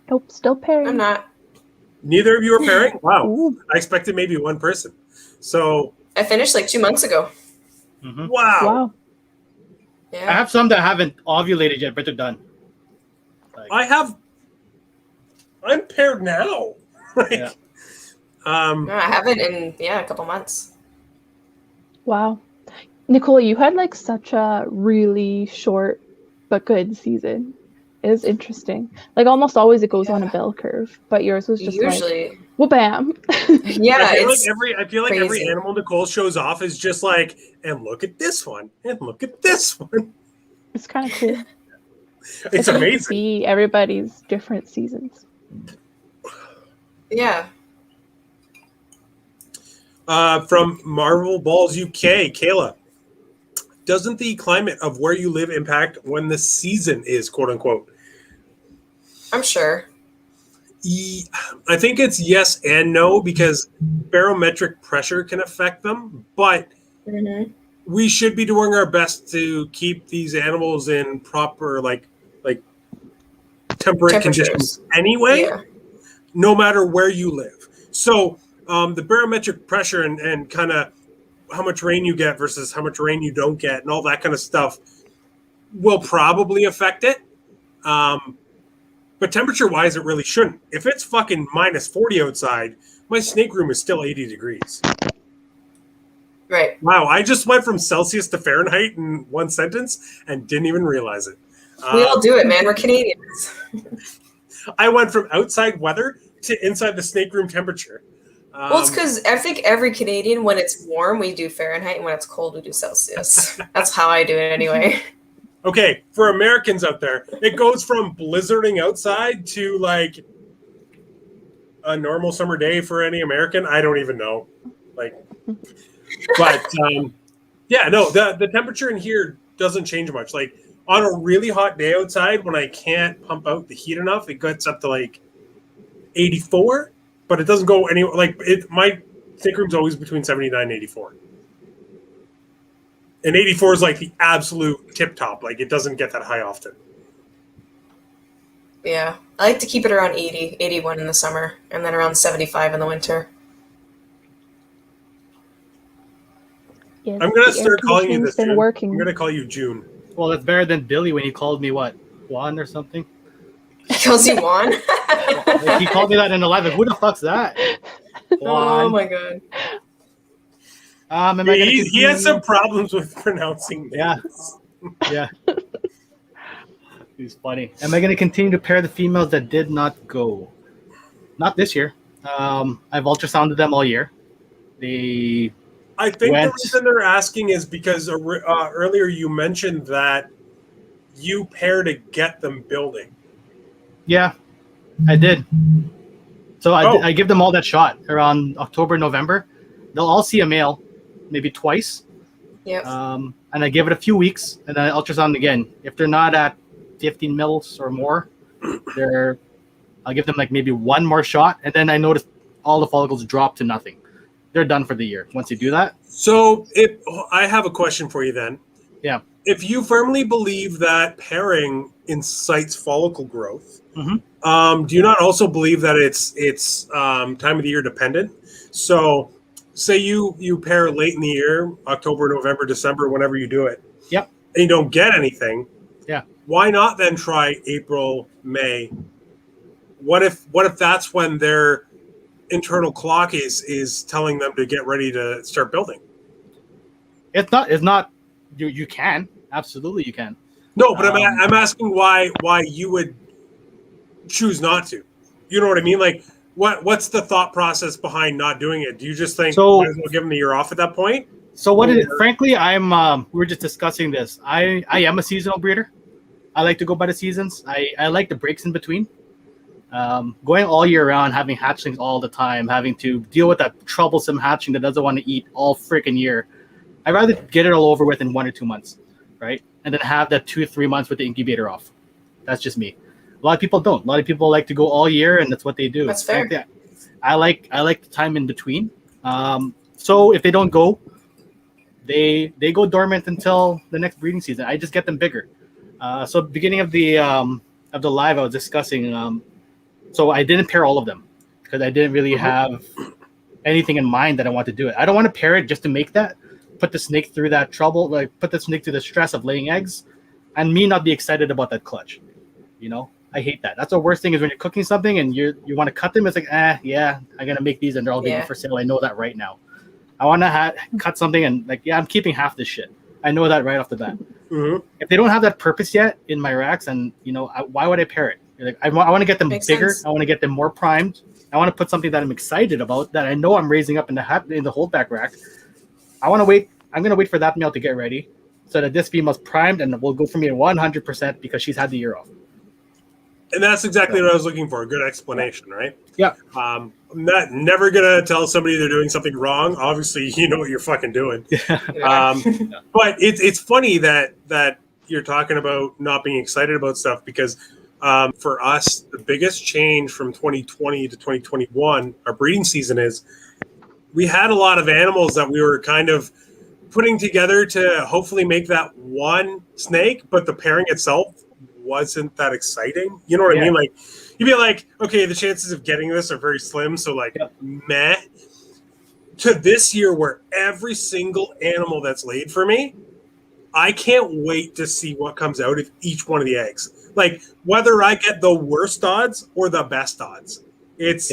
Speaker 4: Nope, still pairing.
Speaker 2: I'm not.
Speaker 1: Neither of you are pairing? Wow.
Speaker 4: Ooh.
Speaker 1: I expected maybe one person. So,
Speaker 2: I finished like 2 months ago.
Speaker 3: Mhm.
Speaker 1: wow.
Speaker 4: Wow.
Speaker 3: I
Speaker 2: Yeah.
Speaker 3: have some that haven't ovulated yet, but they're done. Like,
Speaker 1: I'm paired now. Like,
Speaker 3: Yeah.
Speaker 2: No, I haven't in a couple months.
Speaker 4: Wow. Nicole, you had like such a really short but good season. It was interesting. Like almost always it goes on a
Speaker 2: Yeah.
Speaker 4: bell curve, but yours was just like,
Speaker 2: Usually,
Speaker 4: well, bam.
Speaker 2: yeah,
Speaker 1: I feel like every
Speaker 2: crazy.
Speaker 1: animal Nicole shows off is just like, and look at this one, and look at this one.
Speaker 4: It's kind of cool.
Speaker 1: It's
Speaker 4: fun to
Speaker 1: amazing.
Speaker 4: see everybody's different seasons.
Speaker 2: yeah.
Speaker 1: From Marvel Balls UK, Kayla, doesn't the climate of where you live impact when the season is, quote unquote?
Speaker 2: I'm sure.
Speaker 1: I think it's yes and no, because barometric pressure can affect them, but
Speaker 2: Mm-hmm.
Speaker 1: we should be doing our best to keep these animals in proper like temperate conditions anyway,
Speaker 2: Yeah.
Speaker 1: no matter where you live. So the barometric pressure and kind of how much rain you get versus how much rain you don't get and all that kind of stuff will probably affect it. But temperature wise, it really shouldn't. If it's fucking minus 40 outside, my snake room is still 80 degrees.
Speaker 2: Right.
Speaker 1: Wow, I just went from Celsius to Fahrenheit in one sentence and didn't even realize it.
Speaker 2: We all do it, man. We're Canadians.
Speaker 1: I went from outside weather to inside the snake room temperature.
Speaker 2: Well, it's because I think every Canadian, when it's warm, we do Fahrenheit, and when it's cold, we do Celsius. That's how I do it anyway.
Speaker 1: Okay, for Americans out there, it goes from blizzarding outside to like a normal summer day for any American. I don't even know. Like, but yeah, no, the temperature in here doesn't change much. Like on a really hot day outside, when I can't pump out the heat enough, it gets up to like 84, but it doesn't go anywhere. Like my snake room's always between 79 and 84. And 84 is like the absolute tip top. Like it doesn't get that high often.
Speaker 2: Yeah. I like to keep it around 80, 81 in the summer, and then around 75 in the winter.
Speaker 4: Yes,
Speaker 1: I'm gonna
Speaker 4: the
Speaker 1: start
Speaker 4: air
Speaker 1: calling you this.
Speaker 4: conditioning's been
Speaker 1: June.
Speaker 4: working.
Speaker 1: I'm gonna call you June.
Speaker 3: well, that's better than Billy when he called me what, Juan or something.
Speaker 2: He calls you Juan?
Speaker 3: Like, he called me that in 11. Who the fuck's that?
Speaker 2: Oh
Speaker 3: Juan.
Speaker 2: my god.
Speaker 3: Am I gonna
Speaker 1: He
Speaker 3: continue?
Speaker 1: has some problems with pronouncing
Speaker 3: Yeah.
Speaker 1: names.
Speaker 3: Yeah. He's funny. Am I going to continue to pair the females that did not go? Not this year. I've ultrasounded them all year. They
Speaker 1: I think
Speaker 3: Went.
Speaker 1: the reason they're asking is because earlier you mentioned that you pair to get them building.
Speaker 3: Yeah, I did. So
Speaker 1: Oh.
Speaker 3: I give them all that shot around October, November. They'll all see a male, maybe twice.
Speaker 2: Yep.
Speaker 3: and I give it a few weeks, and then I ultrasound again. If they're not at 15 mils or more, I'll give them like maybe one more shot, and then I notice all the follicles drop to nothing. They're done for the year once you do that.
Speaker 1: So if I have a question for you then.
Speaker 3: Yeah.
Speaker 1: If you firmly believe that pairing incites follicle growth, do you not also believe that it's time of the year dependent? So say you pair late in the year, October, November, December, whenever you do it.
Speaker 3: Yep.
Speaker 1: And you don't get anything.
Speaker 3: Yeah.
Speaker 1: Why not then try April, May? What if that's when their internal clock is telling them to get ready to start building?
Speaker 3: It's not. You can absolutely you can.
Speaker 1: No, but I'm asking why you would choose not to. You know what I mean? Like what's the thought process behind not doing it? Do you just think might as well give them the year off at that point?
Speaker 3: So frankly, I'm we were just discussing this. I am a seasonal breeder. I like to go by the seasons. I like the breaks in between. Going all year round, having hatchlings all the time, having to deal with that troublesome hatchling that doesn't want to eat all freaking year. I'd rather get it all over with in 1 or 2 months, right? And then have that 2 or 3 months with the incubator off. That's just me. A lot of people don't. A lot of people like to go all year, and that's what they do.
Speaker 2: That's fair.
Speaker 3: I like the time in between. So if they don't go, they go dormant until the next breeding season. I just get them bigger. So beginning of the live, I was discussing. So I didn't pair all of them because I didn't really have anything in mind that I want to do it. I don't want to pair it just to make that. Put the snake through that trouble, like put the snake through the stress of laying eggs, and me not be excited about that clutch. You know, I hate that. That's the worst thing is when you're cooking something and you want to cut them. It's like, yeah, I'm gonna make these and they're all gonna be for sale. I know that right now. I want to cut something and like, I'm keeping half this shit. I know that right off the bat. If they don't have that purpose yet in my racks, and why would I pair it? Like, I want to get them bigger. Sense. I want to get them more primed. I want to put something that I'm excited about that I know I'm raising up in the holdback rack. I want to wait. I'm going to wait for that male to get ready so that this female's primed and will go for me 100% because she's had the year off.
Speaker 1: And that's exactly what I was looking for. A good explanation, right?
Speaker 3: Yeah.
Speaker 1: I'm never going to tell somebody they're doing something wrong. Obviously, you know what you're fucking doing. But it's funny that you're talking about not being excited about stuff because for us, the biggest change from 2020 to 2021, our breeding season is we had a lot of animals that we were kind of putting together to hopefully make that one snake, but the pairing itself wasn't that exciting. You know what I mean? Like you'd be like, okay, the chances of getting this are very slim. So like, meh. To this year where every single animal that's laid for me, I can't wait to see what comes out of each one of the eggs. Like whether I get the worst odds or the best odds. It's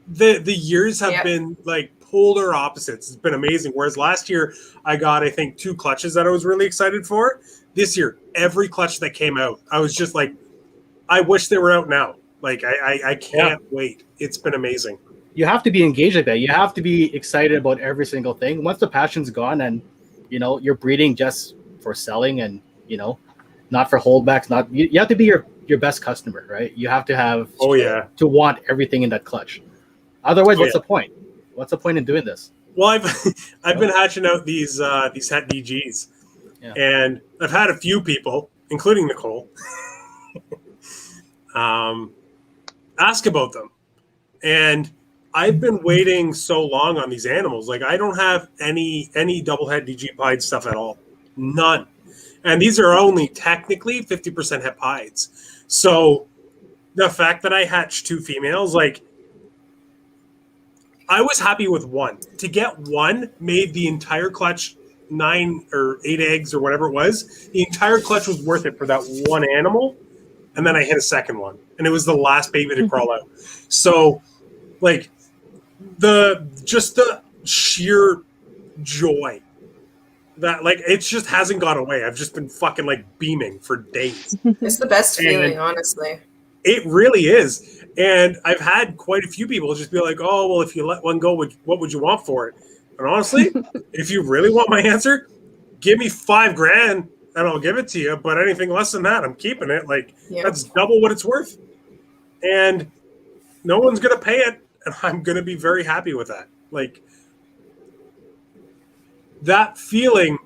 Speaker 1: the years have been like polar opposites. It's been amazing. Whereas last year I got, I think, 2 clutches that I was really excited for. This year, every clutch that came out, I was just like, I wish they were out now. Like I can't wait. It's been amazing.
Speaker 3: You have to be engaged like that. You have to be excited about every single thing. Once the passion's gone and you're breeding just for selling and not for holdbacks, you have to be your best customer, right? You have to have to want everything in that clutch. Otherwise, what's the point? What's the point in doing this? Well,
Speaker 1: I've been hatching out these het DGs, and I've had a few people, including Nicole, ask about them, and I've been waiting so long on these animals. Like I don't have any double het DG pied stuff at all, none, and these are only technically 50% het pieds. So the fact that I hatched 2 females, like. I was happy with 1. To get 1 made the entire clutch 9 or 8 eggs or whatever it was. The entire clutch was worth it for that 1 animal. And then I hit a second one. And it was the last baby to crawl out. So, like, the sheer joy that, like, it just hasn't gone away. I've just been fucking, like, beaming for days.
Speaker 2: It's the best feeling, honestly.
Speaker 1: It really is. And I've had quite a few people just be like, oh, well, if you let one go, what would you want for it? And honestly, if you really want my answer, give me $5,000 and I'll give it to you. But anything less than that, I'm keeping it. Like, that's double what it's worth. And no one's going to pay it. And I'm going to be very happy with that. Like, that feeling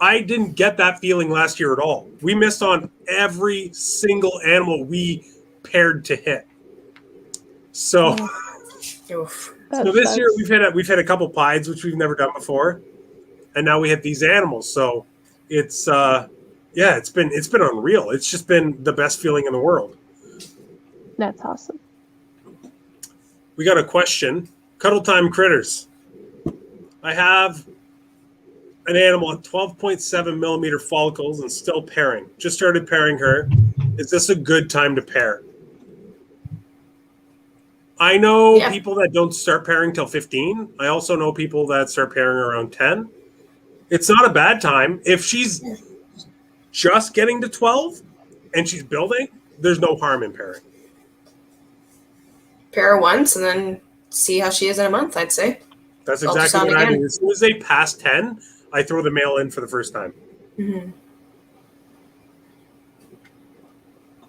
Speaker 1: I didn't get that feeling last year at all. We missed on every single animal we paired to hit. So,
Speaker 2: Oof.
Speaker 1: so this year we've hit a couple pieds, which we've never done before, and now we hit these animals. So it's it's been unreal. It's just been the best feeling in the world.
Speaker 4: That's awesome.
Speaker 1: We got a question. Cuddle time critters. I have an animal at 12.7 millimeter follicles and still pairing. Just started pairing her. Is this a good time to pair? I know people that don't start pairing till 15. I also know people that start pairing around 10. It's not a bad time. If she's just getting to 12 and she's building, there's no harm in pairing.
Speaker 2: Pair her once and then see how she is in a month, I'd say.
Speaker 1: That's exactly what I do. As soon as they pass 10, I throw the male in for the first time.
Speaker 2: Mm-hmm.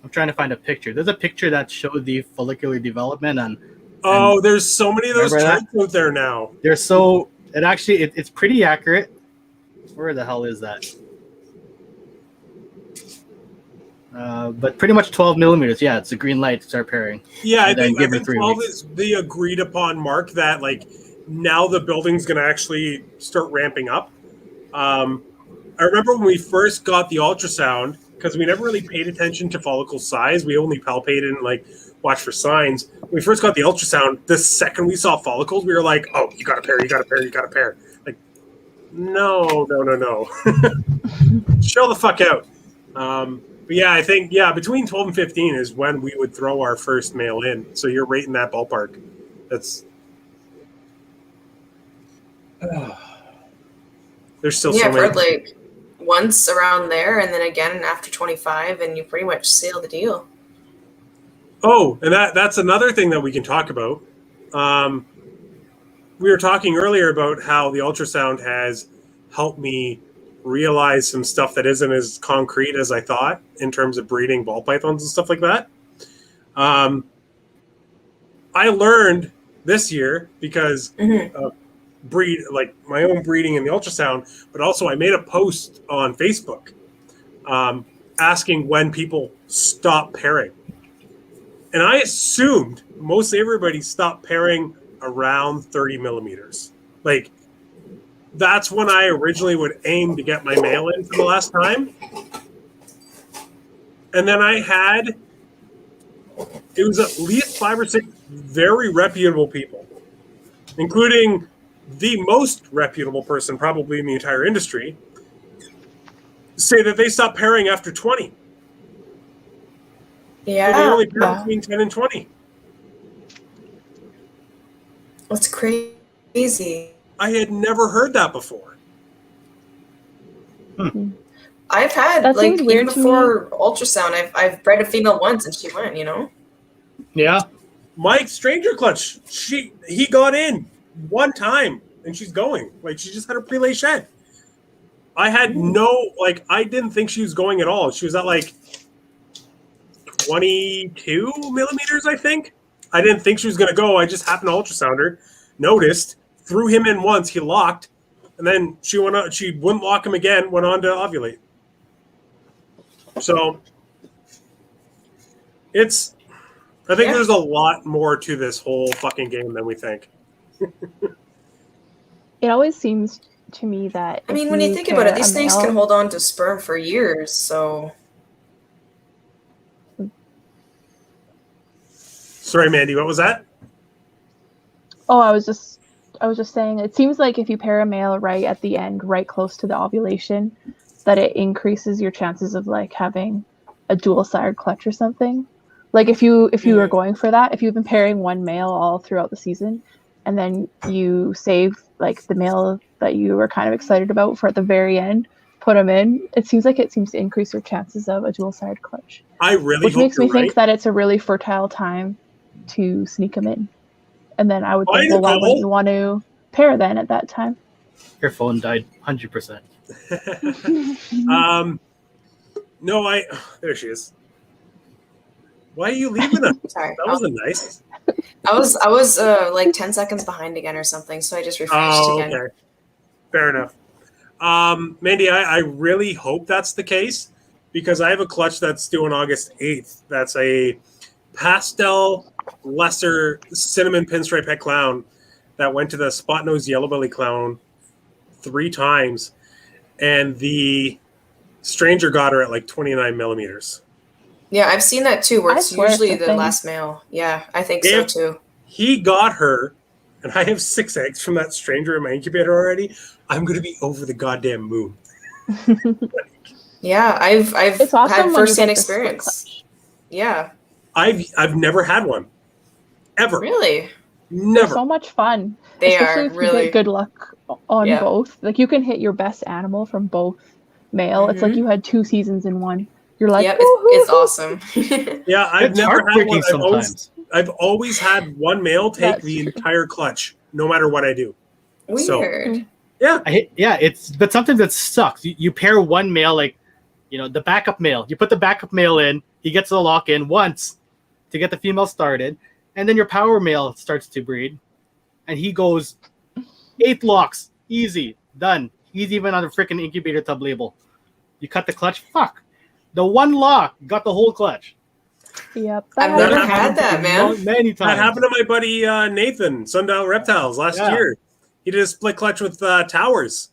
Speaker 3: I'm trying to find a picture. There's a picture that showed the follicular development and
Speaker 1: there's so many of those charts out there now.
Speaker 3: It's pretty accurate. Where the hell is that? But pretty much 12 millimeters. Yeah, it's a green light to start pairing.
Speaker 1: Yeah, I think 12 is the agreed upon mark that now the building's going to actually start ramping up. I remember when we first got the ultrasound, because we never really paid attention to follicle size. We only palpated and watched for signs. When we first got the ultrasound, the second we saw follicles, we were like, oh, you got to pair, you got to pair, you got to pair. No. Chill the fuck out. But yeah, I think, between 12 and 15 is when we would throw our first male in. So you're right in that ballpark. That's... There's still so many...
Speaker 2: for once around there and then again after 25 and you pretty much seal the deal.
Speaker 1: Oh, and that's another thing that we can talk about. We were talking earlier about how the ultrasound has helped me realize some stuff that isn't as concrete as I thought in terms of breeding ball pythons and stuff like that. I learned this year because breed my own breeding in the ultrasound, but also I made a post on Facebook asking when people stop pairing. And I assumed mostly everybody stopped pairing around 30 millimeters. That's when I originally would aim to get my male in for the last time. And then it was at least 5 or 6 very reputable people, including the most reputable person probably in the entire industry, say that they stopped pairing after 20.
Speaker 2: Yeah.
Speaker 1: So they only pair between 10 and 20.
Speaker 2: That's crazy.
Speaker 1: I had never heard that before.
Speaker 2: I've had even before ultrasound, I've bred a female once and she went,
Speaker 3: Yeah.
Speaker 1: Mike Stranger Clutch, he got in one time and she's going. She just had her prelay shed. I had I didn't think she was going at all. She was at 22 millimeters, I think. I didn't think she was going to go. I just happened to ultrasound her, noticed, threw him in once, he locked, and then she wouldn't lock him again, went on to ovulate. So I think there's a lot more to this whole fucking game than we think.
Speaker 4: It always seems to me that
Speaker 2: when you think about it, these things can hold on to sperm for years, so...
Speaker 1: Sorry, Mandy, what was that?
Speaker 4: Oh, I was just saying, it seems like if you pair a male right at the end, right close to the ovulation, that it increases your chances of having a dual-sired clutch or something. If you were going for that, if you've been pairing one male all throughout the season, and then you save the male that you were kind of excited about for at the very end, put them in, it seems to increase your chances of a dual-sired clutch.
Speaker 1: I really
Speaker 4: which makes me think that it's a really fertile time to sneak them in. And then I would think, well, why wouldn't you want to pair then at that time?
Speaker 3: Your phone died 100%.
Speaker 1: No, there she is. Why are you leaving us?
Speaker 2: Sorry.
Speaker 1: That wasn't nice.
Speaker 2: I was 10 seconds behind again or something, so I just refreshed again.
Speaker 1: Okay. Fair enough. Mandy, I really hope that's the case because I have a clutch that's due on August 8th. That's a pastel lesser cinnamon pinstripe het clown that went to the spot nose yellow belly clown 3 times, and the stranger got her at like 29 millimeters.
Speaker 2: Yeah, I've seen that too, where
Speaker 4: I
Speaker 2: it's
Speaker 4: swear
Speaker 2: usually
Speaker 4: it's a
Speaker 2: the
Speaker 4: thing.
Speaker 2: last male. Yeah, I think so
Speaker 1: If-
Speaker 2: too.
Speaker 1: He got her, and I have 6 eggs from that stranger in my incubator already. I'm going to be over the goddamn moon.
Speaker 2: Yeah, I've
Speaker 4: It's awesome
Speaker 2: had
Speaker 4: when you
Speaker 2: firsthand
Speaker 4: get the split
Speaker 2: experience. Yeah,
Speaker 1: I've never had one, ever,
Speaker 2: really.
Speaker 4: They're
Speaker 1: never.
Speaker 4: so much fun.
Speaker 2: They
Speaker 4: Especially
Speaker 2: are
Speaker 4: if you
Speaker 2: really.
Speaker 4: get good luck on
Speaker 2: Yeah.
Speaker 4: both. Like you can hit your best animal from both male. It's like
Speaker 2: Mhm.
Speaker 4: you had 2 seasons in one. You're like,
Speaker 2: Yep,
Speaker 4: "Woohoo!"
Speaker 2: it's awesome.
Speaker 1: Yeah, I've
Speaker 3: It's
Speaker 1: never had
Speaker 3: heartbreaking
Speaker 1: one.
Speaker 3: sometimes.
Speaker 1: I've always had one male take
Speaker 4: That's
Speaker 1: the
Speaker 4: true.
Speaker 1: entire clutch, no matter what I do. So,
Speaker 2: Weird.
Speaker 1: yeah,
Speaker 3: But sometimes it sucks. You pair one male, like, the backup male. You put the backup male in, he gets the lock in once to get the female started, and then your power male starts to breed, and he goes 8 locks, easy, done. He's even on a freaking incubator tub label. You cut the clutch, fuck. The one lock got the whole clutch.
Speaker 4: Yep.
Speaker 2: I've
Speaker 1: never
Speaker 2: never had that, man.
Speaker 3: Many times.
Speaker 1: that happened to my buddy Nathan, Sundial Reptiles, last
Speaker 3: Yeah.
Speaker 1: year. He did a split clutch with Towers,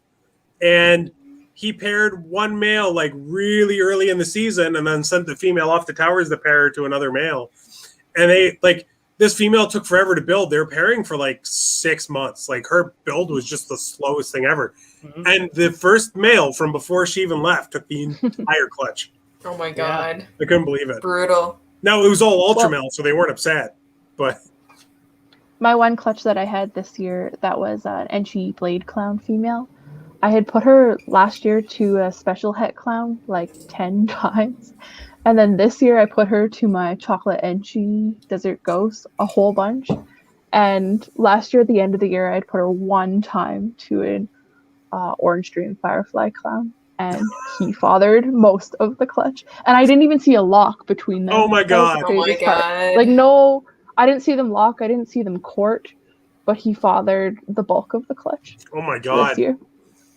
Speaker 1: and he paired one male like really early in the season, and then sent the female off to Towers to pair to another male. And they this female took forever to build. They were pairing for like 6 months. Like her build was just the slowest thing ever.
Speaker 3: Mhm.
Speaker 1: And the first male from before she even left took the entire clutch.
Speaker 2: Oh my god.
Speaker 1: I couldn't believe it.
Speaker 2: Brutal.
Speaker 1: Now it was all ultra
Speaker 4: Well-
Speaker 1: male, so they weren't upset. But
Speaker 4: My one clutch that I had this year, that was an Enchi Blade Clown female. I had put her last year to a special het clown like 10 times. And then this year I put her to my chocolate Enchi Desert Ghost a whole bunch. And last year at the end of the year, I'd put her one time to an Orange Dream Firefly clown. And he fathered most of the clutch. And I didn't even see a lock between them.
Speaker 1: Oh my
Speaker 4: That was the
Speaker 1: God.
Speaker 2: Oh my
Speaker 4: craziest part.
Speaker 2: god.
Speaker 4: Like, no, I didn't see them lock. I didn't see them court. But he fathered the bulk of the clutch
Speaker 1: oh my
Speaker 4: this
Speaker 1: god,
Speaker 4: year.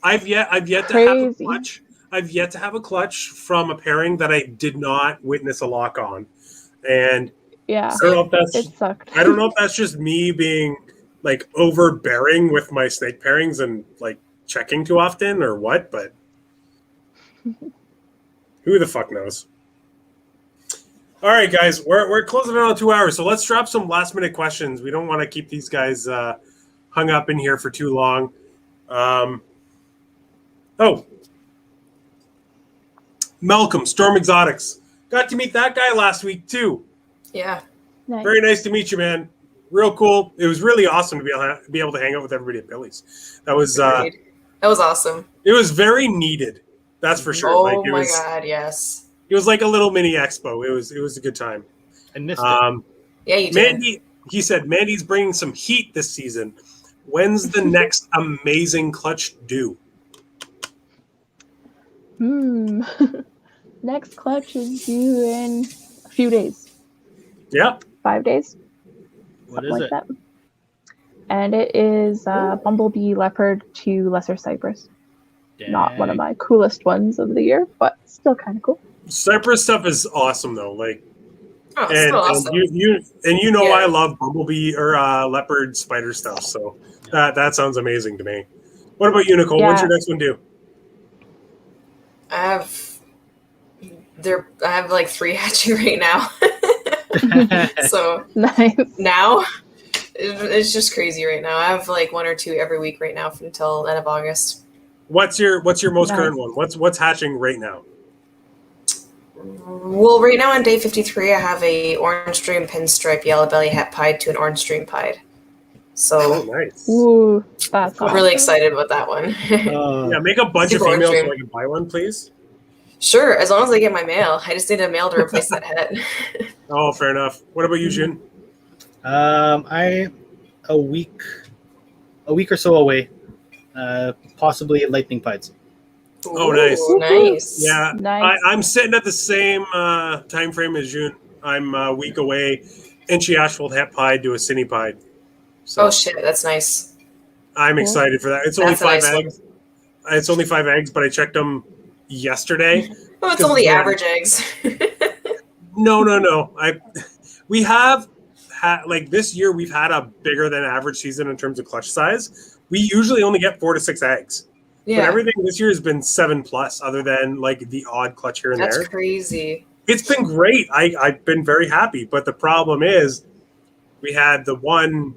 Speaker 1: I've yet to have a
Speaker 4: Crazy.
Speaker 1: clutch. I've yet to have a clutch from a pairing that I did not witness a lock on, and
Speaker 4: Yeah,
Speaker 1: I don't know if that's
Speaker 4: it sucked.
Speaker 1: I don't know if that's just me being like overbearing with my snake pairings and like checking too often or what, but who the fuck knows? All right, guys, we're closing in on 2 hours, so let's drop some last minute questions. We don't want to keep these guys hung up in here for too long. Malcolm, Storm Exotics. Got to meet that guy last week too.
Speaker 2: Yeah.
Speaker 4: Nice.
Speaker 1: Very nice to meet you, man. Real cool. It was really awesome to be able to hang out with everybody at Billy's. That was
Speaker 2: Agreed. That was awesome.
Speaker 1: it was very needed. That's for sure.
Speaker 2: Oh
Speaker 1: Like it
Speaker 2: my
Speaker 1: was
Speaker 2: god, yes.
Speaker 1: it was like a little mini expo. It was a good time.
Speaker 3: I missed it.
Speaker 2: Yeah, you did.
Speaker 1: Mandy, he said, Mandy's bringing some heat this season. When's the next amazing clutch due?
Speaker 4: Next clutch is due in a few days.
Speaker 1: Yeah.
Speaker 4: 5 days.
Speaker 3: What
Speaker 4: something
Speaker 3: is
Speaker 4: like
Speaker 3: it?
Speaker 4: that. And it is Bumblebee Leopard to Lesser Cypress. Not one of my coolest ones of the year, but still kind of cool.
Speaker 1: Cypress stuff is awesome though. Like
Speaker 2: Oh, it's
Speaker 1: and,
Speaker 2: still awesome.
Speaker 1: you know
Speaker 2: Yeah.
Speaker 1: I love bumblebee or leopard spider stuff. So that sounds amazing to me. What about you, Nicole? When's
Speaker 4: Yeah.
Speaker 1: your next one due?
Speaker 2: I have like 3 hatching right now. So
Speaker 4: Nice.
Speaker 2: now it's just crazy right now. I have like 1 or 2 every week right now until end of August.
Speaker 1: What's your most
Speaker 4: Nice.
Speaker 1: current one? What's hatching right now?
Speaker 2: Well, right now on day 53, I have a orange stream pinstripe yellow belly hat pied to an orange stream pied.
Speaker 1: Oh,
Speaker 2: So
Speaker 1: nice.
Speaker 4: Ooh, that's
Speaker 2: I'm really
Speaker 4: awesome.
Speaker 2: excited about that one.
Speaker 1: Yeah, make a bunch of
Speaker 2: Super
Speaker 1: females
Speaker 2: extreme.
Speaker 1: so I can buy one, please.
Speaker 2: Sure, as long as I get my mail. I just need a mail to replace that head.
Speaker 1: Oh, fair enough. What about you, Jhun?
Speaker 3: I a week or so away. Possibly lightning pides.
Speaker 1: Oh, nice.
Speaker 2: Ooh, nice.
Speaker 1: Yeah,
Speaker 4: Nice.
Speaker 1: I'm sitting at the same time frame as June. I'm a week away. Inchy Ashfield hat pied to a cine pied. So
Speaker 2: Oh shit, that's nice.
Speaker 1: I'm
Speaker 4: Cool.
Speaker 1: excited for that. It's only
Speaker 2: That's a
Speaker 1: 5
Speaker 2: nice one.
Speaker 1: eggs. It's only 5 eggs, but I checked them yesterday.
Speaker 2: Oh, it's only average eggs.
Speaker 1: No. We have had, like, this year we've had a bigger than average season in terms of clutch size. We usually only get 4 to 6 eggs.
Speaker 2: Yeah.
Speaker 1: But everything this year has been 7+, other than like the odd clutch here and there.
Speaker 2: That's crazy.
Speaker 1: It's been great. I've been very happy. But the problem is we had the one,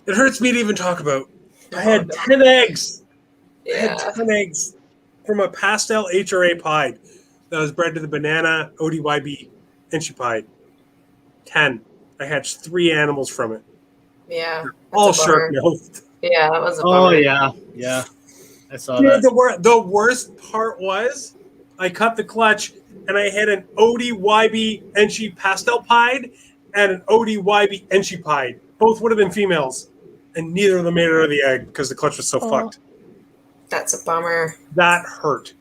Speaker 1: it hurts me to even talk about. I had 10 eggs.
Speaker 2: Yeah.
Speaker 1: I had 10 eggs from a pastel HRA pied that was bred to the banana ODYB Enchi pied. 10. I hatched 3 animals from it.
Speaker 2: Yeah.
Speaker 1: All shark nosed.
Speaker 2: Yeah, that was a
Speaker 3: Oh
Speaker 2: bummer.
Speaker 3: yeah. I saw that.
Speaker 1: The worst part was I cut the clutch and I had an ODYB Enchi pastel pied and an ODYB Enchi pied. Both would have been females, and neither of them made it out of the egg because the clutch was so fucked.
Speaker 2: That's a bummer.
Speaker 1: That hurt.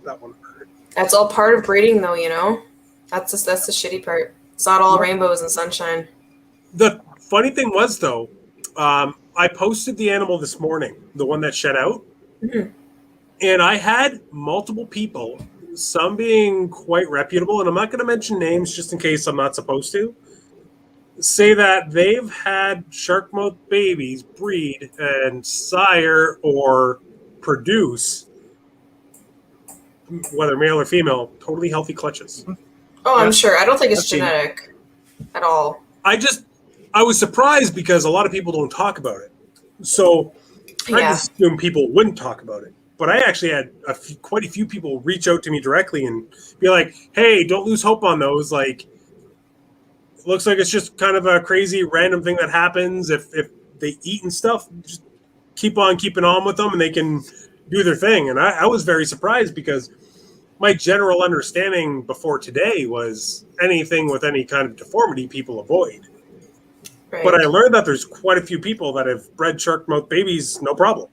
Speaker 1: That one hurt.
Speaker 2: That's all part of breeding, though. You know, that's the shitty part. It's not all rainbows and sunshine.
Speaker 1: The funny thing was, though, I posted the animal this morning, the one that shed out, and I had multiple people, some being quite reputable, and I'm not going to mention names just in case I'm not supposed to, say that they've had shark mouth babies breed and sire or produce, whether male or female, totally healthy clutches.
Speaker 2: Oh, I'm sure. I don't think it's
Speaker 1: I've seen it.
Speaker 2: genetic at all.
Speaker 1: I was surprised because a lot of people don't talk about it. So I just assumed people wouldn't talk about it. But I actually had quite a few people reach out to me directly and be like, hey, don't lose hope on those. Like, it looks like it's just kind of a crazy random thing that happens. If they eat and stuff, just keep on keeping on with them and they can do their thing. And I was very surprised because my general understanding before today was anything with any kind of deformity people avoid.
Speaker 2: Right.
Speaker 1: But I learned that there's quite a few people that have bred shark mouth babies, no problem.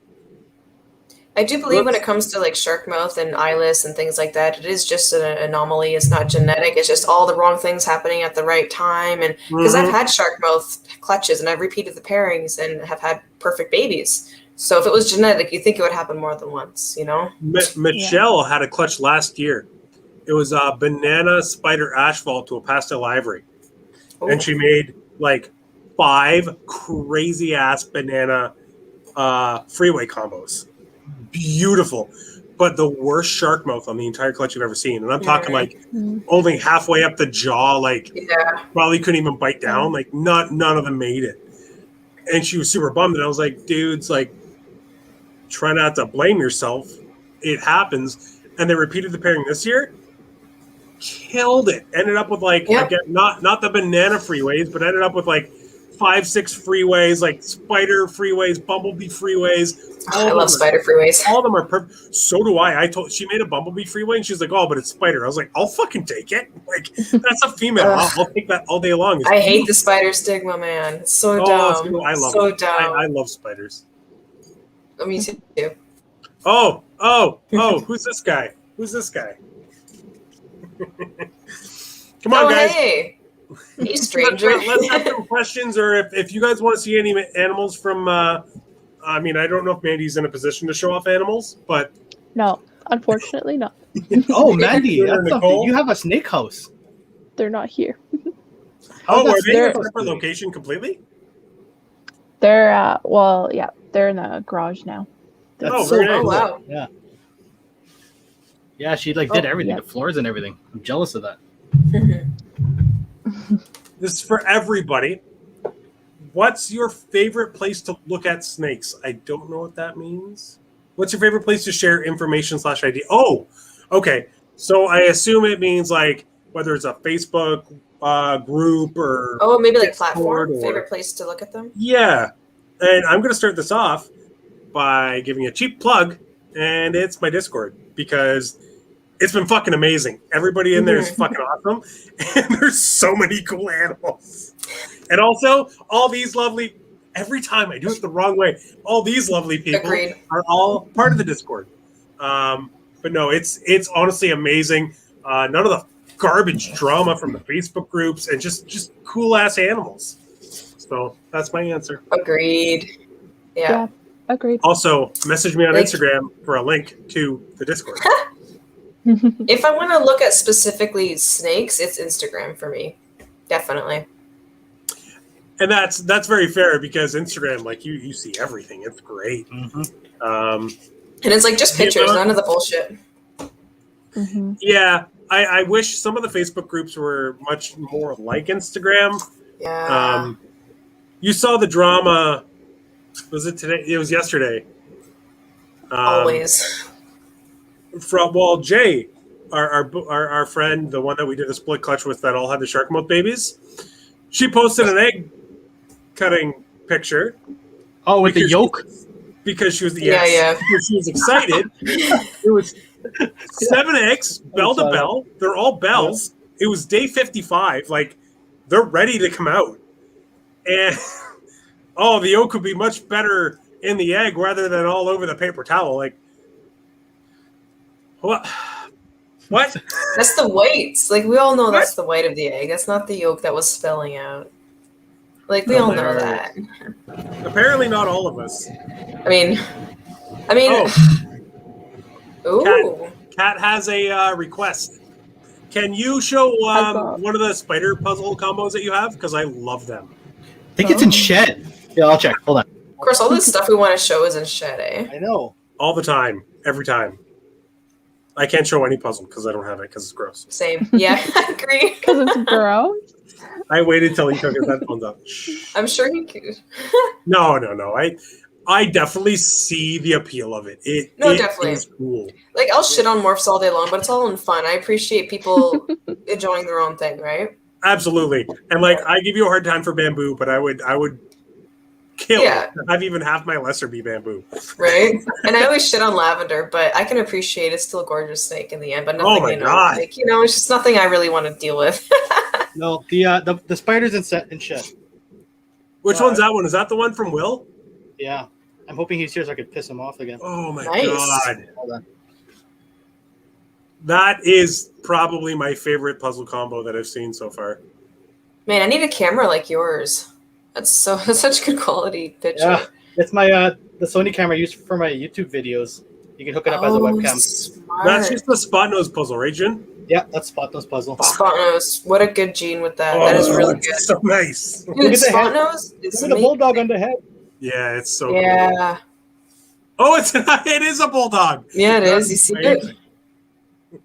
Speaker 2: I do believe when it comes to like shark mouth and eyeless and things like that, it is just an anomaly. It's not genetic. It's just all the wrong things happening at the right time. And because I've had shark mouth clutches and I've repeated the pairings and have had perfect babies. So if it was genetic, you think it would happen more than once, you know?
Speaker 1: Michelle had a clutch last year. It was a banana spider asphalt to a pastel ivory.
Speaker 2: Ooh.
Speaker 1: And she made like 5 crazy ass banana freeway combos. Beautiful, but the worst shark mouth on the entire clutch you've ever seen. And I'm talking like only halfway up the jaw, like probably couldn't even bite down. Like none of them made it. And she was super bummed. And I was like, dudes, like, try not to blame yourself. It happens. And they repeated the pairing this year. Killed it. Ended up with like again, not the banana freeways, but ended up with like 5-6 freeways, like spider freeways, bumblebee freeways.
Speaker 2: I love spider freeways.
Speaker 1: All of them are perfect. So do I. She made a bumblebee freeway and she's like, oh, but it's spider. I was like, I'll fucking take it. Like, that's a female. I'll take that all day long.
Speaker 2: I hate the spider stigma, man. It's so dumb.
Speaker 1: I love it.
Speaker 2: Dumb.
Speaker 1: I love spiders.
Speaker 2: Me too.
Speaker 1: Oh, who's this guy? Who's this guy? Come on, guys.
Speaker 2: Hey. Hey, stranger.
Speaker 1: Let's have some questions, or if you guys want to see any animals from, I mean, I don't know if Mandy's in a position to show off animals, but...
Speaker 4: No, unfortunately not.
Speaker 3: Oh, Mandy, that's
Speaker 1: Nicole?
Speaker 3: something. You have a snake house.
Speaker 4: They're not here.
Speaker 1: Oh, are they in a
Speaker 4: they're-
Speaker 1: separate location completely?
Speaker 4: They're, well, yeah, they're in the garage now.
Speaker 3: That's
Speaker 1: Oh,
Speaker 3: so
Speaker 1: very
Speaker 2: Oh,
Speaker 1: nice.
Speaker 2: wow.
Speaker 3: Yeah. Yeah, she like did
Speaker 4: Oh,
Speaker 3: everything,
Speaker 4: yeah.
Speaker 3: the floors and everything. I'm jealous of that.
Speaker 1: This is for everybody. What's your favorite place to look at snakes? I don't know what that means. What's your favorite place to share information /ID? Oh, okay. So I assume it means like whether it's a Facebook group or...
Speaker 2: Oh, maybe like
Speaker 1: Discord
Speaker 2: platform.
Speaker 1: or-
Speaker 2: Favorite place to look at them?
Speaker 1: Yeah. And I'm going to start this off by giving a cheap plug, and it's my Discord, because it's been fucking amazing. Everybody in there is fucking awesome, and there's so many cool animals. And also, all these lovely, every time I do it the wrong way, all these lovely people
Speaker 2: Agreed.
Speaker 1: are all part of the Discord. But no, it's honestly amazing. None of the garbage drama from the Facebook groups, and just cool ass animals. So that's my answer.
Speaker 2: Agreed. Yeah.
Speaker 4: Agreed.
Speaker 1: Also, message me on
Speaker 2: Like-
Speaker 1: Instagram for a link to the Discord.
Speaker 2: If I want to look at specifically snakes, it's Instagram for me. Definitely.
Speaker 1: And that's very fair because Instagram, like you see everything. It's great.
Speaker 3: Mm-hmm.
Speaker 2: And it's like just pictures,
Speaker 1: Yeah.
Speaker 2: none of the bullshit.
Speaker 4: Mm-hmm.
Speaker 1: Yeah, I wish some of the Facebook groups were much more like Instagram.
Speaker 2: Yeah.
Speaker 1: You saw the drama. Was it today? It was yesterday.
Speaker 2: Always.
Speaker 1: From Jay, our friend, the one that we did a split clutch with that all had the shark mouth babies. She posted an egg cutting picture.
Speaker 3: Oh, with the
Speaker 1: Because
Speaker 3: yolk?
Speaker 1: because she was
Speaker 2: Yeah.
Speaker 1: because she was excited. It was 7 eggs, bell to bell. They're all bells. It was day 55. Like they're ready to come out, and the yolk would be much better in the egg rather than all over the paper towel. Like what? What?
Speaker 2: That's the whites. Like we all know that's the white of the egg. That's not the yolk that was spilling out. Like we all know that.
Speaker 1: Apparently, not all of us.
Speaker 2: I mean. Ooh.
Speaker 1: Kat has a request. Can you show one of the spider puzzle combos that you have? Because I love them.
Speaker 3: I think it's in shed. Yeah, I'll check. Hold on.
Speaker 2: Of course, all this stuff we want to show is in shed, eh?
Speaker 3: I know.
Speaker 1: All the time, every time. I can't show any puzzle because I don't have it because it's gross.
Speaker 2: Same. Yeah, I agree.
Speaker 4: Because it's gross.
Speaker 1: I waited till he took his headphones off.
Speaker 2: I'm sure he could.
Speaker 1: No. I definitely see the appeal of it. It
Speaker 2: Definitely.
Speaker 1: is cool.
Speaker 2: Like, I'll shit on morphs all day long, but it's all in fun. I appreciate people enjoying their own thing, right?
Speaker 1: Absolutely. And like, I give you a hard time for bamboo, but I would kill to have even half my lesser be bamboo.
Speaker 2: Right? And I always shit on lavender, but I can appreciate it's still a gorgeous snake in the end. But nothing,
Speaker 1: Oh my God.
Speaker 2: Like, it's just nothing I really want to deal with.
Speaker 3: No, the spider's in shed.
Speaker 1: Which one's that one? Is that the one from Will?
Speaker 3: Yeah. I'm hoping he's here so I could piss him off again.
Speaker 1: Oh my
Speaker 2: Nice.
Speaker 1: God.
Speaker 3: Hold on.
Speaker 1: That is probably my favorite puzzle combo that I've seen so far.
Speaker 2: Man, I need a camera like yours. That's such good quality picture.
Speaker 3: Yeah. It's my the Sony camera I use for my YouTube videos. You can hook it up as a webcam.
Speaker 2: Smart.
Speaker 1: That's just the spot nose puzzle, right, Jhun?
Speaker 3: Yeah, that's Spot Nose puzzle.
Speaker 2: Spot nose. What a good gene with that. That is really
Speaker 1: it's
Speaker 2: good.
Speaker 1: So nice.
Speaker 2: Dude,
Speaker 3: Look at the
Speaker 2: spot
Speaker 3: head.
Speaker 2: nose is
Speaker 3: Look at the
Speaker 2: amazing.
Speaker 3: bulldog on the head.
Speaker 1: Yeah, it's so cool.
Speaker 2: Yeah.
Speaker 1: Oh, it is a bulldog.
Speaker 2: Yeah, it
Speaker 1: That's
Speaker 2: is. You see
Speaker 1: amazing.
Speaker 2: it?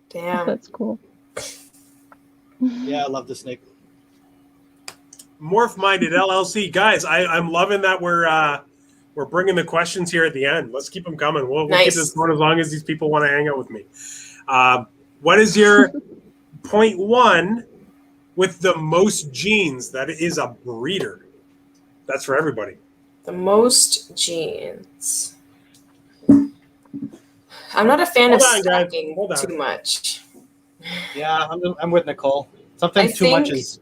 Speaker 2: Damn.
Speaker 4: That's cool.
Speaker 3: Yeah, I love the snake.
Speaker 1: Morph Minded LLC, guys. I'm loving that we're bringing the questions here at the end. Let's keep them coming. We'll keep
Speaker 2: Nice.
Speaker 1: this going as long as these people want to hang out with me. What is your point one with the most genes that is a breeder? That's for everybody.
Speaker 2: The most genes. I'm not a fan of
Speaker 1: Hold on, guys.
Speaker 2: stacking
Speaker 1: Hold on.
Speaker 2: too much.
Speaker 3: Yeah, I'm with Nicole. Sometimes
Speaker 2: I
Speaker 3: too much
Speaker 2: think-
Speaker 3: is.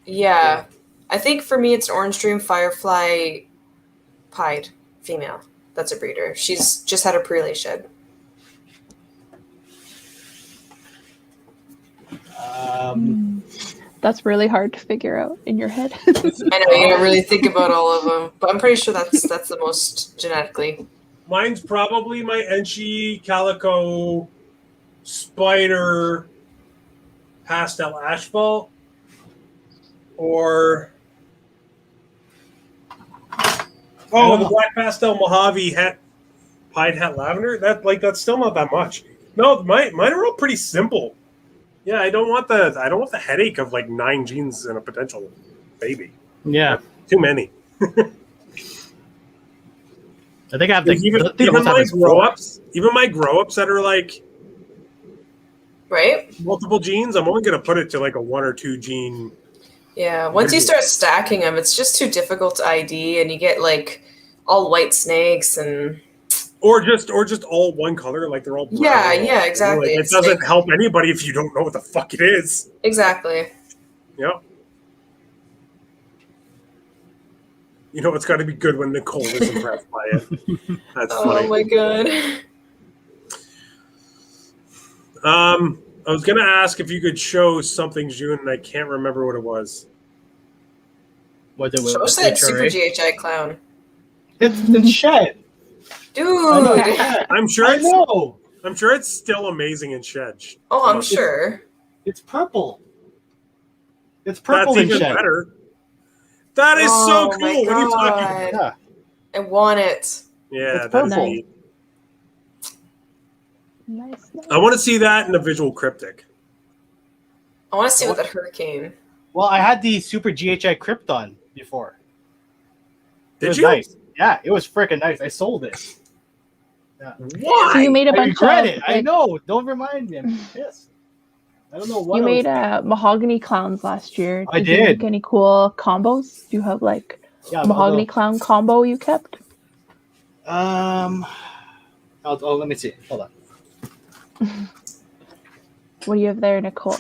Speaker 2: Yeah. I think for me it's an Orange Dream Firefly pied female. That's a breeder. She's just had a prelay shed.
Speaker 4: That's really hard to figure out in your head.
Speaker 2: I know you gotta really think about all of them, but I'm pretty sure that's the most genetically.
Speaker 1: Mine's probably my Enchi Calico Spider Pastel Asphalt or the Black Pastel Mojave Het Pied Het Lavender. That's still not that much. No, mine are all pretty simple. Yeah, I don't want the headache of like 9 genes in a potential baby.
Speaker 3: Yeah,
Speaker 1: Too many.
Speaker 3: I think I have
Speaker 1: Like,
Speaker 3: the
Speaker 1: even my grow-ups that are like
Speaker 2: Right?
Speaker 1: multiple genes, I'm only going to put it to like a 1 or 2 gene.
Speaker 2: Yeah. Once you start stacking them, it's just too difficult to ID, and you get like all white snakes and.
Speaker 1: Or just all one color, like they're all brown.
Speaker 2: Yeah, exactly.
Speaker 1: Like, it
Speaker 2: It's
Speaker 1: doesn't
Speaker 2: like-
Speaker 1: help anybody if you don't know what the fuck it is.
Speaker 2: Exactly.
Speaker 1: Yep. You know, it's got to be good when Nicole is impressed by it. That's funny.
Speaker 2: Oh my god.
Speaker 1: I was going to ask if you could show something, Jhun, and I can't remember what it was.
Speaker 3: What the
Speaker 2: Show us that Super GHI clown.
Speaker 3: It's in shed.
Speaker 2: Dude.
Speaker 3: I know, it's shed.
Speaker 1: I'm sure
Speaker 3: I
Speaker 1: it's
Speaker 3: know.
Speaker 1: I'm sure it's still amazing in shed.
Speaker 2: Oh, I'm sure.
Speaker 3: It's purple. It's
Speaker 1: That's
Speaker 3: purple in
Speaker 1: even
Speaker 3: shed.
Speaker 1: better. That is
Speaker 2: Oh
Speaker 1: so
Speaker 2: my
Speaker 1: cool. What are you talking
Speaker 2: God.
Speaker 1: about?
Speaker 3: Yeah.
Speaker 2: I want it.
Speaker 1: Yeah,
Speaker 3: It's
Speaker 1: that's
Speaker 3: purple.
Speaker 1: neat.
Speaker 4: Nice.
Speaker 1: I want to see that in a visual cryptic.
Speaker 2: I want to see what that hurricane.
Speaker 3: Well, I had the Super GHI Krypton before. It
Speaker 1: Did
Speaker 3: was
Speaker 1: you?
Speaker 3: nice. Yeah, it was freaking nice. I sold it.
Speaker 1: Why?
Speaker 4: So you made a
Speaker 3: I
Speaker 4: bunch
Speaker 3: regret
Speaker 4: of
Speaker 3: it. I know. Don't remind me. I'm pissed. I don't know what
Speaker 4: you
Speaker 3: I was
Speaker 4: made mahogany clowns last year.
Speaker 3: I
Speaker 4: you
Speaker 3: did.
Speaker 4: make any cool combos? Do you have like
Speaker 3: Yeah,
Speaker 4: a mahogany clown combo you kept?
Speaker 3: let me see. Hold on.
Speaker 4: What do you have there, Nicole?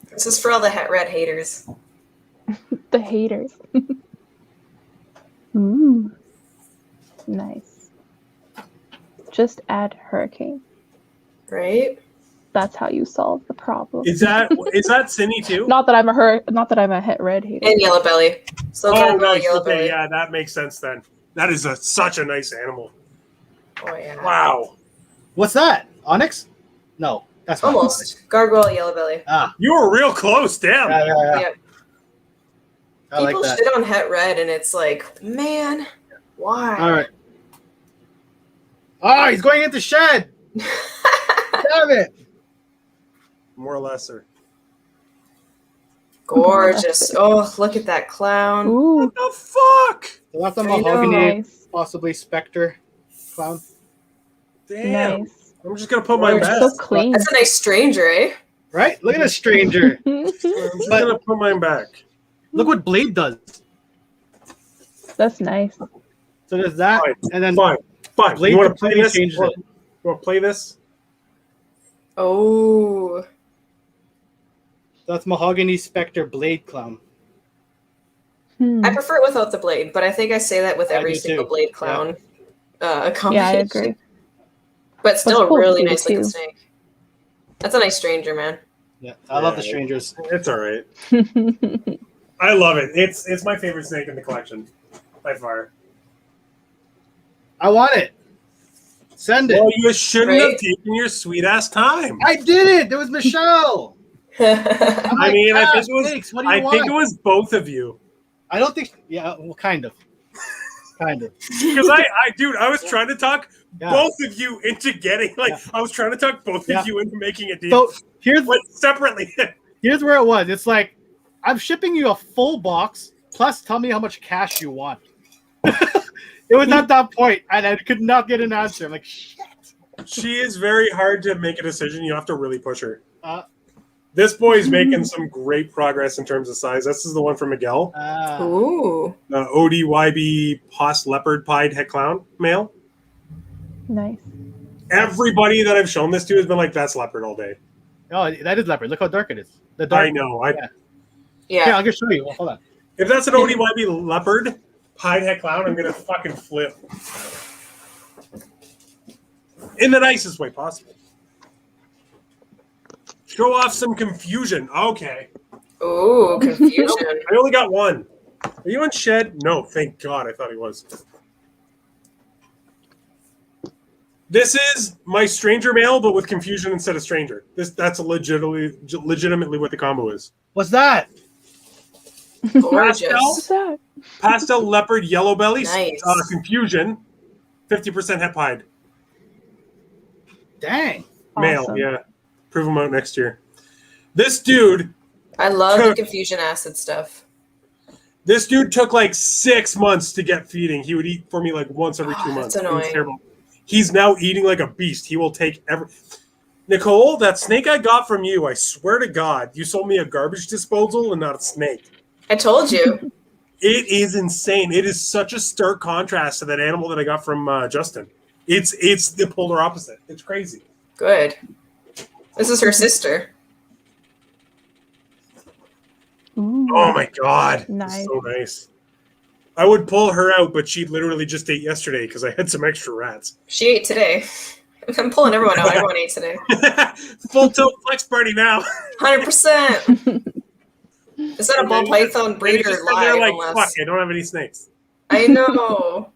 Speaker 2: This is for all the red haters.
Speaker 4: The haters. Ooh. Nice. Just add hurricane.
Speaker 2: Right?
Speaker 4: That's how you solve the problem.
Speaker 1: Is that Cindy too?
Speaker 4: Not that I'm a red hater.
Speaker 2: And yellow belly. So
Speaker 1: Oh,
Speaker 2: gargoyle
Speaker 1: nice.
Speaker 2: yellow
Speaker 1: Okay,
Speaker 2: belly.
Speaker 1: yeah, that makes sense then. That is such a nice animal.
Speaker 2: Oh yeah.
Speaker 1: Wow.
Speaker 3: What's that? Onyx? No, that's not Onyx.
Speaker 2: Almost. Gargoyle yellow belly.
Speaker 3: Ah,
Speaker 1: You were real close, damn.
Speaker 3: yeah.
Speaker 2: Yep.
Speaker 3: I like
Speaker 2: People
Speaker 3: that.
Speaker 2: shit on het red, and it's like, man, why?
Speaker 3: All right. Oh, he's going into shed. Damn it.
Speaker 1: More or lesser.
Speaker 2: Gorgeous. Oh, look at that clown.
Speaker 4: Ooh,
Speaker 1: What the fuck?
Speaker 3: So that's a
Speaker 2: I know.
Speaker 3: mahogany,
Speaker 4: nice.
Speaker 3: possibly Spectre clown.
Speaker 1: Damn.
Speaker 4: Nice.
Speaker 1: I'm just gonna put my
Speaker 2: Gorgeous.
Speaker 1: back.
Speaker 4: So clean.
Speaker 2: That's a nice stranger, eh?
Speaker 3: Right? Look at a stranger.
Speaker 1: I'm just gonna put mine back.
Speaker 3: Look what Blade does.
Speaker 4: That's nice.
Speaker 3: So there's that,
Speaker 1: Fine.
Speaker 3: and then
Speaker 1: Fine.
Speaker 3: Blade
Speaker 1: You want to play
Speaker 3: completely
Speaker 1: this?
Speaker 3: changes
Speaker 1: You
Speaker 3: it.
Speaker 1: want to play this?
Speaker 2: Oh.
Speaker 3: That's mahogany Spectre Blade clown.
Speaker 2: I prefer it without the blade, but I think I say that with
Speaker 3: I
Speaker 2: every
Speaker 3: do
Speaker 2: single
Speaker 3: too.
Speaker 2: blade clown
Speaker 4: Yeah, I
Speaker 2: combination.
Speaker 4: agree.
Speaker 2: But still
Speaker 4: cool
Speaker 2: a really
Speaker 4: too,
Speaker 2: nice looking
Speaker 4: too.
Speaker 2: snake. That's a nice stranger, man.
Speaker 3: Yeah, I love the
Speaker 1: Yeah.
Speaker 3: strangers.
Speaker 1: It's all right. I love it. It's my favorite snake in the collection by far.
Speaker 3: I want it. Send it.
Speaker 1: Well, you shouldn't
Speaker 2: Right?
Speaker 1: have taken your sweet ass time.
Speaker 3: I did it. It was Michelle.
Speaker 2: I
Speaker 3: I'm
Speaker 1: mean, I
Speaker 3: "Ah,
Speaker 1: think it was.
Speaker 3: thanks. What do you
Speaker 1: I
Speaker 3: want?"
Speaker 1: think it was both of you.
Speaker 3: I don't think. Yeah, well, kind of. Kind of.
Speaker 1: Because dude, I was trying to talk
Speaker 3: Yeah.
Speaker 1: both of you into getting
Speaker 3: Yeah.
Speaker 1: I was trying to talk both
Speaker 3: Yeah.
Speaker 1: of you into making a deal.
Speaker 3: So here's
Speaker 1: But separately.
Speaker 3: here's where it was. It's like I'm shipping you a full box. Plus, tell me how much cash you want. It was at that point, and I could not get an answer. I'm like, shit.
Speaker 1: She is very hard to make a decision. You have to really push her.
Speaker 3: Uh,
Speaker 1: This boy's making some great progress in terms of size. This is the one from Miguel.
Speaker 2: Ooh.
Speaker 1: ODYB Pos Leopard Pied Het Clown male.
Speaker 4: Nice.
Speaker 1: Everybody that I've shown this to has been like, that's leopard all day.
Speaker 3: Oh, that is leopard. Look how dark it is. The dark.
Speaker 1: I know.
Speaker 3: Yeah.
Speaker 2: Yeah.
Speaker 3: I'll just show you. Well, hold on.
Speaker 1: If that's an ODYB leopard pied het clown, I'm gonna fucking flip. In the nicest way possible. Show off some confusion. Okay.
Speaker 2: Ooh, confusion.
Speaker 1: I only got one. Are you on shed? No, thank God. I thought he was. This is my stranger male, but with confusion instead of stranger. That's legitimately what the combo is.
Speaker 3: What's that?
Speaker 2: Gorgeous.
Speaker 4: What's that?
Speaker 1: Pastel leopard yellow belly.
Speaker 2: Nice.
Speaker 1: Confusion. 50% het pied.
Speaker 3: Dang.
Speaker 1: Male,
Speaker 4: Awesome.
Speaker 1: yeah. Prove him out next year. This dude
Speaker 2: I love the confusion acid stuff.
Speaker 1: took like 6 months to get feeding. He would eat for me like once every 2 months.
Speaker 2: That's
Speaker 1: It was
Speaker 2: annoying.
Speaker 1: terrible. He's now eating like a beast. He will take every. Nicole, that snake I got from you, I swear to God, you sold me a garbage disposal and not a snake.
Speaker 2: I told you.
Speaker 1: It is insane. It is such a stark contrast to that animal that I got from Justin. It's the polar opposite. It's crazy.
Speaker 2: Good. This is her sister.
Speaker 4: Ooh.
Speaker 1: Oh my God.
Speaker 4: Nice.
Speaker 1: So nice. I would pull her out, but she literally just ate yesterday because I had some extra rats.
Speaker 2: She ate today. I'm pulling everyone out. Everyone ate today.
Speaker 1: Full tilt flex party now.
Speaker 2: 100%. Is that a ball python
Speaker 1: And
Speaker 2: breeder
Speaker 1: he's just sitting
Speaker 2: live?
Speaker 1: there like,
Speaker 2: Unless...
Speaker 1: fuck, I don't have any snakes.
Speaker 2: I know.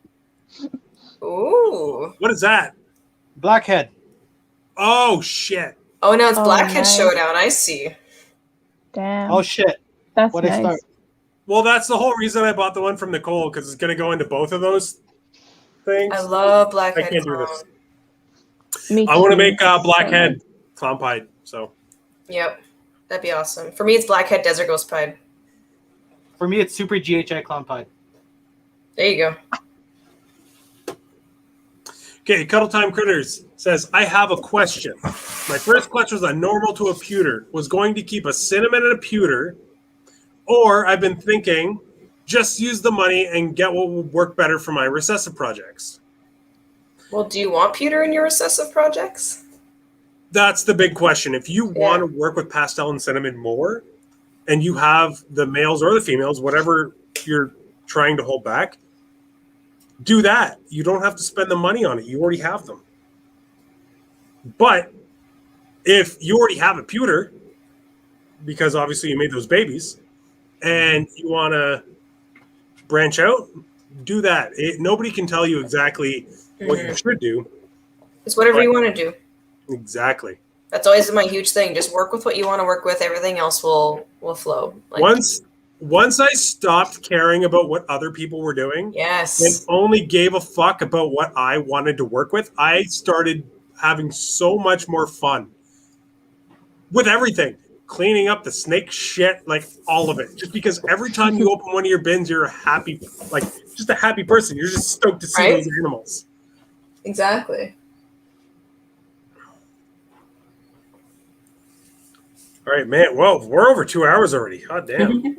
Speaker 2: Ooh.
Speaker 1: What is that?
Speaker 3: Blackhead.
Speaker 1: Oh shit!
Speaker 2: Oh, now it's
Speaker 4: Oh,
Speaker 2: Blackhead
Speaker 4: nice.
Speaker 2: Showdown. I see.
Speaker 4: Damn.
Speaker 3: Oh shit.
Speaker 4: That's
Speaker 3: What'd I
Speaker 4: nice.
Speaker 3: start?
Speaker 1: Well, that's the whole reason I bought the one from Nicole, because it's going to go into both of those things.
Speaker 2: I love
Speaker 1: I
Speaker 2: Blackhead
Speaker 1: can't do
Speaker 2: Clown.
Speaker 1: this.
Speaker 4: Me
Speaker 1: I want to
Speaker 4: too.
Speaker 1: make
Speaker 4: So
Speaker 1: Blackhead
Speaker 4: nice.
Speaker 1: Clown Pied. So
Speaker 2: Yep. That'd be awesome. For me, it's Blackhead Desert Ghost Pied.
Speaker 3: For me, it's Super GHI Clown Pied.
Speaker 2: There you go.
Speaker 1: okay, Cuddle Time Critters says, I have a question. My first question was a normal to a pewter. Was going to keep a cinnamon and a pewter, or I've been thinking just use the money and get what would work better for my recessive projects.
Speaker 2: Well, do you want pewter in your recessive projects?
Speaker 1: That's the big question. If you want to work with pastel and cinnamon more, and you have the males or the females, whatever you're trying to hold back, do that. You don't have to spend the money on it. You already have them. But if you already have a pewter, because obviously you made those babies, and you want to branch out, do that. Nobody can tell you exactly what you should do.
Speaker 2: It's whatever you want to do.
Speaker 1: Exactly.
Speaker 2: That's always my huge thing. Just work with what you want to work with. Everything else will flow. Like,
Speaker 1: Once I stopped caring about what other people were doing,
Speaker 2: yes,
Speaker 1: and only gave a fuck about what I wanted to work with, I started having so much more fun with everything. Cleaning up the snake shit, like all of it. Just because every time you open one of your bins, you're a happy, like just a happy person. You're just stoked to see
Speaker 2: Right?
Speaker 1: those animals.
Speaker 2: Exactly.
Speaker 1: All right, man. Well, we're over 2 hours already. God damn.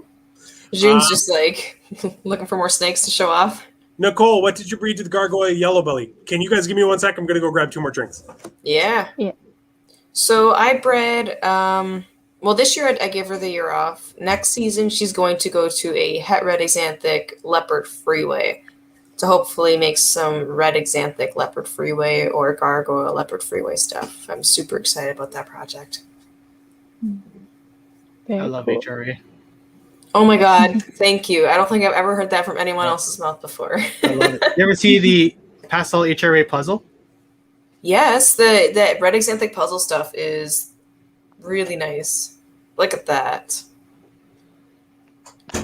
Speaker 2: Jhun's just like looking for more snakes to show off.
Speaker 1: Nicole, what did you breed to the gargoyle yellow belly? Can you guys give me 1 sec? I'm gonna go grab 2 more drinks.
Speaker 2: Yeah.
Speaker 4: Yeah.
Speaker 2: So I bred. Well, this year I gave her the year off. Next season, she's going to go to a het red axanthic leopard freeway to hopefully make some red axanthic leopard freeway or gargoyle leopard freeway stuff. I'm super excited about that project.
Speaker 4: Very
Speaker 3: I love
Speaker 4: cool.
Speaker 3: HRA.
Speaker 2: Oh my God. Thank you. I don't think I've ever heard that from anyone else's mouth before.
Speaker 3: I love it. You ever see the pastel HRA puzzle?
Speaker 2: Yes, the red axanthic puzzle stuff is really nice. Look at that.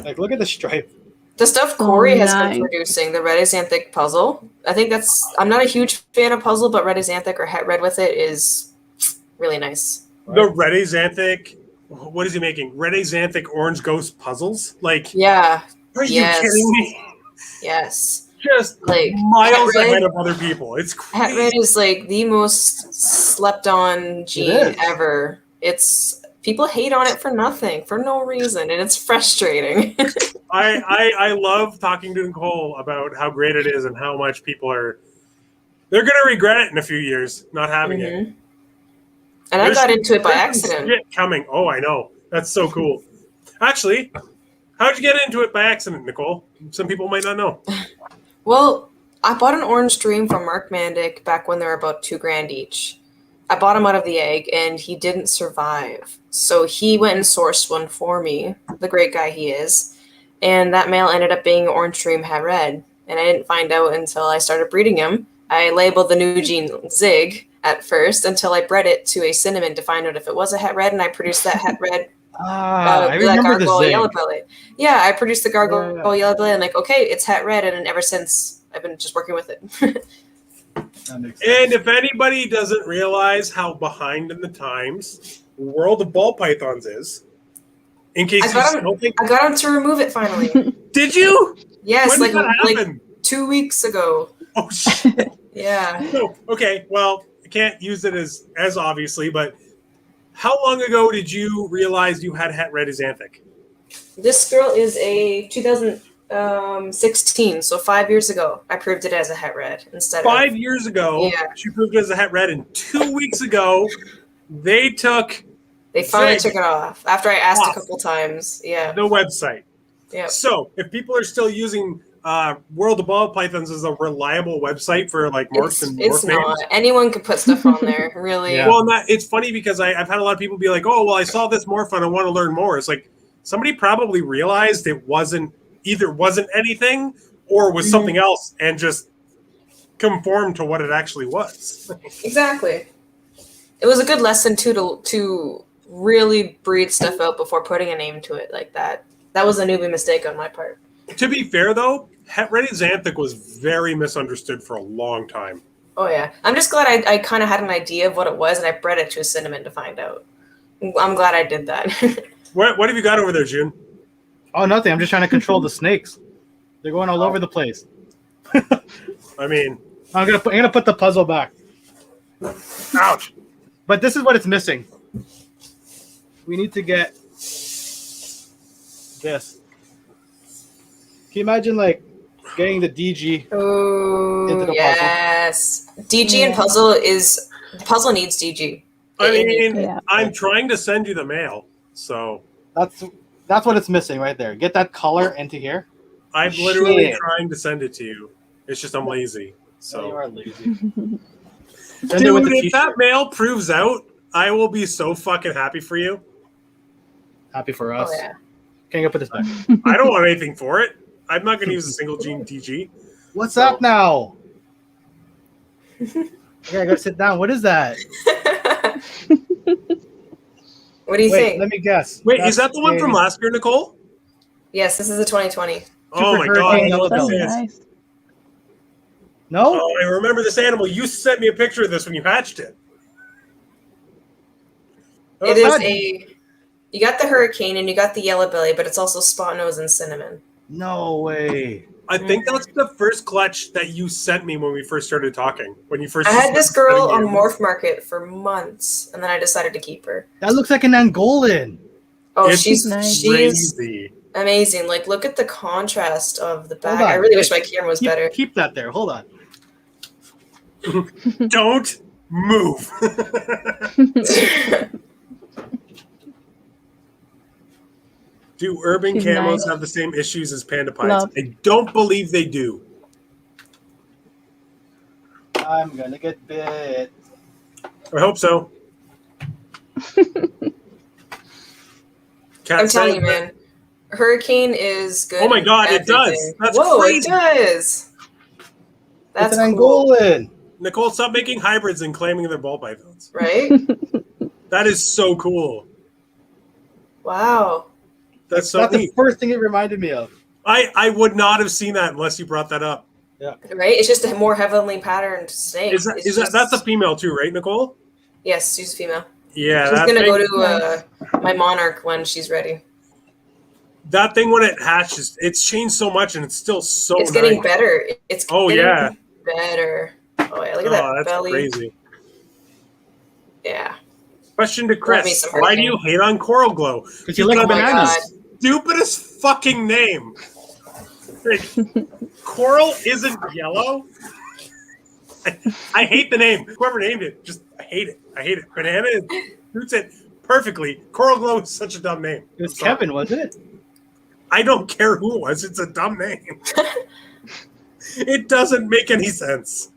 Speaker 3: Like, look at the stripe.
Speaker 2: The stuff Corey has
Speaker 4: nice.
Speaker 2: been producing, the red axanthic puzzle. I think I'm not a huge fan of puzzle, but red axanthic or het red with it is really nice.
Speaker 1: The red axanthic, what is he making? Red axanthic orange ghost puzzles? Like,
Speaker 2: Yeah.
Speaker 1: are you kidding me?
Speaker 2: Yes.
Speaker 1: Just
Speaker 2: Like
Speaker 1: miles
Speaker 2: het red-
Speaker 1: ahead of other people. It's
Speaker 2: Het red
Speaker 1: crazy.
Speaker 2: is like the most slept on gene ever. People hate on it for nothing, for no reason, and it's frustrating.
Speaker 1: I love talking to Nicole about how great it is and how much people they're gonna regret it in a few years not having it.
Speaker 2: Mhm. And
Speaker 1: There's
Speaker 2: I got into it by
Speaker 1: there's some
Speaker 2: accident.
Speaker 1: shit coming. Oh, I know. That's so cool. Actually, how'd you get into it by accident, Nicole? Some people might not know.
Speaker 2: Well, I bought an orange dream from Mark Mandic back when they were about $2,000 each. I bought him out of the egg, and he didn't survive. So he went and sourced one for me, the great guy he is. And that male ended up being orange dream het red. And I didn't find out until I started breeding him. I labeled the new gene Zig at first until I bred it to a cinnamon to find out if it was a het red, and I produced that het red.
Speaker 3: I
Speaker 2: That
Speaker 3: remember the
Speaker 2: gargoyle
Speaker 3: Zig.
Speaker 2: yellow belly. Yeah, I produced the gargoyle
Speaker 3: Yeah.
Speaker 2: yellow belly. I'm like, okay, it's het red, and then ever since I've been just working with it.
Speaker 3: That makes sense.
Speaker 1: And if anybody doesn't realize how behind in the times World of Ball Pythons is, in case
Speaker 2: I
Speaker 1: you
Speaker 2: got him-
Speaker 1: still think,
Speaker 2: I got him to remove it finally.
Speaker 1: did you?
Speaker 2: Yes,
Speaker 1: When did that
Speaker 2: like
Speaker 1: happen?
Speaker 2: 2 weeks ago.
Speaker 1: Oh shit!
Speaker 2: Yeah.
Speaker 1: No, okay. Well, I can't use it as obviously, but how long ago did you realize you had het red axanthic?
Speaker 2: This girl is a 2016, so 5 years ago. I proved it as a het red instead
Speaker 1: 5
Speaker 2: of.
Speaker 1: years ago,
Speaker 2: Yeah.
Speaker 1: she proved it as a het red, and 2 weeks ago, they took
Speaker 2: They finally
Speaker 1: Zig
Speaker 2: took it off after I asked
Speaker 1: off
Speaker 2: a couple times. Yeah.
Speaker 1: the website.
Speaker 2: Yeah.
Speaker 1: So, if people are still using World of Ball Pythons as a reliable website for like morphs and
Speaker 2: It's
Speaker 1: morph names,
Speaker 2: not. Anyone could put stuff on there, really.
Speaker 3: Yeah.
Speaker 1: well, it's funny because I've had a lot of people be like, "Oh, well, I saw this morph and I want to learn more." It's like somebody probably realized it wasn't anything or was something else and just conform to what it actually was.
Speaker 2: Exactly. It was a good lesson too to really breathe stuff out before putting a name to it like that. That was a newbie mistake on my part.
Speaker 1: To be fair, though, Het Ready Xanthic was very misunderstood for a long time.
Speaker 2: Oh yeah, I'm just glad I kind of had an idea of what it was, and I bred it to a cinnamon to find out. I'm glad I did that.
Speaker 1: What have you got over there, Jhun?
Speaker 3: Oh, nothing. I'm just trying to control the snakes. They're going all over the place.
Speaker 1: I mean,
Speaker 3: I'm gonna put the puzzle back.
Speaker 1: ouch.
Speaker 3: But this is what it's missing. We need to get this. Can you imagine like getting the DG into
Speaker 2: Oh
Speaker 3: the
Speaker 2: yes, DG and the puzzle needs DG.
Speaker 1: I mean,
Speaker 4: Yeah.
Speaker 1: I'm trying to send you the mail, so
Speaker 3: That's what it's missing right there. Get that color into here.
Speaker 1: I'm literally
Speaker 3: Shit.
Speaker 1: trying to send it to you. It's just I'm lazy.
Speaker 3: So you
Speaker 1: So,
Speaker 3: are lazy. Send it with
Speaker 1: dude,
Speaker 3: the
Speaker 1: if
Speaker 3: t-shirt.
Speaker 1: that mail proves out, I will be so fucking happy for you.
Speaker 3: Happy for us.
Speaker 2: Oh yeah.
Speaker 3: Can you put this back?
Speaker 1: I don't want anything for it. I'm not going to use a single gene DG.
Speaker 3: What's up now? Okay, I gotta sit down. What is that?
Speaker 2: What do you
Speaker 3: Wait,
Speaker 2: think?
Speaker 3: let me guess.
Speaker 1: Wait,
Speaker 3: That's
Speaker 1: is that the one from
Speaker 3: a
Speaker 1: last year, Nicole?
Speaker 2: Yes, this is a 2020.
Speaker 1: Oh my
Speaker 3: Super
Speaker 1: god,
Speaker 3: hurricane
Speaker 1: I know what
Speaker 4: So
Speaker 1: this is.
Speaker 4: nice.
Speaker 3: No?
Speaker 1: Oh, I remember this animal. You sent me a picture of this when you hatched it.
Speaker 2: It is
Speaker 3: not-
Speaker 2: you got the hurricane and you got the yellow belly, but it's also spot nose and cinnamon.
Speaker 3: No way.
Speaker 1: I think that's the first clutch that you sent me when we first started talking. When you first
Speaker 2: I had this
Speaker 1: started
Speaker 2: girl on
Speaker 1: sending me-
Speaker 2: Morph Market for months, and then I decided to keep her.
Speaker 3: That looks like an Angolan.
Speaker 2: Oh,
Speaker 1: It's
Speaker 2: she's
Speaker 4: nice.
Speaker 1: crazy.
Speaker 2: amazing. Like, look at the contrast of the back.
Speaker 3: on.
Speaker 2: I really wish my camera was better.
Speaker 3: Keep that there. Hold on.
Speaker 1: Don't move. Do urban
Speaker 4: She's
Speaker 1: camos
Speaker 4: nice.
Speaker 1: have the same issues as panda pies?
Speaker 4: Love.
Speaker 1: I don't believe they do.
Speaker 3: I'm gonna get bit.
Speaker 1: I hope so. Cat
Speaker 2: I'm telling you,
Speaker 1: said-
Speaker 2: man. Hurricane is good.
Speaker 1: Oh my God,
Speaker 2: at
Speaker 1: it does.
Speaker 2: everything.
Speaker 1: That's
Speaker 2: Whoa,
Speaker 1: crazy.
Speaker 2: it does. That's
Speaker 3: It's an
Speaker 2: cool,
Speaker 3: Angolan.
Speaker 1: Nicole, stop making hybrids and claiming they're ball pythons.
Speaker 2: right?
Speaker 1: That is so cool.
Speaker 2: Wow.
Speaker 1: That's so
Speaker 3: That's the
Speaker 1: neat.
Speaker 3: first thing it reminded me of.
Speaker 1: I would not have seen that unless you brought that up.
Speaker 2: Right? It's just a more heavily patterned snake.
Speaker 1: Is that
Speaker 2: It's
Speaker 1: is that
Speaker 2: just-
Speaker 1: that's a female too, right, Nicole?
Speaker 2: Yes, she's a female.
Speaker 1: Yeah,
Speaker 2: She's
Speaker 1: that
Speaker 2: gonna
Speaker 1: thing,
Speaker 2: go to my monarch when she's ready.
Speaker 1: that thing when it hatches, it's changed so much and it's still so
Speaker 2: It's getting
Speaker 1: nice.
Speaker 2: better. It's
Speaker 1: Oh,
Speaker 2: getting
Speaker 1: yeah.
Speaker 2: better. Oh yeah, look at
Speaker 1: Oh,
Speaker 2: that
Speaker 1: that's
Speaker 2: belly.
Speaker 1: crazy.
Speaker 2: Yeah.
Speaker 1: Question to
Speaker 2: Love me
Speaker 1: Chris.
Speaker 2: some
Speaker 1: Why do you hate on Coral Glow?
Speaker 3: Because you like
Speaker 2: Oh my
Speaker 3: bananas.
Speaker 1: Stupidest fucking name. Like, Coral isn't yellow. I hate the name. Whoever named it, just I hate it. I hate it. Banana suits it perfectly. Coral Glow is such a dumb name.
Speaker 3: It was
Speaker 1: I'm sorry.
Speaker 3: Kevin, wasn't it?
Speaker 1: I don't care who it was. It's a dumb name. It doesn't make any sense.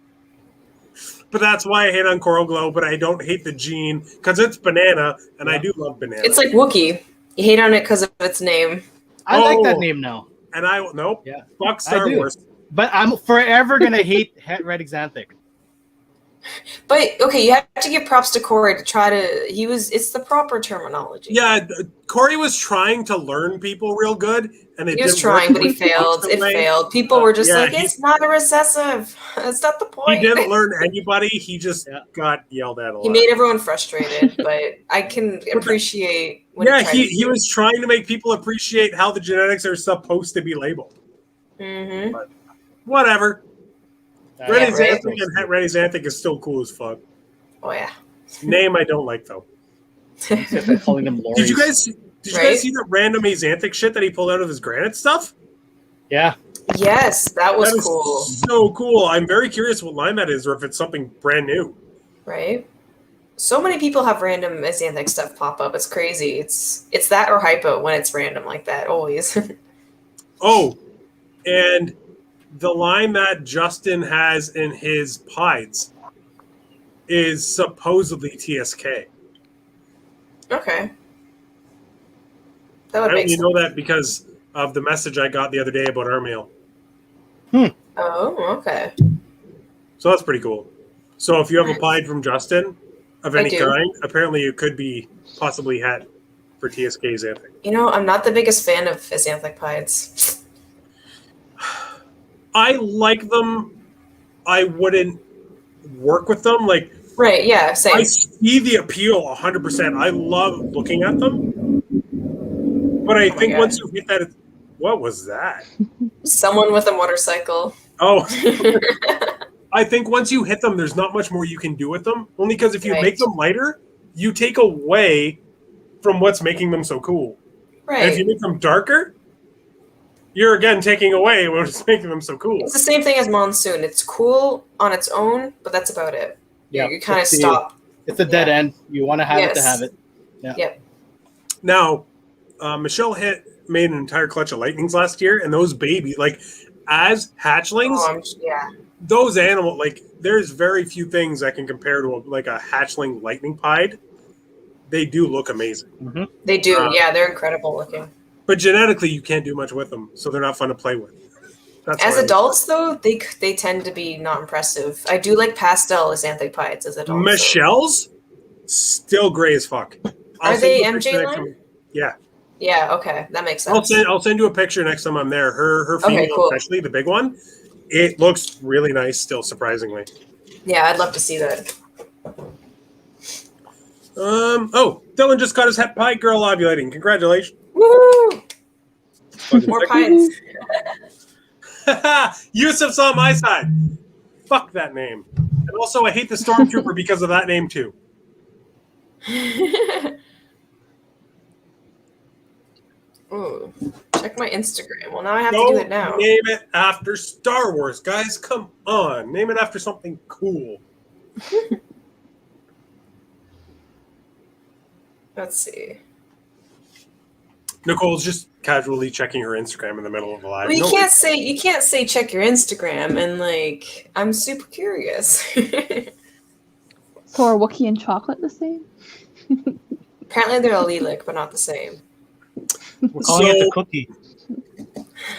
Speaker 1: But that's why I hate on Coral Glow, but I don't hate the gene because it's banana, and I do love banana.
Speaker 2: It's like Wookiee. You hate on it because of its name.
Speaker 3: I like that
Speaker 1: Oh.
Speaker 3: name now.
Speaker 1: and I nope.
Speaker 3: Yeah.
Speaker 1: Fuck Star
Speaker 3: I do.
Speaker 1: Wars.
Speaker 3: But I'm forever gonna hate Het Red Xanthic.
Speaker 2: But okay, you have to give props to Corey to try to. It's the proper terminology.
Speaker 1: Yeah, Corey was trying to learn people real good, and it
Speaker 2: He was
Speaker 1: didn't work
Speaker 2: trying, but he
Speaker 1: the
Speaker 2: failed. It
Speaker 1: way.
Speaker 2: failed. People were just
Speaker 1: Yeah,
Speaker 2: like, "It's not a recessive. That's not the
Speaker 1: He
Speaker 2: point."
Speaker 1: didn't learn anybody. He just
Speaker 3: Yeah.
Speaker 1: got yelled at a lot.
Speaker 2: He made everyone frustrated, but I can appreciate when
Speaker 1: Yeah,
Speaker 2: tried
Speaker 1: he
Speaker 2: to-
Speaker 1: was trying to make people appreciate how the genetics are supposed to be labeled.
Speaker 2: Mhm.
Speaker 1: Whatever.
Speaker 3: Yeah,
Speaker 1: Ready
Speaker 2: right.
Speaker 1: Xanthic and Het Ready Xanthic is still cool as fuck.
Speaker 2: Oh yeah.
Speaker 1: Name I don't like though.
Speaker 3: Calling him Lori.
Speaker 1: Did you guys
Speaker 2: Right?
Speaker 1: see the random Axanthic shit that he pulled out of his granite stuff?
Speaker 3: Yeah.
Speaker 2: Yes, that was
Speaker 1: That is
Speaker 2: cool,
Speaker 1: so cool. I'm very curious what line that is, or if it's something brand new.
Speaker 2: right? So many people have random Xanthic stuff pop up. It's crazy. It's that or hypo when it's random like that. Always.
Speaker 1: Oh, and the line that Justin has in his pies is supposedly TSK.
Speaker 2: Okay. That
Speaker 1: I
Speaker 2: would make
Speaker 1: only
Speaker 2: sense.
Speaker 1: know that because of the message I got the other day about our meal.
Speaker 2: Oh, okay.
Speaker 1: So that's pretty cool. So if you have a pied from Justin of
Speaker 2: I
Speaker 1: any
Speaker 2: do.
Speaker 1: kind, apparently you could be possibly het for TSK Xanthic.
Speaker 2: You know, I'm not the biggest fan of Xanthic pieds.
Speaker 1: I like them. I wouldn't work with them. Like,
Speaker 2: Right, yeah,
Speaker 1: I
Speaker 2: same.
Speaker 1: see the appeal 100%. I love looking at them. But I
Speaker 2: my
Speaker 1: think
Speaker 2: God.
Speaker 1: once you hit that, what was that?
Speaker 2: Someone with a motorcycle.
Speaker 1: Oh, I think once you hit them, there's not much more you can do with them. Only because if you
Speaker 2: Right.
Speaker 1: make them lighter, you take away from what's making them so cool. And if you
Speaker 2: Right.
Speaker 1: make them darker, you're again taking away what's making them so cool.
Speaker 2: It's the same thing as Monsoon. It's cool on its own, but that's about it.
Speaker 3: Yeah,
Speaker 2: You kind of
Speaker 3: it's the-
Speaker 2: stop.
Speaker 3: It's a dead end. You want to have it to
Speaker 2: Yes.
Speaker 3: have it.
Speaker 2: Yep.
Speaker 1: Now, Michelle made an entire clutch of lightnings last year, and those baby, like, as hatchlings,
Speaker 2: Yeah.
Speaker 1: those animals, like, there's very few things that can compare to a hatchling lightning pied. They do look amazing.
Speaker 2: They do. Yeah, they're incredible looking.
Speaker 1: But genetically, you can't do much with them, so they're not fun to play with. That's
Speaker 2: As
Speaker 1: why I like
Speaker 2: adults, though, they tend to be not impressive. I do like pastel Xanthic pieds as adults.
Speaker 1: Michelle's still gray as fuck.
Speaker 2: Are
Speaker 1: send
Speaker 2: they
Speaker 1: you a picture
Speaker 2: MJ
Speaker 1: next
Speaker 2: line?
Speaker 1: time. Yeah.
Speaker 2: Yeah, okay. That makes sense.
Speaker 1: I'll send you a picture next time I'm there. Her female,
Speaker 2: Okay, cool.
Speaker 1: especially the big one, it looks really nice still, surprisingly.
Speaker 2: Yeah, I'd love to see that.
Speaker 1: Oh, Dylan just got his het pie girl ovulating. Congratulations.
Speaker 2: Woo! More pieds.
Speaker 1: Yusuf's on my side. Fuck that name. And also, I hate the Stormtrooper because of that name, too.
Speaker 2: Ooh, check my Instagram. Well, now I have to do it now.
Speaker 1: Name it after Star Wars, guys. Come on. Name it after something cool.
Speaker 2: Let's see.
Speaker 1: Nicole's just casually checking her Instagram in the middle of a live.
Speaker 2: Well, you can't say check your Instagram and like I'm super curious.
Speaker 4: So are Wookiee and chocolate the same?
Speaker 2: Apparently they're allelic, but not the same.
Speaker 3: We're calling it the cookie.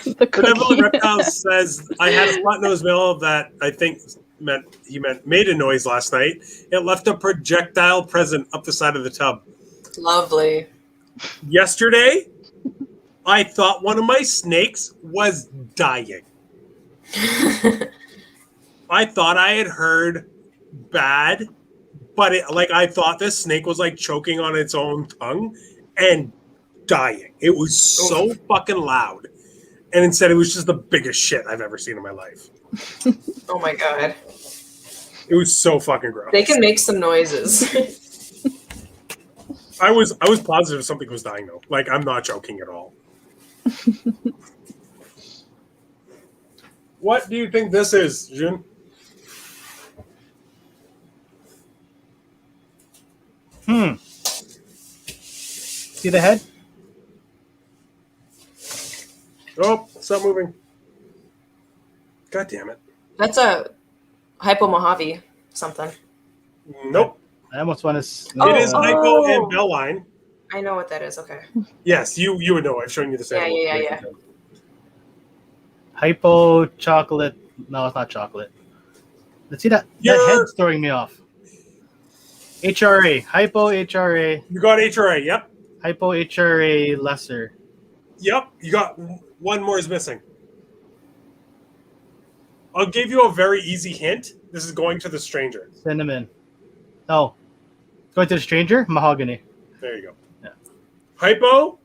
Speaker 4: The
Speaker 1: Benevolent
Speaker 4: cookie.
Speaker 1: Reptile says, I had a flat-nosed male that I think made a noise last night. It left a projectile present up the side of the tub.
Speaker 2: Lovely.
Speaker 1: Yesterday, I thought one of my snakes was dying. I thought I had heard bad, but I thought this snake was like choking on its own tongue and dying. It was so fucking loud. And instead, it was just the biggest shit I've ever seen in my life.
Speaker 2: Oh my god.
Speaker 1: It was so fucking gross.
Speaker 2: They can make some noises.
Speaker 1: I was positive something was dying though. Like, I'm not joking at all. What do you think this is, Jhun?
Speaker 3: See the head?
Speaker 1: Oh, stop moving. God damn it.
Speaker 2: That's a Hypo Mojave something.
Speaker 1: Nope.
Speaker 3: I almost want to.
Speaker 1: It is Hypo and
Speaker 2: Oh.
Speaker 1: Bellline.
Speaker 2: I know what that is. Okay.
Speaker 1: Yes, you would know. I've shown you the same.
Speaker 2: Yeah.
Speaker 3: Hypo chocolate. No, it's not chocolate. Let's see that. That head's throwing me off. HRA. Hypo HRA.
Speaker 1: You got HRA. Yep.
Speaker 3: Hypo HRA lesser.
Speaker 1: Yep. You got one more is missing. I'll give you a very easy hint. This is going to the stranger.
Speaker 3: Cinnamon. No. Going to the stranger? Mahogany.
Speaker 1: There you go.
Speaker 3: Yeah.
Speaker 1: Hypo,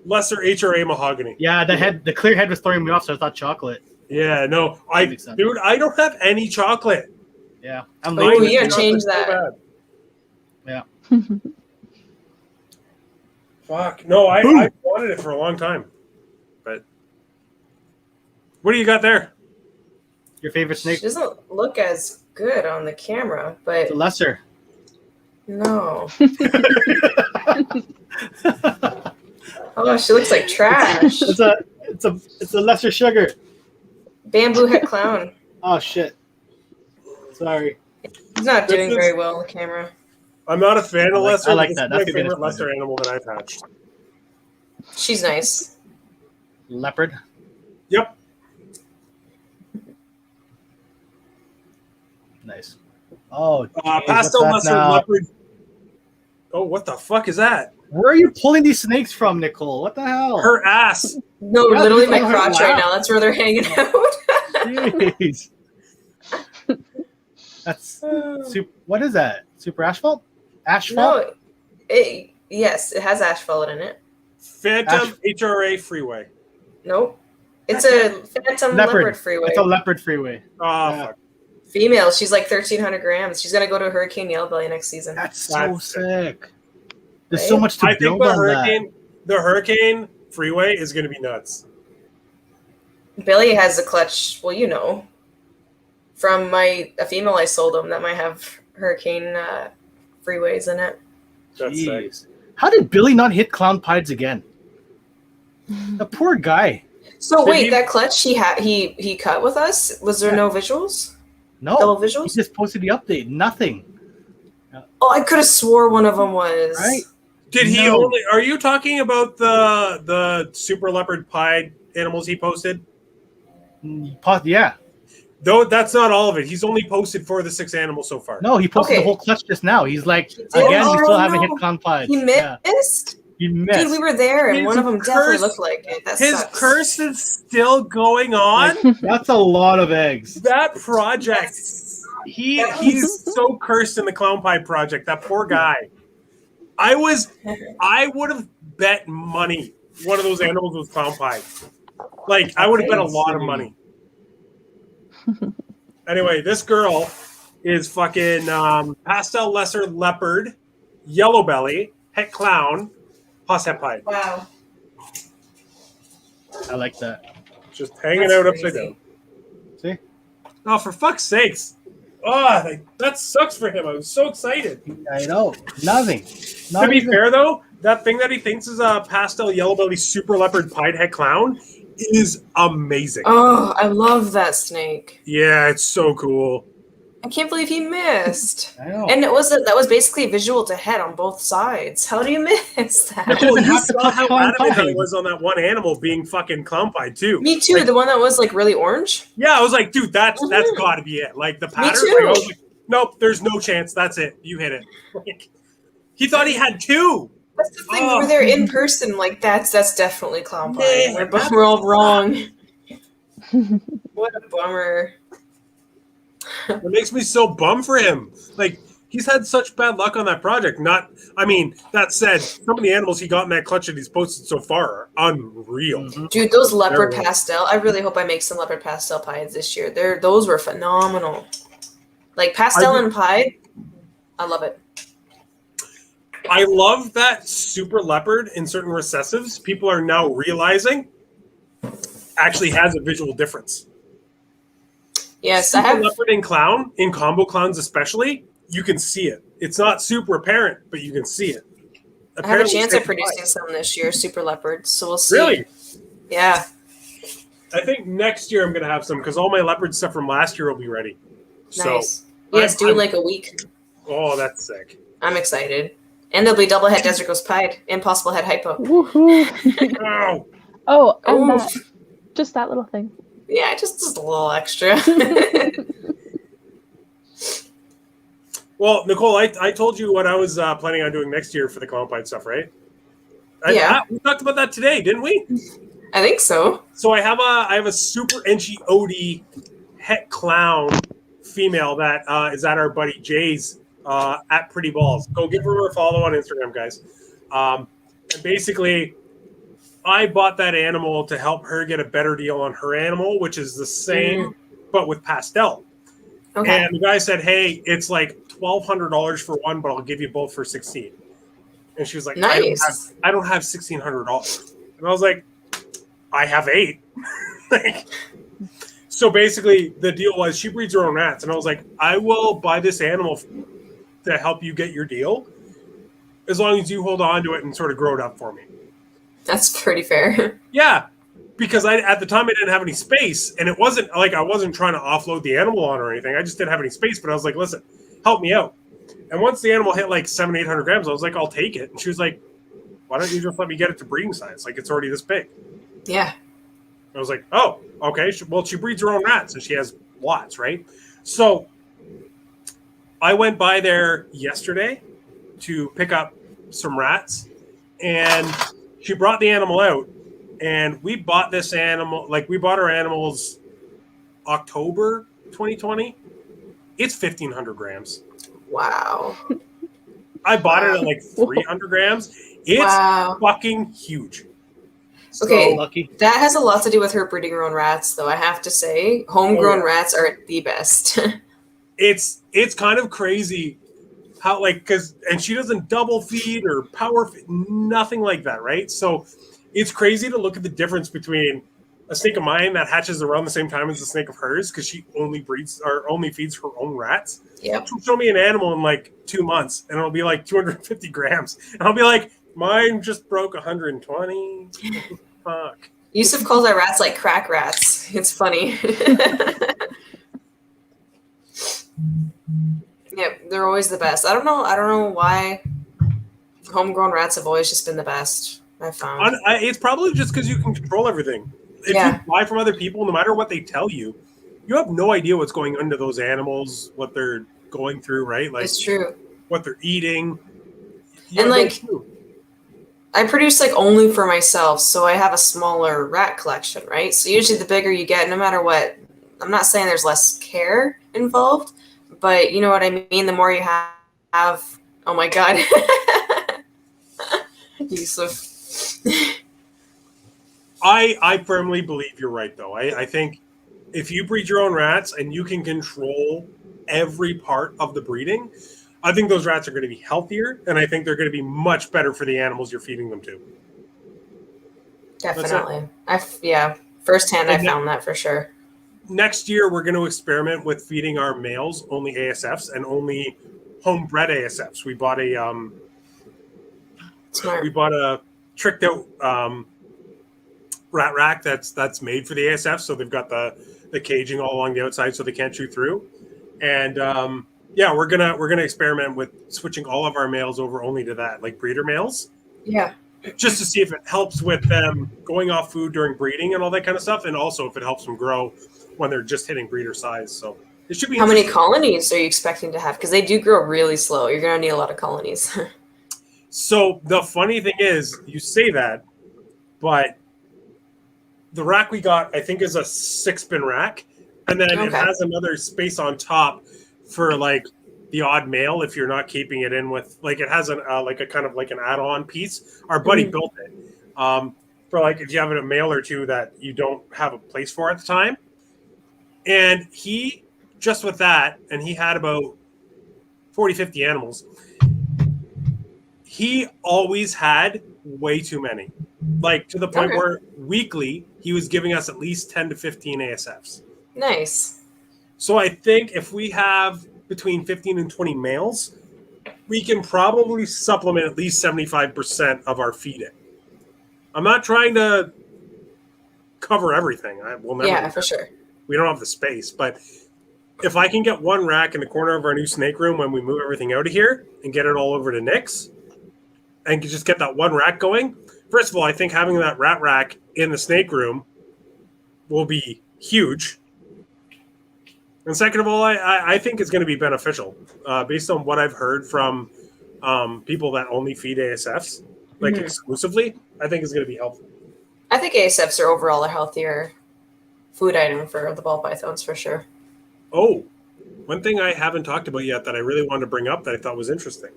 Speaker 1: lesser HRA mahogany.
Speaker 3: Yeah, the clear head was throwing me off, so I thought chocolate.
Speaker 1: Yeah, no,
Speaker 3: makes sense.
Speaker 1: dude, I don't have any chocolate.
Speaker 3: Yeah. I'm
Speaker 2: Oh,
Speaker 3: like,
Speaker 2: you gotta change
Speaker 1: Chocolate's
Speaker 2: that.
Speaker 1: so bad. Fuck. No, I wanted it for a long time. But what do you got there?
Speaker 3: your favorite snake?
Speaker 2: She doesn't look as good on the camera, but
Speaker 3: The lesser.
Speaker 2: no. Oh, she looks like trash.
Speaker 3: It's a lesser sugar.
Speaker 2: Bamboo head clown.
Speaker 3: Oh shit. Sorry.
Speaker 2: He's not doing
Speaker 1: This is-
Speaker 2: very well on the camera.
Speaker 1: I'm not a fan of lesser.
Speaker 3: I like
Speaker 1: but
Speaker 3: that.
Speaker 1: this is
Speaker 3: That's
Speaker 1: my
Speaker 3: a good
Speaker 1: favorite lesser
Speaker 3: lesser.
Speaker 1: animal that I've hatched.
Speaker 2: She's nice.
Speaker 3: Leopard.
Speaker 1: Yep.
Speaker 3: Nice. Oh, geez,
Speaker 1: pastel
Speaker 3: what's that
Speaker 1: lesser
Speaker 3: now?
Speaker 1: leopard. Oh, what the fuck is that?
Speaker 3: Where are you pulling these snakes from, Nicole? What the hell?
Speaker 1: Her ass.
Speaker 2: No,
Speaker 3: Yeah,
Speaker 2: literally
Speaker 3: these
Speaker 2: my
Speaker 3: are her
Speaker 2: crotch right
Speaker 3: lap.
Speaker 2: now. That's where they're hanging out.
Speaker 3: Jeez. That's super. What is that? Super asphalt? Asphalt?
Speaker 2: No, yes, it has asphalt in it.
Speaker 1: Phantom HRA freeway.
Speaker 2: Nope. It's a phantom leopard freeway.
Speaker 3: It's a leopard freeway.
Speaker 1: Oh,
Speaker 3: Yeah.
Speaker 1: fuck.
Speaker 2: Female. She's like 1,300 grams. She's gonna go to Hurricane Yellow Belly next season.
Speaker 3: That's so
Speaker 1: That's
Speaker 3: sick. There's
Speaker 2: Right?
Speaker 3: so much to
Speaker 1: I think
Speaker 3: build
Speaker 1: the
Speaker 3: on
Speaker 1: hurricane freeway is going to be nuts.
Speaker 2: Billy has a clutch. Well, you know, from a female I sold him that might have Hurricane freeways in it.
Speaker 3: that.
Speaker 1: That's sick.
Speaker 3: Jeez. How did Billy not hit clown pieds again? The poor guy.
Speaker 2: So
Speaker 1: Did
Speaker 2: wait,
Speaker 1: he-
Speaker 2: that clutch he cut with us. Was there no visuals?
Speaker 3: No.
Speaker 2: Double
Speaker 3: He
Speaker 2: visuals?
Speaker 3: just posted the update. Nothing.
Speaker 2: Oh, I could have swore one of them was.
Speaker 3: Right?
Speaker 1: Did he
Speaker 3: No.
Speaker 1: only? Are you talking about the super leopard pied animals he posted?
Speaker 3: Yeah.
Speaker 1: Though that's not all of it. He's only posted 4 of the 6 animals so far.
Speaker 3: No, he posted
Speaker 2: Okay.
Speaker 3: the whole clutch just now. He's like,
Speaker 2: He did?
Speaker 3: again, we still
Speaker 2: Oh,
Speaker 3: haven't
Speaker 2: no.
Speaker 3: hit clown pieds.
Speaker 2: He
Speaker 3: Yeah.
Speaker 2: missed?
Speaker 3: He missed.
Speaker 2: Dude, we were there, and
Speaker 1: His
Speaker 2: one of them definitely
Speaker 1: curse-
Speaker 2: looked like it. That
Speaker 1: His
Speaker 2: sucks.
Speaker 1: curse is still going on.
Speaker 3: That's a lot of eggs.
Speaker 1: That project. He's so cursed in the clown pie project. That poor guy. I would have bet money one of those animals was clown pie. Like I would have bet a lot of money. Anyway, this girl is fucking pastel lesser leopard, yellow belly, het clown, plus het pie.
Speaker 2: Wow.
Speaker 3: I like that.
Speaker 1: Just hanging
Speaker 2: That's
Speaker 1: out
Speaker 2: crazy.
Speaker 1: upside down.
Speaker 3: See?
Speaker 1: Oh, for fuck's sakes. Oh, that sucks for him. I was so excited.
Speaker 3: I know. Nothing. Not
Speaker 1: To be
Speaker 3: even-
Speaker 1: fair, though, that thing that he thinks is a pastel yellow belly super leopard pied head clown is amazing.
Speaker 2: Oh, I love that snake.
Speaker 1: Yeah, it's so cool.
Speaker 2: I can't believe he missed.
Speaker 3: I know.
Speaker 2: And that was basically visual to head on both sides. How do you miss that?
Speaker 3: That's
Speaker 1: Well,
Speaker 3: even
Speaker 1: you
Speaker 3: half the
Speaker 1: saw how
Speaker 3: clown
Speaker 1: adamant I
Speaker 3: pie.
Speaker 1: was on that one animal being fucking clown pied, too.
Speaker 2: Me too.
Speaker 1: Like-
Speaker 2: The one that was like really orange.
Speaker 1: Yeah, I was like, dude, that's
Speaker 2: Mhm.
Speaker 1: got to be it. Like the pattern.
Speaker 2: too.
Speaker 1: Like, I was like, nope, there's no chance. That's it. You hit it. Like, he thought he had 2.
Speaker 2: That's the thing.
Speaker 1: Oh.
Speaker 2: We were there in person. Like that's definitely clown pie.
Speaker 1: Man,
Speaker 2: We're all wrong. What a bummer.
Speaker 1: It makes me so bummed for him. Like he's had such bad luck on that project. That said, some of the animals he got in that clutch that he's posted so far are unreal.
Speaker 3: Mhm.
Speaker 2: Dude, those leopard
Speaker 1: Terrible.
Speaker 2: pastel. I really hope I make some leopard pastel pies this year. Those were phenomenal. Like pastel and pie. I love it.
Speaker 1: I love that super leopard in certain recessives. People are now realizing actually has a visual difference.
Speaker 2: Yes, I
Speaker 1: Super
Speaker 2: have.
Speaker 1: leopard and clown, in combo clowns especially, you can see it. It's not super apparent, but you can see it.
Speaker 2: I have a chance
Speaker 1: same
Speaker 2: of producing
Speaker 1: pie.
Speaker 2: some this year, super leopard. So we'll see.
Speaker 1: Really?
Speaker 2: Yeah.
Speaker 1: I think next year I'm going to have some because all my leopard stuff from last year will be ready.
Speaker 2: Nice. Yes, do
Speaker 1: I'm-
Speaker 2: like a week.
Speaker 1: Oh, that's sick.
Speaker 2: I'm excited. And there'll be double head Desert Ghost Pied, Impossible Head Hypo.
Speaker 4: Woohoo!
Speaker 1: Oh,
Speaker 4: Oh, and
Speaker 2: Ooh.
Speaker 4: just that little thing.
Speaker 2: Yeah, just a little extra.
Speaker 1: well, Nicole, I told you what I was planning on doing next year for the clown pie stuff, right?
Speaker 2: Yeah.
Speaker 1: We talked about that today, didn't we?
Speaker 2: I think so.
Speaker 1: So I have a super NG Odie het clown female that is at our buddy Jay's at Pretty Balls. Go give her a follow on Instagram, guys. And basically, I bought that animal to help her get a better deal on her animal, which is the same but with pastel.
Speaker 2: Okay.
Speaker 1: And the guy said, "Hey, it's like $1,200 for one, but I'll give you both for $1,600." And she was like,
Speaker 2: Nice.
Speaker 1: I don't have $1,600." And I was like, "I have 8." Like, so basically, the deal was she breeds her own rats, and I was like, "I will buy this animal to help you get your deal, as long as you hold on to it and sort of grow it up for me."
Speaker 2: That's pretty fair.
Speaker 1: Yeah, because at the time I didn't have any space, and it wasn't like I wasn't trying to offload the animal on or anything. I just didn't have any space, but I was like, "Listen, help me out." And once the animal hit like 700-800 grams, I was like, "I'll take it." And she was like, "Why don't you just let me get it to breeding size? Like it's already this big."
Speaker 2: Yeah.
Speaker 1: I was like, "Oh, okay." Well, she breeds her own rats, and she has lots, right? So I went by there yesterday to pick up some rats, and she brought the animal out, and we bought this animal, like we bought our animals October 2020. It's 1,500 grams.
Speaker 2: Wow.
Speaker 1: I bought it at like 300 grams. It's fucking huge.
Speaker 2: Okay,
Speaker 3: lucky.
Speaker 2: that has a lot to do with her breeding her own rats, though. I have to say, homegrown rats are the best.
Speaker 1: It's kind of crazy how, like, and she doesn't double feed or power feed, nothing like that, right? So it's crazy to look at the difference between a snake of mine that hatches around the same time as a snake of hers, because she only breeds or only feeds her own rats.
Speaker 2: Yep.
Speaker 1: She'll show me an animal in like 2 months, and it'll be like 250 grams, and I'll be like, mine just broke 120. Fuck.
Speaker 2: Yusuf calls our rats like crack rats. It's funny. Yep, they're always the best. I don't know why homegrown rats have always just been the best, I've found.
Speaker 1: It's probably just because you can control everything. If you buy from other people, no matter what they tell you, you have no idea what's going into those animals, what they're going through, right? Like,
Speaker 2: it's true.
Speaker 1: What they're eating.
Speaker 2: And like, I produce like only for myself, so I have a smaller rat collection, right? So usually the bigger you get, no matter what, I'm not saying there's less care involved, but you know what I mean? The more you have, oh my God. Yusuf.
Speaker 1: I firmly believe you're right, though. I think if you breed your own rats and you can control every part of the breeding, I think those rats are going to be healthier, and I think they're going to be much better for the animals you're feeding them to.
Speaker 2: Definitely. Firsthand, I found that for sure.
Speaker 1: Next year, we're going to experiment with feeding our males only ASFs and only homebred ASFs. We bought a tricked out rat rack that's made for the ASF, so they've got the caging all along the outside so they can't chew through. And we're gonna experiment with switching all of our males over only to that, like breeder males.
Speaker 2: Yeah.
Speaker 1: Just to see if it helps with them going off food during breeding and all that kind of stuff, and also if it helps them grow when they're just hitting breeder size. So it should be.
Speaker 2: How many colonies are you expecting to have? Because they do grow really slow. You're gonna need a lot of colonies.
Speaker 1: So the funny thing is, you say that, but the rack we got, I think, is a 6-bin rack, and then it has another space on top for like the odd male if you're not keeping it in with, like, it has like a kind of like an add-on piece. Our buddy built it for like if you have a male or two that you don't have a place for at the time, and he just with that, and he had about 40-50 animals. He always had way too many, like to the point where weekly he was giving us at least 10 to 15 ASFs.
Speaker 2: Nice.
Speaker 1: So I think if we have between 15 and 20 males, we can probably supplement at least 75% of our feeding. I'm not trying to cover everything. We'll never.
Speaker 2: Yeah, for sure.
Speaker 1: We don't have the space, but if I can get one rack in the corner of our new snake room when we move everything out of here and get it all over to Nick's, and just get that one rack going. First of all, I think having that rat rack in the snake room will be huge. And second of all, I think it's going to be beneficial based on what I've heard from people that only feed ASFs, like exclusively. I think it's going to be helpful.
Speaker 2: I think ASFs are overall a healthier food item for the ball pythons for sure.
Speaker 1: Oh, one thing I haven't talked about yet that I really wanted to bring up that I thought was interesting.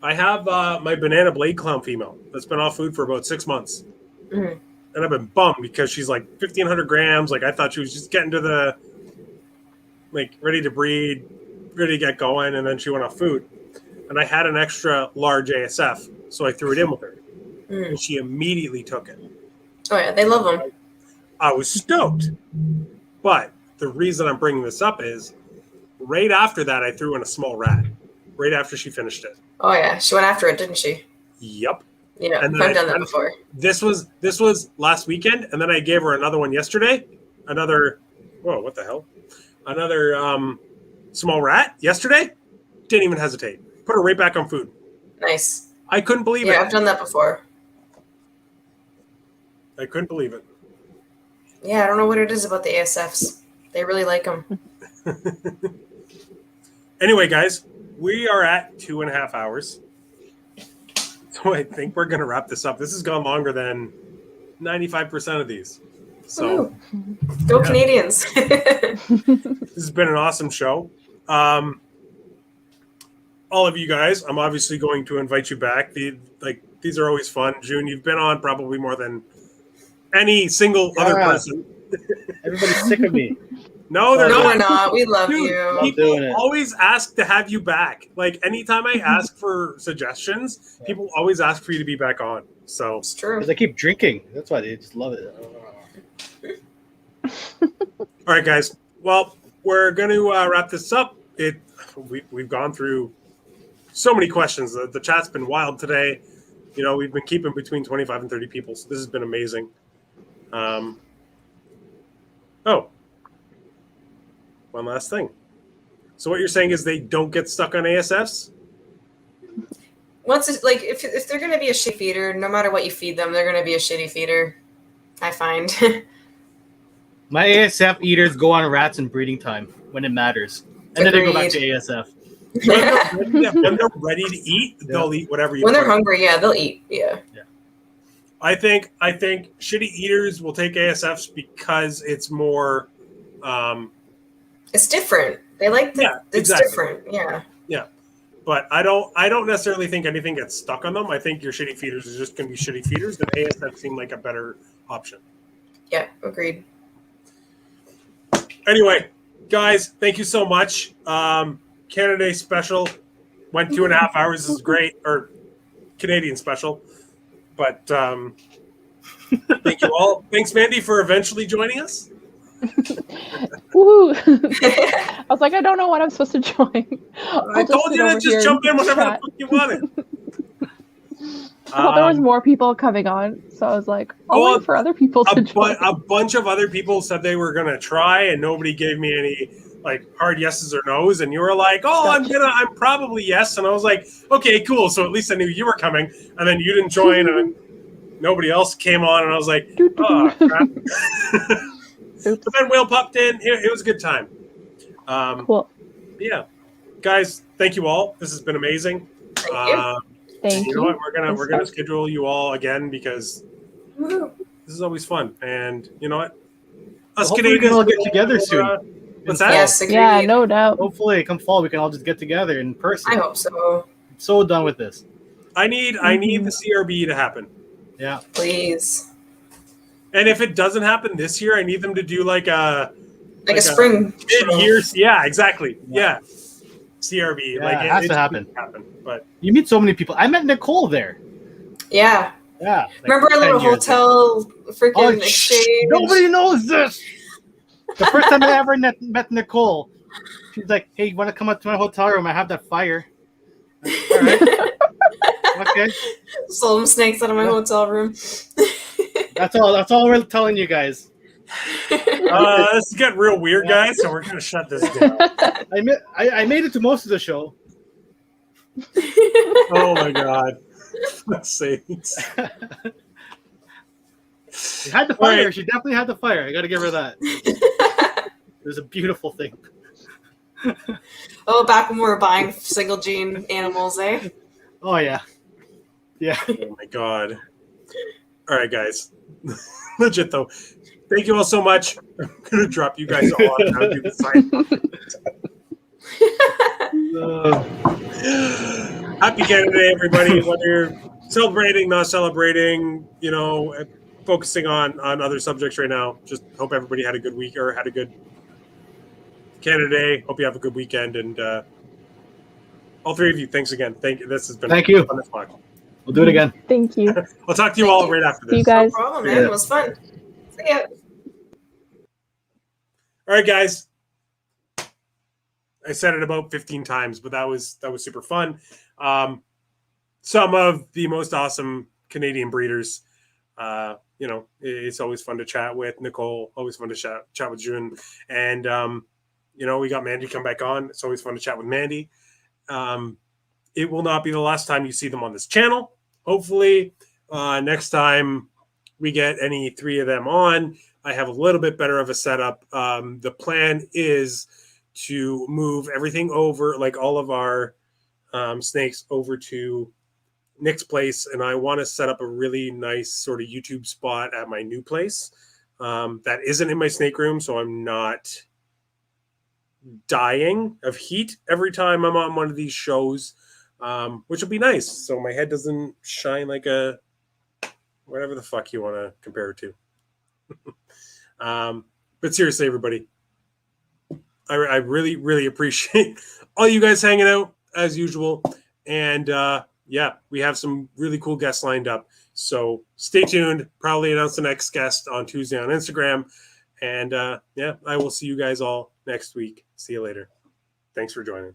Speaker 1: I have my banana blade clown female that's been off food for about 6 months. And I've been bummed because she's like 1,500 grams. Like I thought she was just getting to the, like, ready to breed, ready to get going. And then she went off food. And I had an extra large ASF. So I threw it in with her. And she immediately took it.
Speaker 2: Oh yeah, they love them.
Speaker 1: I was stoked. But the reason I'm bringing this up is right after that, I threw in a small rat. Right after she finished it.
Speaker 2: Oh yeah, she went after it, didn't she?
Speaker 1: Yep.
Speaker 2: Yeah, I've done that before.
Speaker 1: This was last weekend, and then I gave her another one yesterday. Another small rat yesterday. Didn't even hesitate. Put her right back on food.
Speaker 2: Nice.
Speaker 1: I couldn't believe it.
Speaker 2: Yeah, I've done that before.
Speaker 1: I couldn't believe it.
Speaker 2: Yeah, I don't know what it is about the ASFs. They really like them.
Speaker 1: Anyway, guys, we are at 2.5 hours. So I think we're going to wrap this up. This has gone longer than 95% of these. So
Speaker 2: Go Canadians.
Speaker 1: This has been an awesome show. All of you guys, I'm obviously going to invite you back. These are always fun. Jhun, you've been on probably more than any single other person.
Speaker 3: Everybody's sick of me.
Speaker 1: No, they're
Speaker 2: No,
Speaker 1: not.
Speaker 2: we're not. We love
Speaker 1: Dude,
Speaker 2: you.
Speaker 1: people always ask to have you back. Like anytime I ask for suggestions, people always ask for you to be back on. So
Speaker 2: It's true.
Speaker 3: Because I keep drinking. That's why they just love it.
Speaker 1: all right, guys. Well, we're going to wrap this up. We've gone through so many questions. The chat's been wild today. You know, we've been keeping between 25 and 30 people, so this has been amazing. One last thing. So what you're saying is they don't get stuck on ASFs?
Speaker 2: Once it's like if they're gonna be a shitty feeder, no matter what you feed them, they're gonna be a shitty feeder. I find.
Speaker 3: My ASF eaters go on rats in breeding time when it matters. And then they go back to
Speaker 2: Agreed.
Speaker 3: ASF.
Speaker 1: When they're ready to eat, they'll eat whatever you
Speaker 2: When they're
Speaker 1: put.
Speaker 2: hungry, yeah, they'll eat. Yeah.
Speaker 1: I think shitty eaters will take ASFs because it's more
Speaker 2: It's different. They like the.
Speaker 1: Yeah,
Speaker 2: It's
Speaker 1: exactly.
Speaker 2: different. Yeah.
Speaker 1: but I don't necessarily think anything gets stuck on them. I think your shitty feeders is just going to be shitty feeders. The ASF seem like a better option.
Speaker 2: Yeah. Agreed.
Speaker 1: Anyway, guys, thank you so much. Canada Day special went 2.5 hours. This is great, or Canadian special. But thank you all. Thanks, Mandy, for eventually joining us.
Speaker 4: Woo! I was like, I don't know what I'm supposed to join.
Speaker 1: I told you to just jump in whenever the fuck you wanted.
Speaker 4: I thought there was more people coming on, so I was like, I'll wait for other people to join.
Speaker 1: A bunch of other people said they were gonna try, and nobody gave me any like hard yeses or nos. And you were like, "Oh, I'm probably yes," and I was like, "Okay, cool." So at least I knew you were coming, and then you didn't join, and nobody else came on, and I was like, "Oh, crap." But then Will popped in. It was a good time.
Speaker 4: Cool.
Speaker 1: Yeah, guys, thank you all. This has been amazing.
Speaker 2: Thank you.
Speaker 4: Thank
Speaker 1: You know what? We're gonna schedule you all again because
Speaker 2: Woo-hoo.
Speaker 1: this is always fun. And you know what? Us
Speaker 3: Hopefully we can
Speaker 1: Canadians
Speaker 3: all get together soon.
Speaker 1: What's that?
Speaker 2: Yes. Agreed.
Speaker 4: Yeah, no doubt.
Speaker 3: Hopefully, come fall, we can all just get together in person.
Speaker 2: I hope so.
Speaker 3: I'm so done with this.
Speaker 1: I need the CRB to happen.
Speaker 3: Yeah.
Speaker 2: Please.
Speaker 1: And if it doesn't happen this year, I need them to do like a
Speaker 2: Spring.
Speaker 1: mid-year. Yeah, exactly. Yeah. CRB.
Speaker 3: Yeah,
Speaker 1: like
Speaker 3: it has to
Speaker 1: happen.
Speaker 3: happen.
Speaker 1: But
Speaker 3: You meet so many people. I met Nicole there.
Speaker 2: Yeah.
Speaker 3: Yeah. like
Speaker 2: Remember our
Speaker 3: 10
Speaker 2: little
Speaker 3: years ago.
Speaker 2: hotel freaking
Speaker 3: Oh,
Speaker 2: exchange?
Speaker 3: nobody knows this. The first time I ever met Nicole, she's like, "Hey, you want to come up to my hotel room? I have that fire." All right. Okay.
Speaker 2: Sold some snakes out of my hotel room.
Speaker 3: That's all we're telling you guys.
Speaker 1: this is getting real weird, guys. So we're gonna shut this down.
Speaker 3: I made it to most of the show.
Speaker 1: Oh my god. Let's see.
Speaker 3: She had the fire.
Speaker 1: Right.
Speaker 3: She definitely had the fire. I got to give her that. It was a beautiful thing.
Speaker 2: Oh, back when we were buying single gene animals, eh?
Speaker 3: Oh yeah, yeah.
Speaker 1: Oh my god. All right, guys. Legit though. Thank you all so much. I'm gonna drop you guys all and I'll do the sign. Happy Canada Day, everybody. Whether you're celebrating, not celebrating, you know, focusing on other subjects right now. Just hope everybody had a good week or had a good Canada Day. Hope you have a good weekend. And all three of you, thanks again. This has been
Speaker 3: Thank you.
Speaker 1: fun as fuck.
Speaker 3: We'll do it again.
Speaker 4: Thank you.
Speaker 1: I'll talk to you all right after
Speaker 4: See you
Speaker 1: this.
Speaker 4: guys.
Speaker 2: No problem, man. It was fun. See ya.
Speaker 1: All right, guys. I said it about 15 times, but that was super fun. Some of the most awesome Canadian breeders. You know, it's always fun to chat with Nicole. Always fun to chat with Jhun, and you know, we got Mandy come back on. It's always fun to chat with Mandy. It will not be the last time you see them on this channel. Hopefully, next time we get any three of them on, I have a little bit better of a setup. The plan is to move everything over, like all of our snakes over to Nick's place, and I want to set up a really nice sort of YouTube spot at my new place that isn't in my snake room, so I'm not dying of heat every time I'm on one of these shows, which will be nice. So my head doesn't shine like a whatever the fuck you want to compare it to. But seriously, everybody, I really, really appreciate all you guys hanging out as usual. And yeah, we have some really cool guests lined up. So stay tuned. Probably announce the next guest on Tuesday on Instagram. And yeah, I will see you guys all next week. See you later. Thanks for joining.